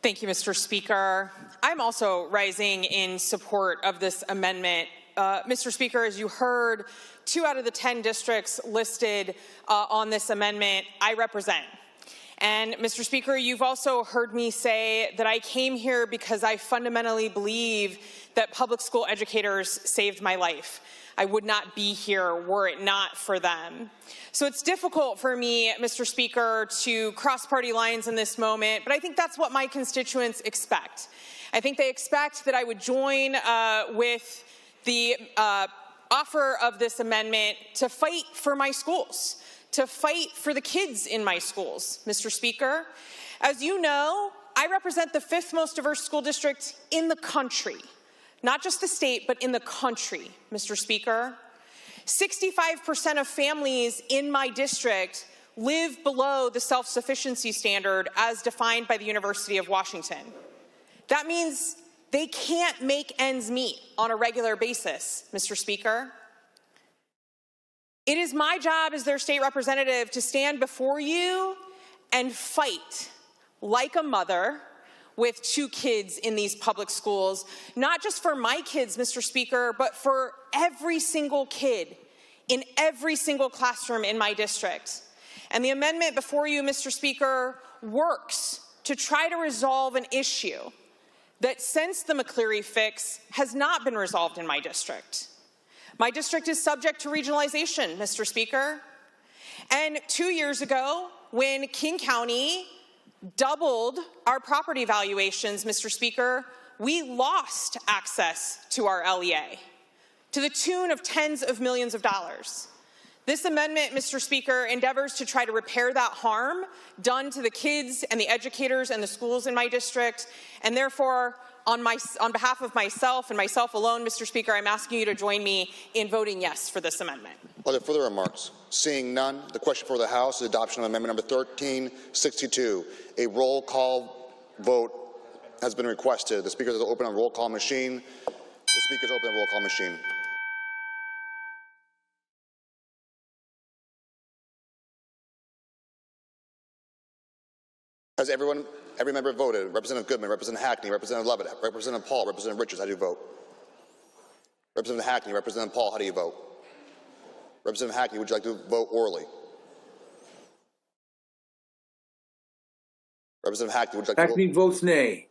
Thank you, Mr. Speaker. I'm also rising in support of this amendment. Mr. Speaker, as you heard, 2 out of the 10 districts listed on this amendment I represent. And Mr. Speaker, you've also heard me say that I came here because I fundamentally believe that public school educators saved my life. I would not be here were it not for them. So it's difficult for me, Mr. Speaker, to cross party lines in this moment, but I think that's what my constituents expect. I think they expect that I would join with the offer of this amendment to fight for my schools, to fight for the kids in my schools, Mr. Speaker. As you know, I represent the 5th most diverse school district in the country. Not just the state, but in the country, Mr. Speaker. 65% of families in my district live below the self-sufficiency standard as defined by the University of Washington. That means they can't make ends meet on a regular basis, Mr. Speaker. It is my job as their state representative to stand before you and fight like a mother with 2 kids in these public schools, not just for my kids, Mr. Speaker, but for every single kid in every single classroom in my district. And the amendment before you, Mr. Speaker, works to try to resolve an issue that since the McCleary fix has not been resolved in my district. My district is subject to regionalization, Mr. Speaker. And 2 years ago, when King County doubled our property valuations, Mr. Speaker, we lost access to our LEA to the tune of tens of millions of dollars. This amendment, Mr. Speaker, endeavors to try to repair that harm done to the kids and the educators and the schools in my district, and therefore, on behalf of myself and myself alone, Mr. Speaker, I'm asking you to join me in voting yes for this amendment. Are there further remarks? Seeing none, the question for the House is adoption of amendment number 1362. A roll call vote has been requested. The Speaker has opened a roll call machine. The Speaker has opened a roll call machine. Has every member voted? Representative Goodman, Representative Hackney, Representative Levitt, Representative Paul, Representative Richards, how do you vote? Representative Hackney, Representative Paul, how do you vote? Representative Hackney, would you like to vote orally? Representative Hackney, would you like to vote? Hackney votes nay.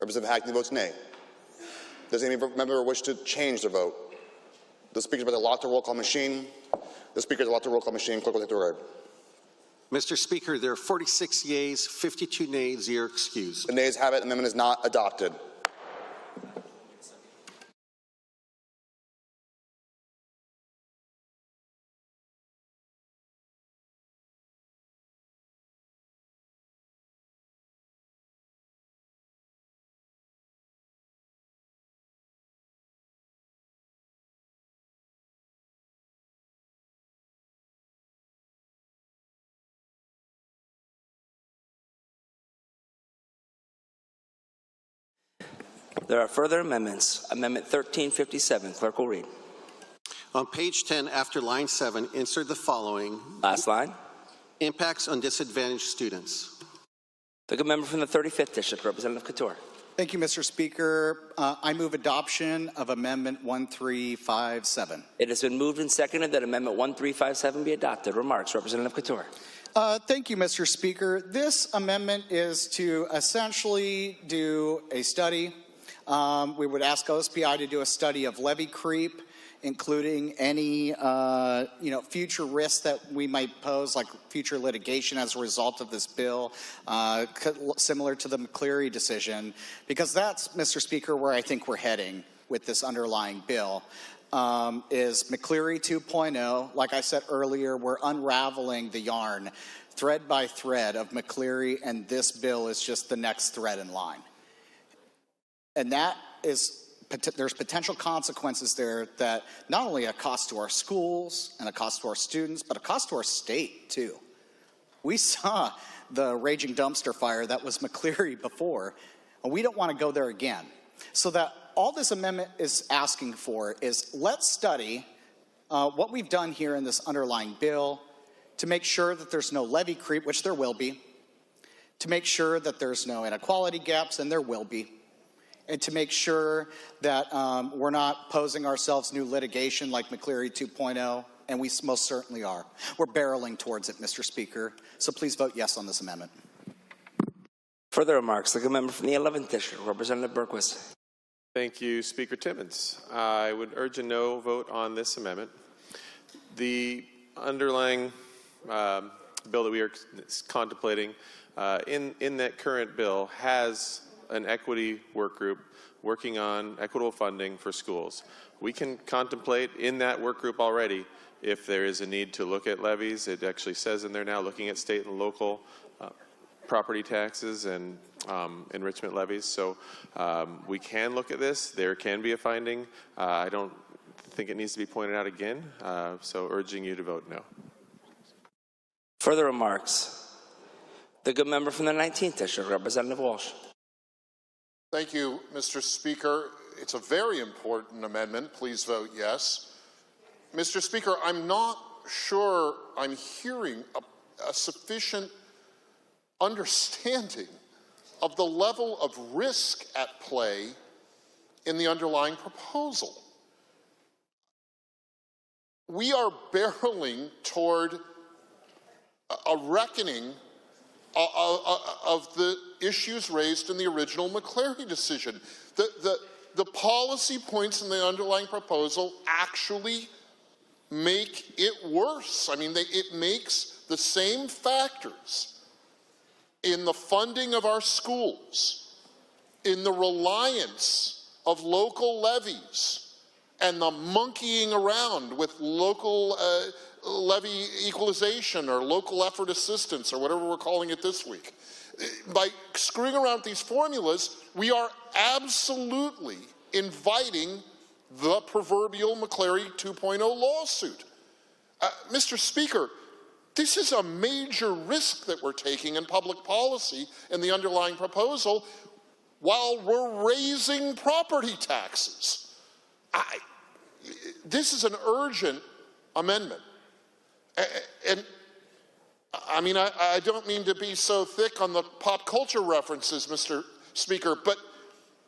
Representative Hackney votes nay. Does any member wish to change their vote? The Speaker's about to lock the roll call machine. The Speaker's locked the roll call machine. Clerk will take the record. Mr. Speaker, there are 46 yeas, 52 nays, 0 excused. The nays have it. The amendment is not adopted. There are further amendments. Amendment 1357. Clerk will read. On page 10, after line 7, insert the following. Last line. Impacts on disadvantaged students. The good member from the 35th District, Representative Couture. Thank you, Mr. Speaker. I move adoption of Amendment 1357. It has been moved and seconded that Amendment 1357 be adopted. Remarks, Representative Couture. Thank you, Mr. Speaker. This amendment is to essentially do a study. We would ask OSPI to do a study of levy creep, including any future risks that we might pose, like future litigation as a result of this bill, similar to the McCleary decision, because that's, Mr. Speaker, where I think we're heading with this underlying bill. Is McCleary 2.0. Like I said earlier, we're unraveling the yarn thread by thread of McCleary, and this bill is just the next thread in line. And that is, there's potential consequences there that not only a cost to our schools and a cost to our students, but a cost to our state too. We saw the raging dumpster fire that was McCleary before, and we don't want to go there again. So that all this amendment is asking for is let's study what we've done here in this underlying bill to make sure that there's no levy creep, which there will be, to make sure that there's no inequality gaps, and there will be, and to make sure that we're not posing ourselves new litigation like McCleary 2.0, and we most certainly are. We're barreling towards it, Mr. Speaker, so please vote yes on this amendment. Further remarks, the member from the 11th District, Representative Berquist. Thank you, Speaker Timmons. I would urge a no vote on this amendment. The underlying bill that we are contemplating in that current bill has an equity work group working on equitable funding for schools. We can contemplate in that work group already if there is a need to look at levies. It actually says in there now looking at state and local property taxes and enrichment levies. So we can look at this. There can be a finding. I don't think it needs to be pointed out again. So urging you to vote no. Further remarks, the good member from the 19th District, Representative Walsh. Thank you, Mr. Speaker. It's a very important amendment. Please vote yes. Mr. Speaker, I'm not sure I'm hearing a sufficient understanding of the level of risk at play in the underlying proposal. We are barreling toward a reckoning of the issues raised in the original McCleary decision. The policy points in the underlying proposal actually make it worse. I mean, it makes the same factors in the funding of our schools, in the reliance of local levies, and the monkeying around with local levy equalization or local effort assistance or whatever we're calling it this week. By screwing around these formulas, we are absolutely inviting the proverbial McCleary 2.0 lawsuit. Mr. Speaker, this is a major risk that we're taking in public policy in the underlying proposal while we're raising property taxes. This is an urgent amendment. And I mean, I don't mean to be so thick on the pop culture references, Mr. Speaker, but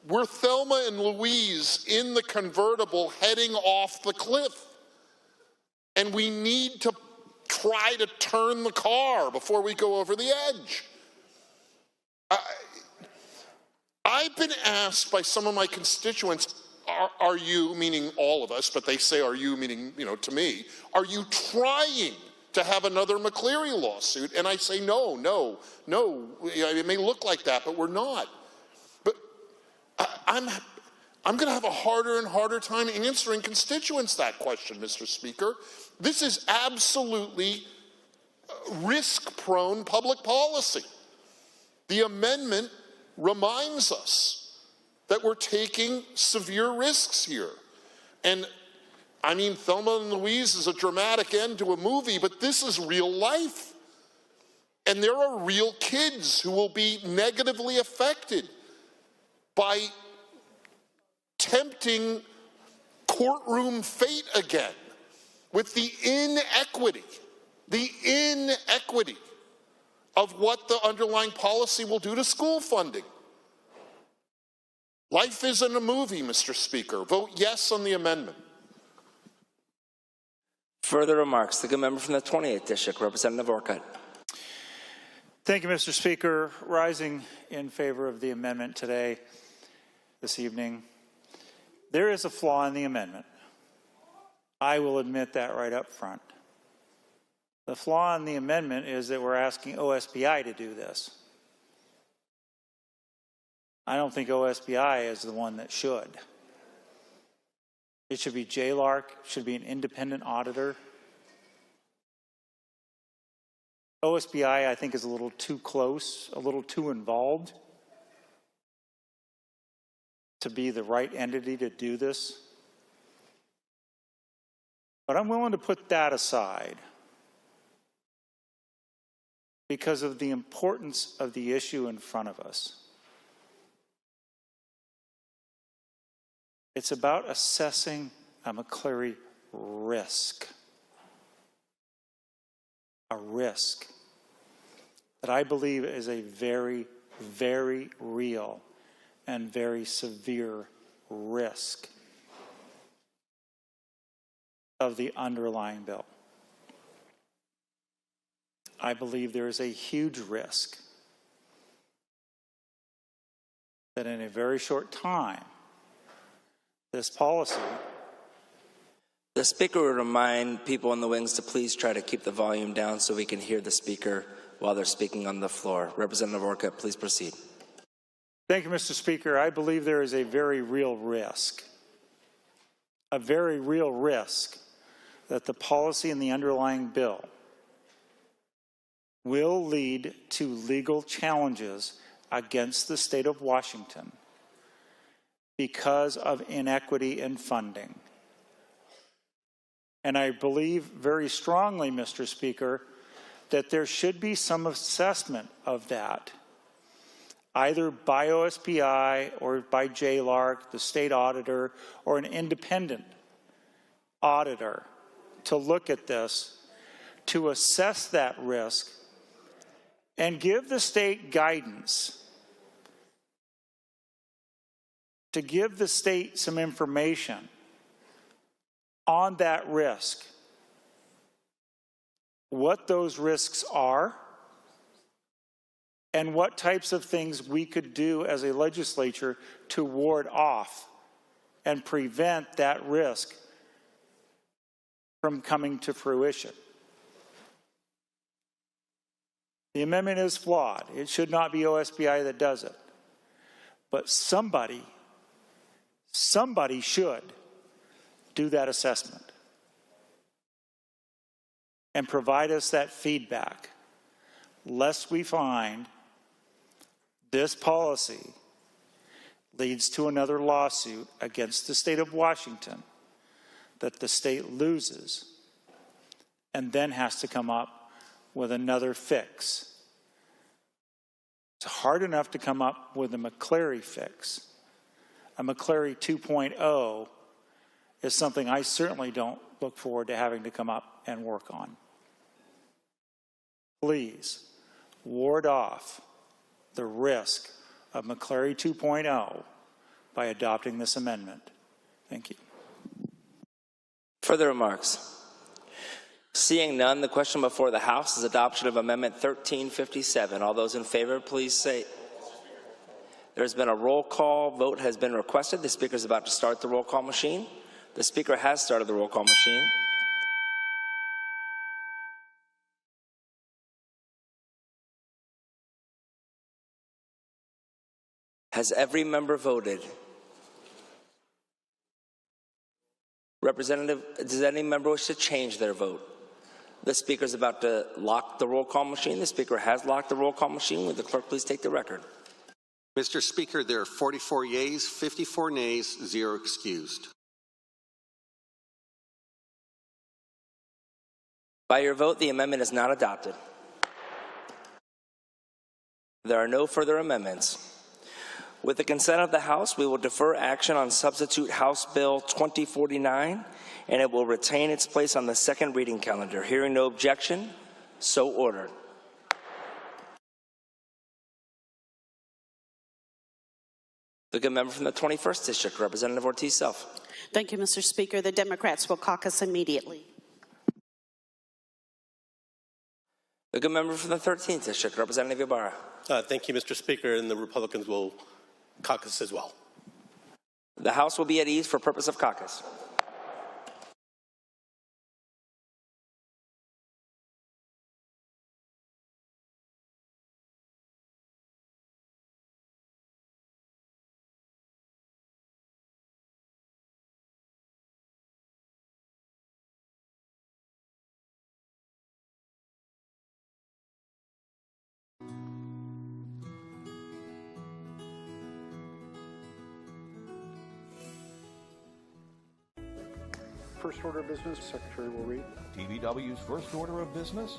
we're Thelma and Louise in the convertible heading off the cliff. And we need to try to turn the car before we go over the edge. I've been asked by some of my constituents, are you, meaning all of us, but they say are you, meaning, to me, are you trying to have another McCleary lawsuit? And I say no. It may look like that, but we're not. But I'm going to have a harder and harder time answering constituents that question, Mr. Speaker. This is absolutely risk-prone public policy. The amendment reminds us that we're taking severe risks here. And I mean, Thelma and Louise is a dramatic end to a movie, but this is real life. And there are real kids who will be negatively affected by tempting courtroom fate again with the inequity of what the underlying policy will do to school funding. Life isn't a movie, Mr. Speaker. Vote yes on the amendment. Further remarks, the good member from the 28th District, Representative Orcutt. Thank you, Mr. Speaker. Rising in favor of the amendment today, this evening. There is a flaw in the amendment. I will admit that right up front. The flaw in the amendment is that we're asking OSBI to do this. I don't think OSBI is the one that should. It should be JLARC, should be an independent auditor. OSBI, I think, is a little too close, a little too involved to be the right entity to do this. But I'm willing to put that aside because of the importance of the issue in front of us. It's about assessing a McCleary risk. A risk that I believe is a very, very real and very severe risk of the underlying bill. I believe there is a huge risk that in a very short time, this policy. The Speaker would remind people in the wings to please try to keep the volume down so we can hear the Speaker while they're speaking on the floor. Representative Orcutt, please proceed. Thank you, Mr. Speaker. I believe there is a very real risk that the policy in the underlying bill will lead to legal challenges against the state of Washington because of inequity in funding. And I believe very strongly, Mr. Speaker, that there should be some assessment of that, either by OSBI or by JLARC, the state auditor, or an independent auditor to look at this, to assess that risk, and give the state guidance, to give the state some information on that risk, what those risks are, and what types of things we could do as a legislature to ward off and prevent that risk from coming to fruition. The amendment is flawed. It should not be OSBI that does it. But somebody should do that assessment and provide us that feedback, lest we find this policy leads to another lawsuit against the state of Washington that the state loses and then has to come up with another fix. It's hard enough to come up with a McCleary fix. A McCleary 2.0 is something I certainly don't look forward to having to come up and work on. Please ward off the risk of McCleary 2.0 by adopting this amendment. Thank you. Further remarks? Seeing none, the question before the House is adoption of Amendment 1357. All those in favor, please say. There's been a roll call vote has been requested. The Speaker is about to start the roll call machine. The Speaker has started the roll call machine. Has every member voted? Representative, does any member wish to change their vote? The Speaker is about to lock the roll call machine. The Speaker has locked the roll call machine. Will the clerk please take the record? Mr. Speaker, there are 44 yeas, 54 nays, 0 excused. By your vote, the amendment is not adopted. There are no further amendments. With the consent of the House, we will defer action on substitute House Bill 2049, and it will retain its place on the second reading calendar. Hearing no objection, so ordered. The good member from the 21st District, Representative Ortiz-Self. Thank you, Mr. Speaker. The Democrats will caucus immediately. The good member from the 13th District, Representative Ibarra. Thank you, Mr. Speaker, and the Republicans will caucus as well. The House will be at ease for purpose of caucus. First order of business, Secretary will read. TVW's first order of business.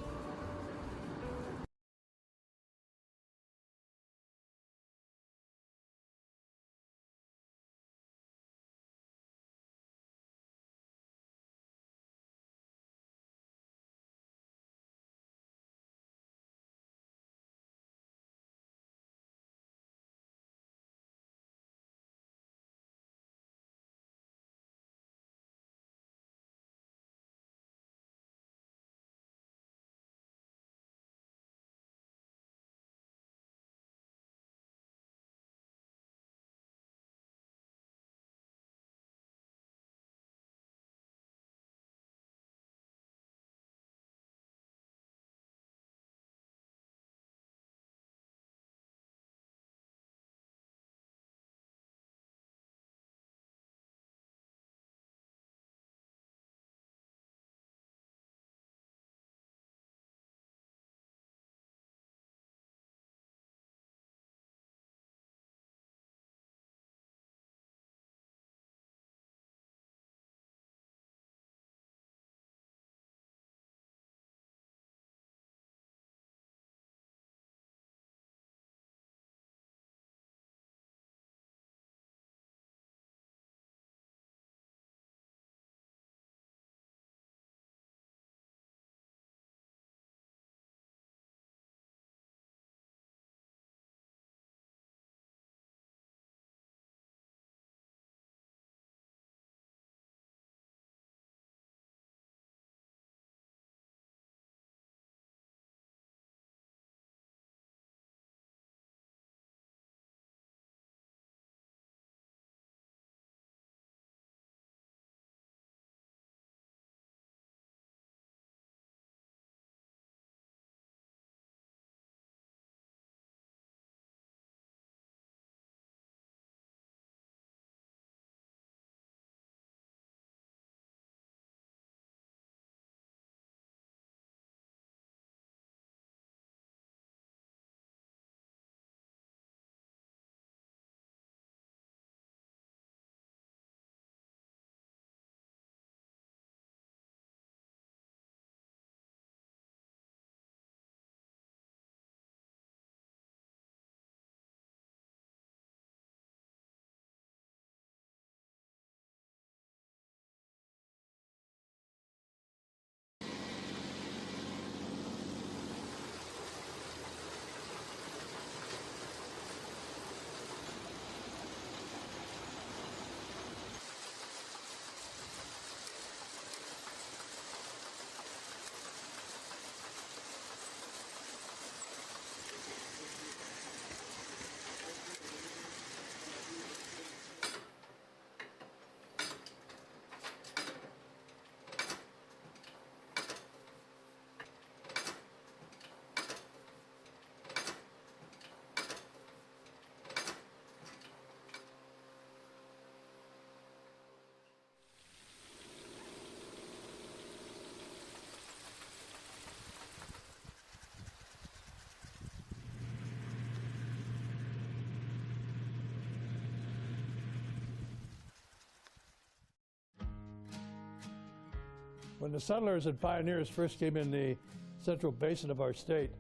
When the settlers and pioneers first came in the central basin of our state,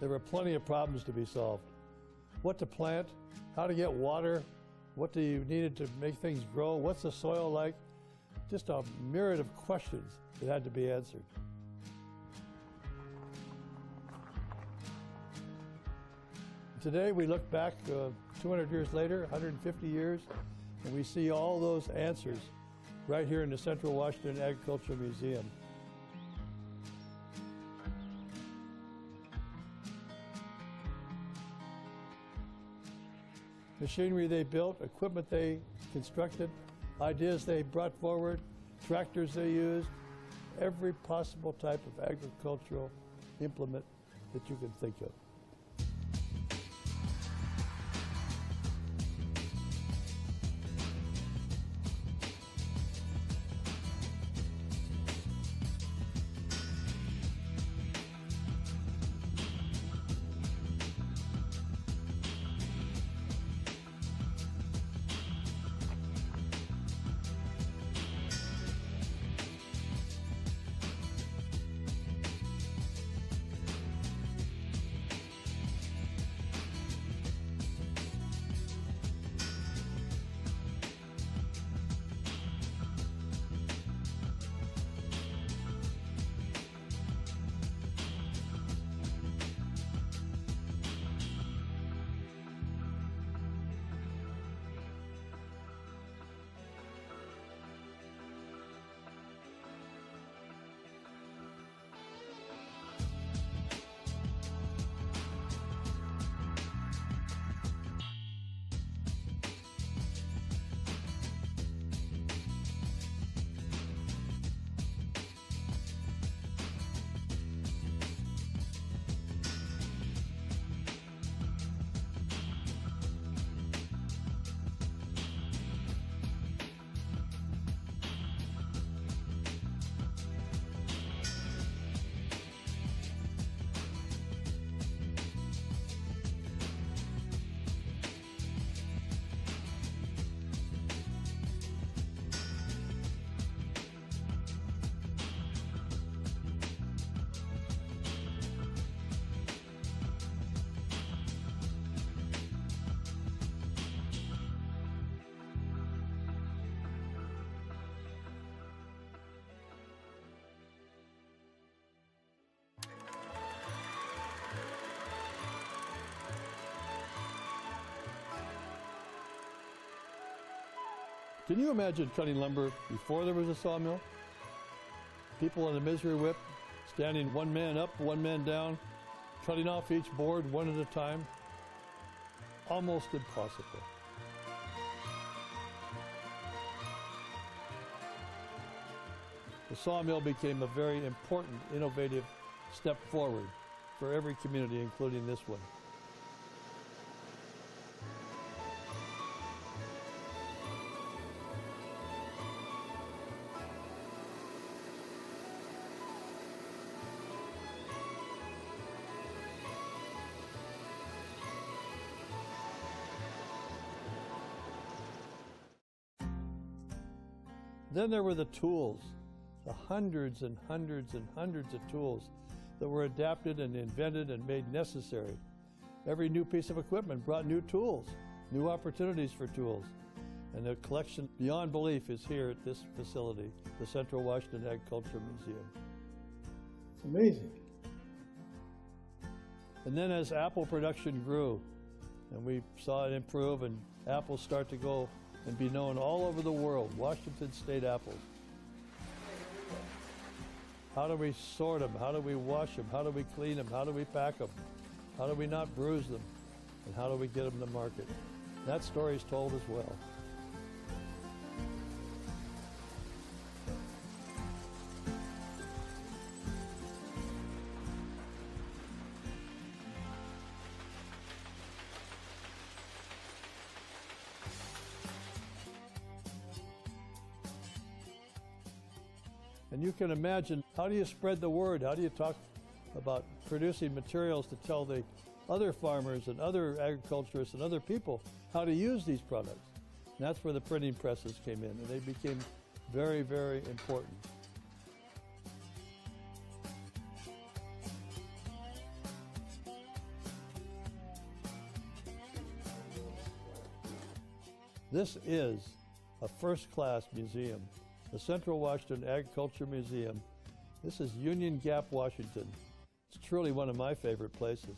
there were plenty of problems to be solved. What to plant, how to get water, what do you needed to make things grow, what's the soil like? Just a myriad of questions that had to be answered. Today we look back 200 years later, 150 years, and we see all those answers right here in the Central Washington Agricultural Museum. Machinery they built, equipment they constructed, ideas they brought forward, tractors they used, every possible type of agricultural implement that you can think of. Can you imagine cutting lumber before there was a sawmill? People on the misery whip, standing one man up, one man down, cutting off each board one at a time? Almost impossible. The sawmill became a very important, innovative step forward for every community, including this one. Then there were the tools, the hundreds and hundreds and hundreds of tools that were adapted and invented and made necessary. Every new piece of equipment brought new tools, new opportunities for tools. And the collection beyond belief is here at this facility, the Central Washington Agriculture Museum. It's amazing. And then as apple production grew, and we saw it improve and apples start to go and be known all over the world, Washington State apples. How do we sort them? How do we wash them? How do we clean them? How do we pack them? How do we not bruise them? And how do we get them to market? That story is told as well. And you can imagine, how do you spread the word? How do you talk about producing materials to tell the other farmers and other agriculturists and other people how to use these products? And that's where the printing presses came in, and they became very, very important. This is a first-class museum. The Central Washington Agriculture Museum. This is Union Gap, Washington. It's truly one of my favorite places.